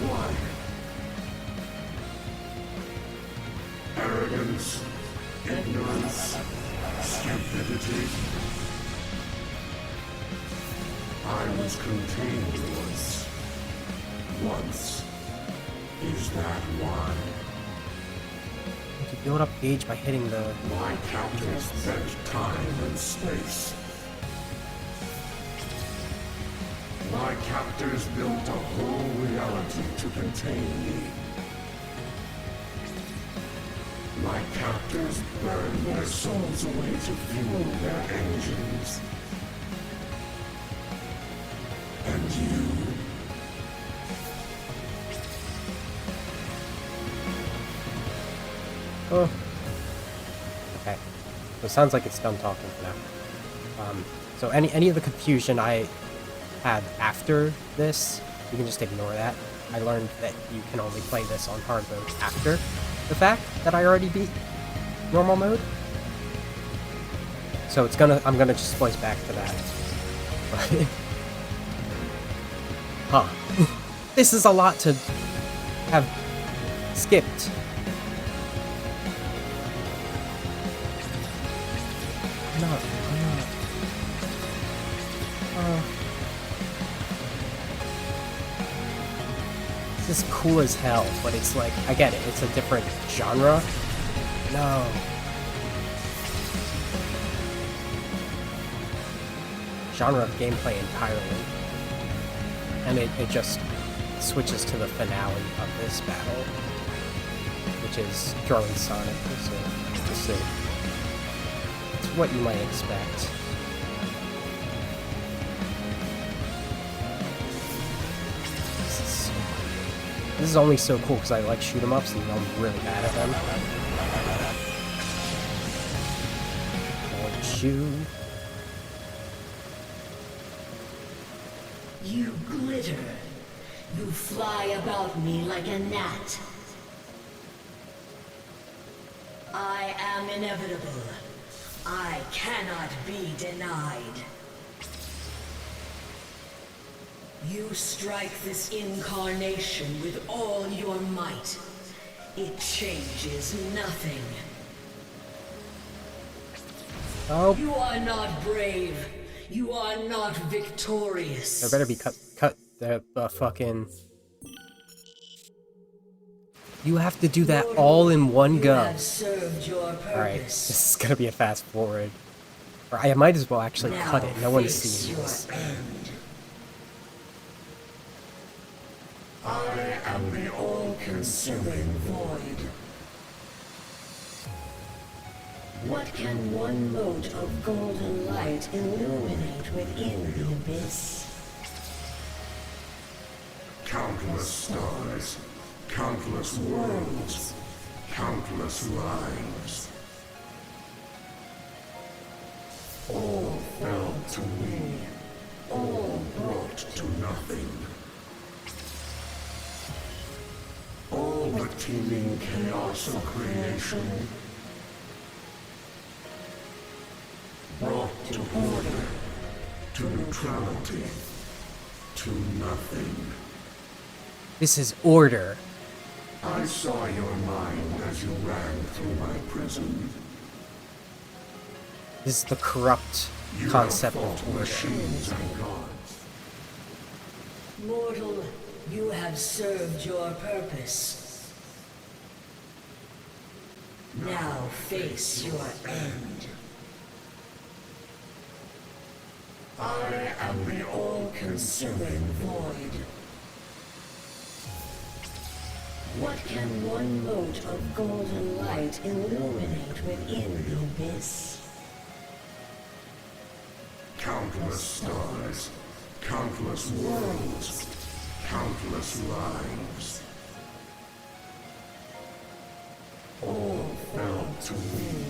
Why? Arrogance, ignorance, stupidity. I was contained once. Once. Is that why? You build up gauge by hitting the... My captors bent time and space. My captors built a whole reality to contain me. My captors burned their souls away to fuel their engines. And you? Oh. Okay. So it sounds like it's done talking for now. So any of the confusion I had after this, you can just ignore that. I learned that you can only play this on hard mode after the fact that I already beat normal mode. So I'm gonna just splice back to that. But huh. This is a lot to have skipped. I'm not. This is cool as hell, but it's like, I get it, it's a different genre. No. Genre of gameplay entirely. And it just switches to the finale of this battle, which is throwing Sonic. So we'll see. It's what you might expect. This is only so cool because I like shoot 'em ups, and I'm really bad at them. Don't you? You glitter. You fly about me like a gnat. I am inevitable. I cannot be denied. You strike this incarnation with all your might. It changes nothing. Oh. You are not brave. You are not victorious. There better be cut the fucking... You have to do that all in one go. Alright, this is gonna be a fast forward. Or I might as well actually cut it. No one's seeing this. I am the all-consuming void. What can one mote of golden light illuminate within the abyss? Countless stars, countless worlds, countless lives. All fell to me, all brought to nothing. All the teeming chaos of creation brought to order, to neutrality, to nothing. This is order. I saw your mind as you ran through my prison. This is the corrupt concept of machines and gods. Mortal, you have served your purpose. Now face your end. I am the all-consuming void. What can one mote of golden light illuminate within the abyss? Countless stars, countless worlds, countless lives. All fell to me,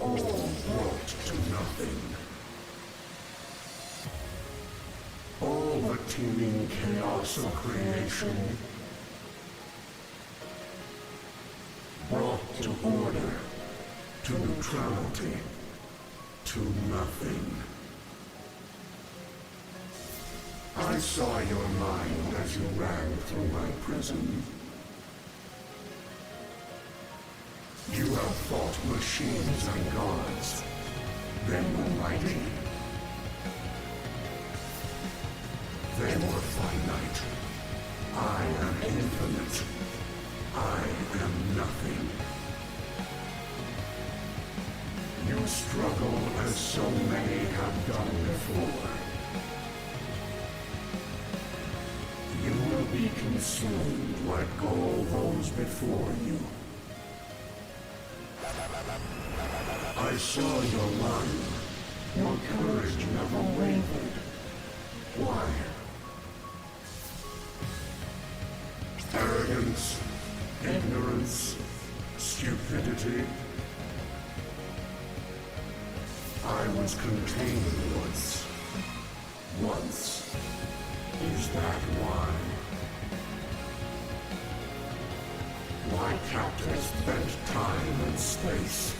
all brought to nothing. All the teeming chaos of creation brought to order, to neutrality, to nothing. I saw your mind as you ran through my prison. You have fought machines and gods, then were mighty. They were finite. I am infinite. I am nothing. You struggle as so many have done before. You will be consumed like all those before you. I saw your life. Your courage never wavered. Why? Arrogance, ignorance, stupidity. I was contained once. Once. Is that why? My captors spent time and space.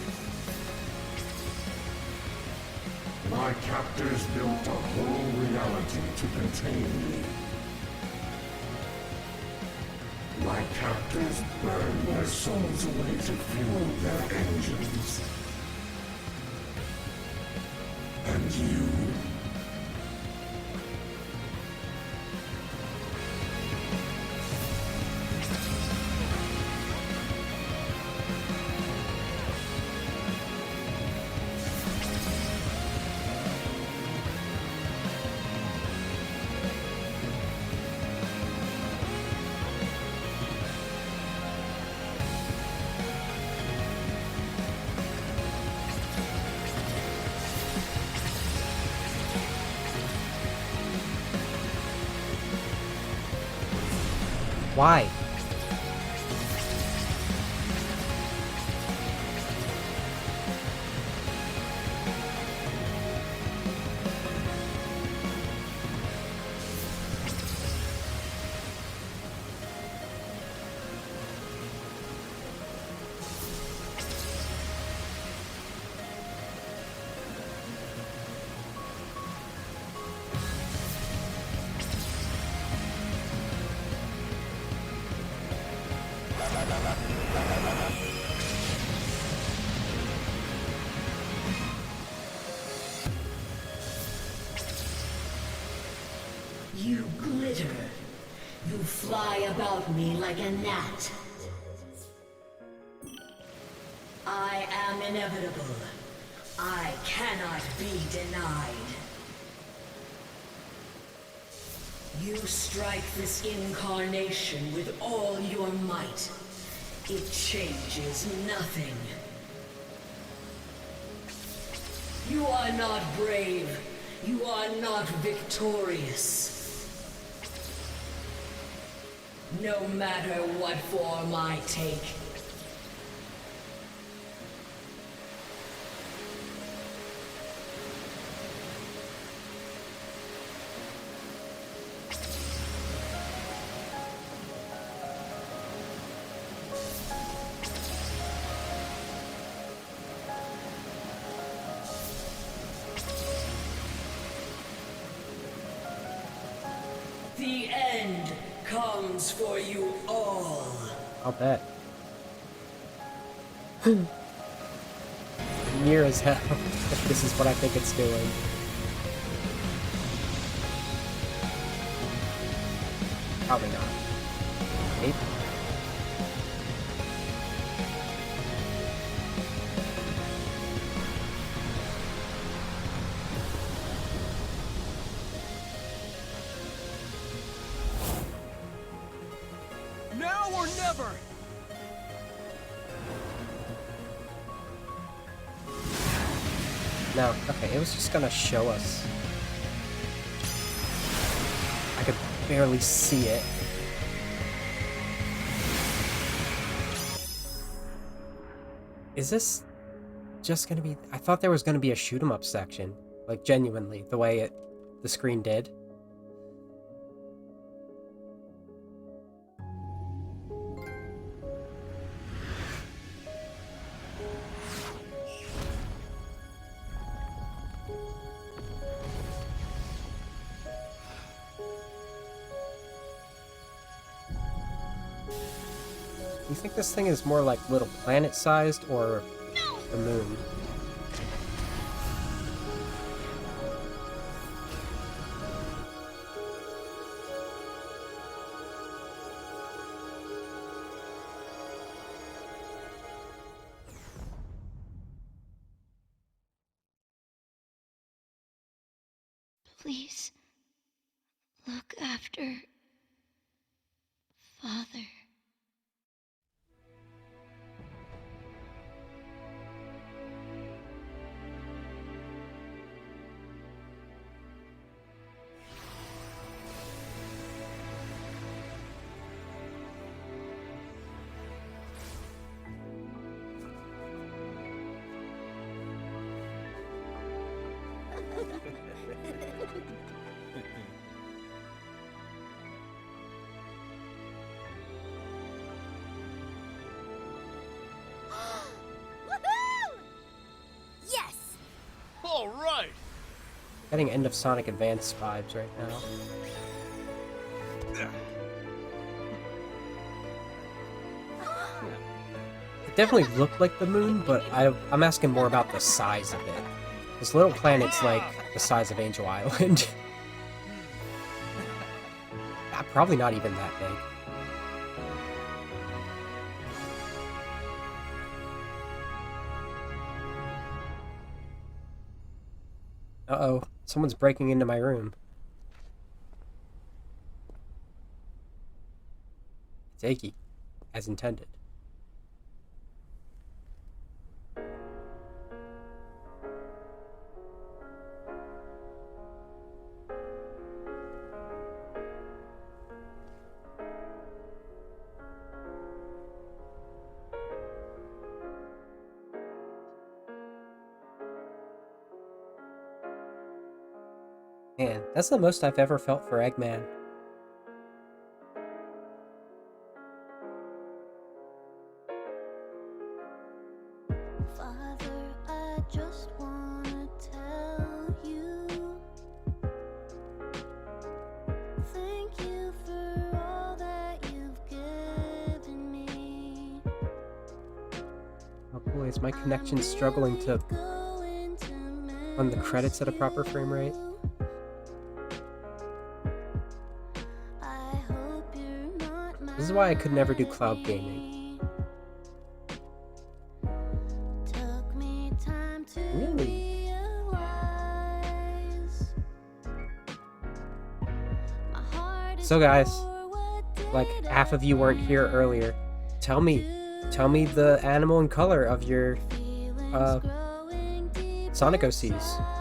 My captors built a whole reality to contain me. My captors burned their souls away to fuel their engines. And you? Why? You glitter. You fly about me like a gnat. I am inevitable. I cannot be denied. You strike this incarnation with all your might. It changes nothing. You are not brave. You are not victorious. No matter what form I take. The end comes for you all. I'll bet. near as hell if this is what I think it's doing. Probably not. Maybe. Now or never! No, okay, it was just gonna show us. I could barely see it. Is this just gonna be... I thought there was gonna be a shoot 'em up section. Like, genuinely, the way the screen did. You think this thing is more like Little Planet sized or the moon? Please, look after Father. Yes! All right! Getting end of Sonic Advance vibes right now. It definitely looked like the moon, but I'm asking more about the size of it. This Little Planet's like the size of Angel Island. Probably not even that big. Uh-oh, someone's breaking into my room. It's Aki, as intended. Man, that's the most I've ever felt for Eggman. Father, I just wanna tell you, thank you for all that you've given me. Oh boy, is my connection struggling to run the credits at a proper frame rate? This is why I could never do cloud gaming. Really? So guys, like half of you weren't here earlier. Tell me the animal and color of your Sonic OCs.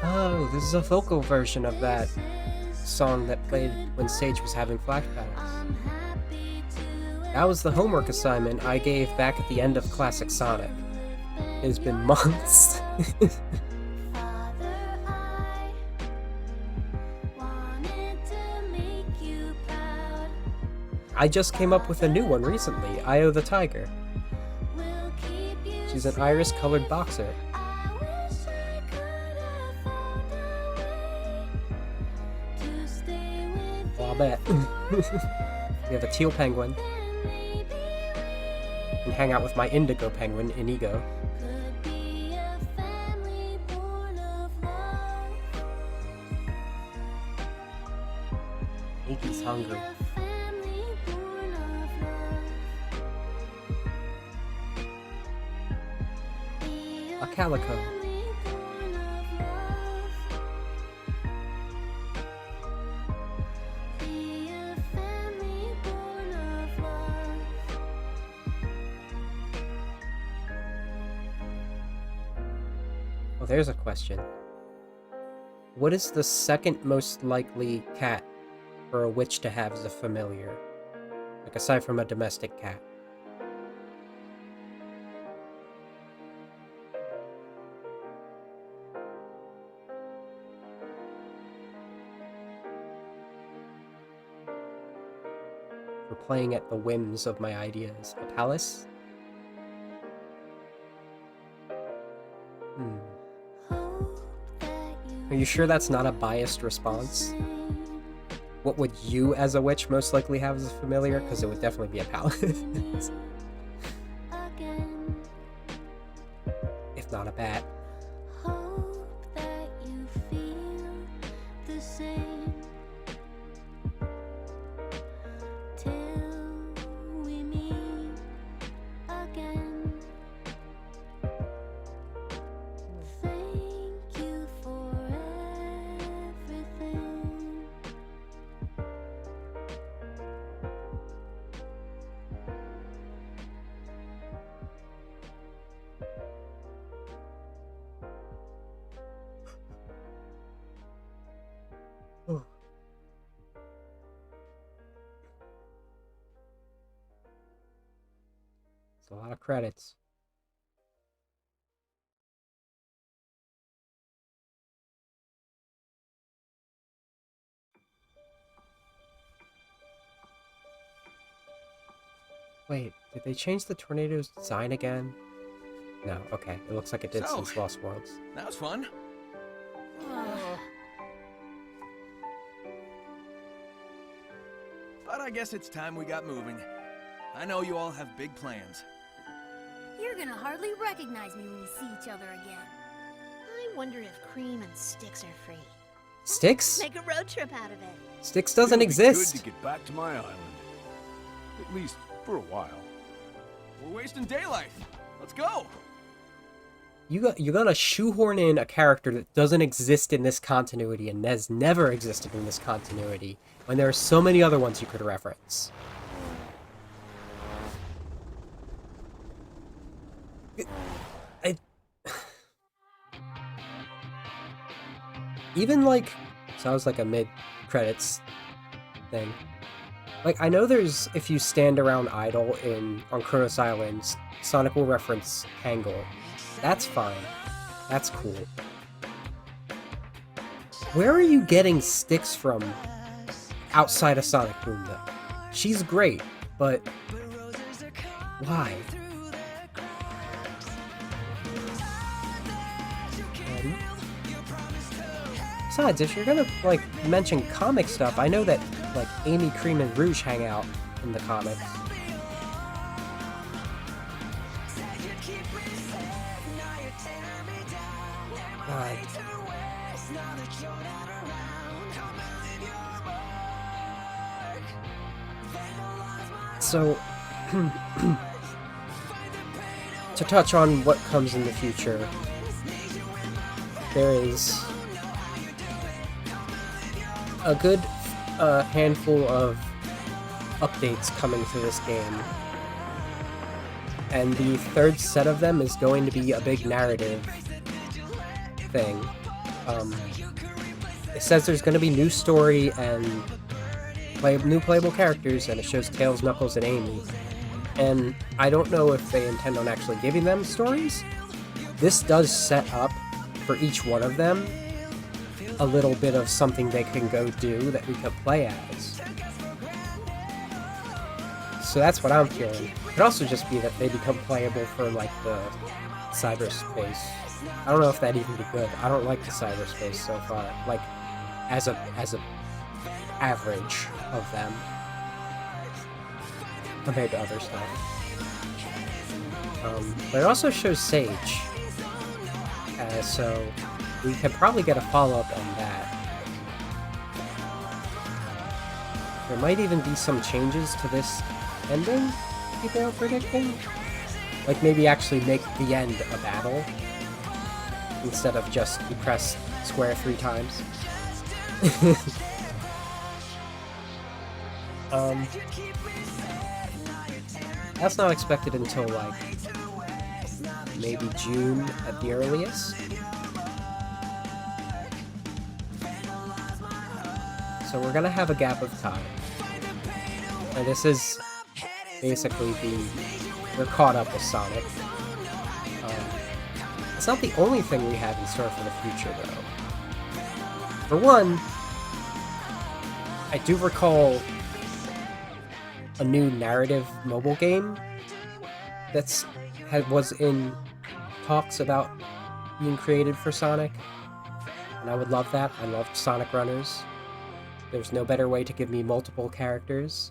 Oh, this is a vocal version of that song that played when Sage was having flashbacks. That was the homework assignment I gave back at the end of Classic Sonic. It has been months. I just came up with a new one recently, Io the Tiger. She's an iris-colored boxer. Well, I'll bet. We have a teal penguin. And hang out with my indigo penguin, Inigo. Iggy's hungry. A calico. Well, there's a question. What is the second most likely cat for a witch to have as a familiar? Like, aside from a domestic cat. For playing at the whims of my ideas. A palace? Are you sure that's not a biased response? What would you, as a witch, most likely have as a familiar? Because it would definitely be a palace. If not a bat. It's a lot of credits. Wait, did they change the tornado's design again? No, okay. It looks like it did since Lost Worlds. That was fun. But I guess it's time we got moving. I know you all have big plans. You're gonna hardly recognize me when we see each other again. I wonder if Cream and Styx are free. Styx? Make a road trip out of it. Styx doesn't It'll be exist. good to get back to my island. At least for a while. We're wasting daylight. Let's go. You're gonna shoehorn in a character that doesn't exist in this continuity and has never existed in this continuity when there are so many other ones you could reference. Even like, sounds like a mid-credits thing. Like, I know there's, if you stand around idle on Kronos Islands, Sonic will reference Tangle. That's fine. That's cool. Where are you getting Styx from outside of Sonic Boom, though? She's great, but why? Besides, if you're gonna, like, mention comic stuff, I know that, like, Amy, Cream, and Rouge hang out in the comics. God. So, to touch on what comes in the future, there is a good handful of updates coming to this game, and the third set of them is going to be a big narrative thing. It says there's going to be new story and new playable characters, and it shows Tails, Knuckles, and Amy. And I don't know if they intend on actually giving them stories. This does set up for each one of them a little bit of something they can go do that we could play as. So that's what I'm feeling. It could also just be that they become playable for like the cyberspace. I don't know if that'd even be good. I don't like the cyberspace so far. Like as a average of them compared to other stuff. But it also shows Sage, so we could probably get a follow-up on that. There might even be some changes to this ending, people are predicting. Like maybe actually make the end a battle, instead of just you press square 3 times. That's not expected until like maybe June at the earliest. So we're gonna have a gap of time. And this is basically we're caught up with Sonic. It's not the only thing we have in store for the future though. For one, I do recall a new narrative mobile game was in talks about being created for Sonic, and I would love that. I loved Sonic Runners. There's no better way to give me multiple characters.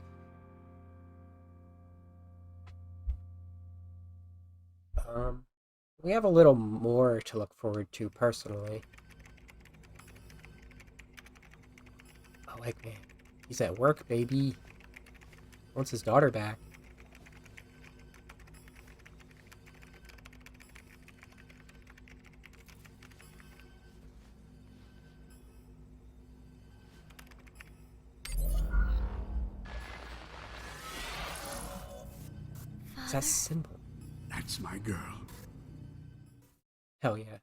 We have a little more to look forward to personally. Oh, like, man, he's at work, baby. Wants his daughter back. It's that simple. That's my girl. Hell yeah.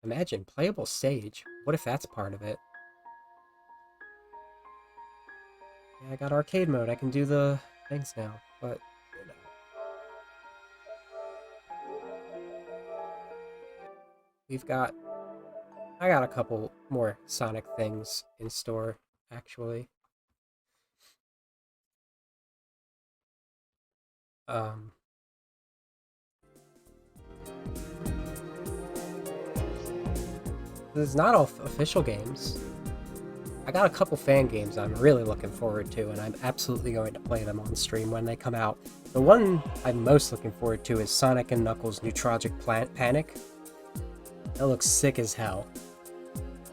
Imagine, playable Sage. What if that's part of it? Yeah, I got arcade mode. I can do the things now, but you know. I got a couple more Sonic things in store, actually. This is not all official games. I got a couple fan games I'm really looking forward to, and I'm absolutely going to play them on stream when they come out. The one I'm most looking forward to is Sonic & Knuckles' New Tragic Panic. That looks sick as hell.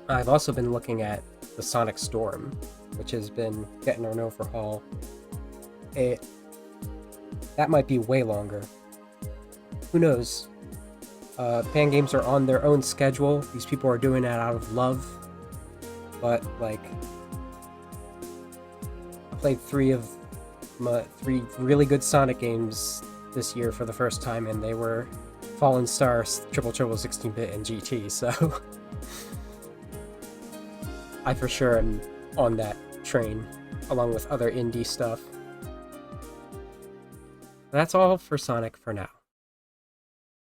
I've also been looking at the Sonic Storm, which has been getting an overhaul. That might be way longer. Who knows? Fan games are on their own schedule. These people are doing it out of love. But, like, I played 3 really good Sonic games this year for the first time, and they were Fallen Stars, Triple 16-bit, and GT, so I for sure am on that train, along with other indie stuff. That's all for Sonic for now.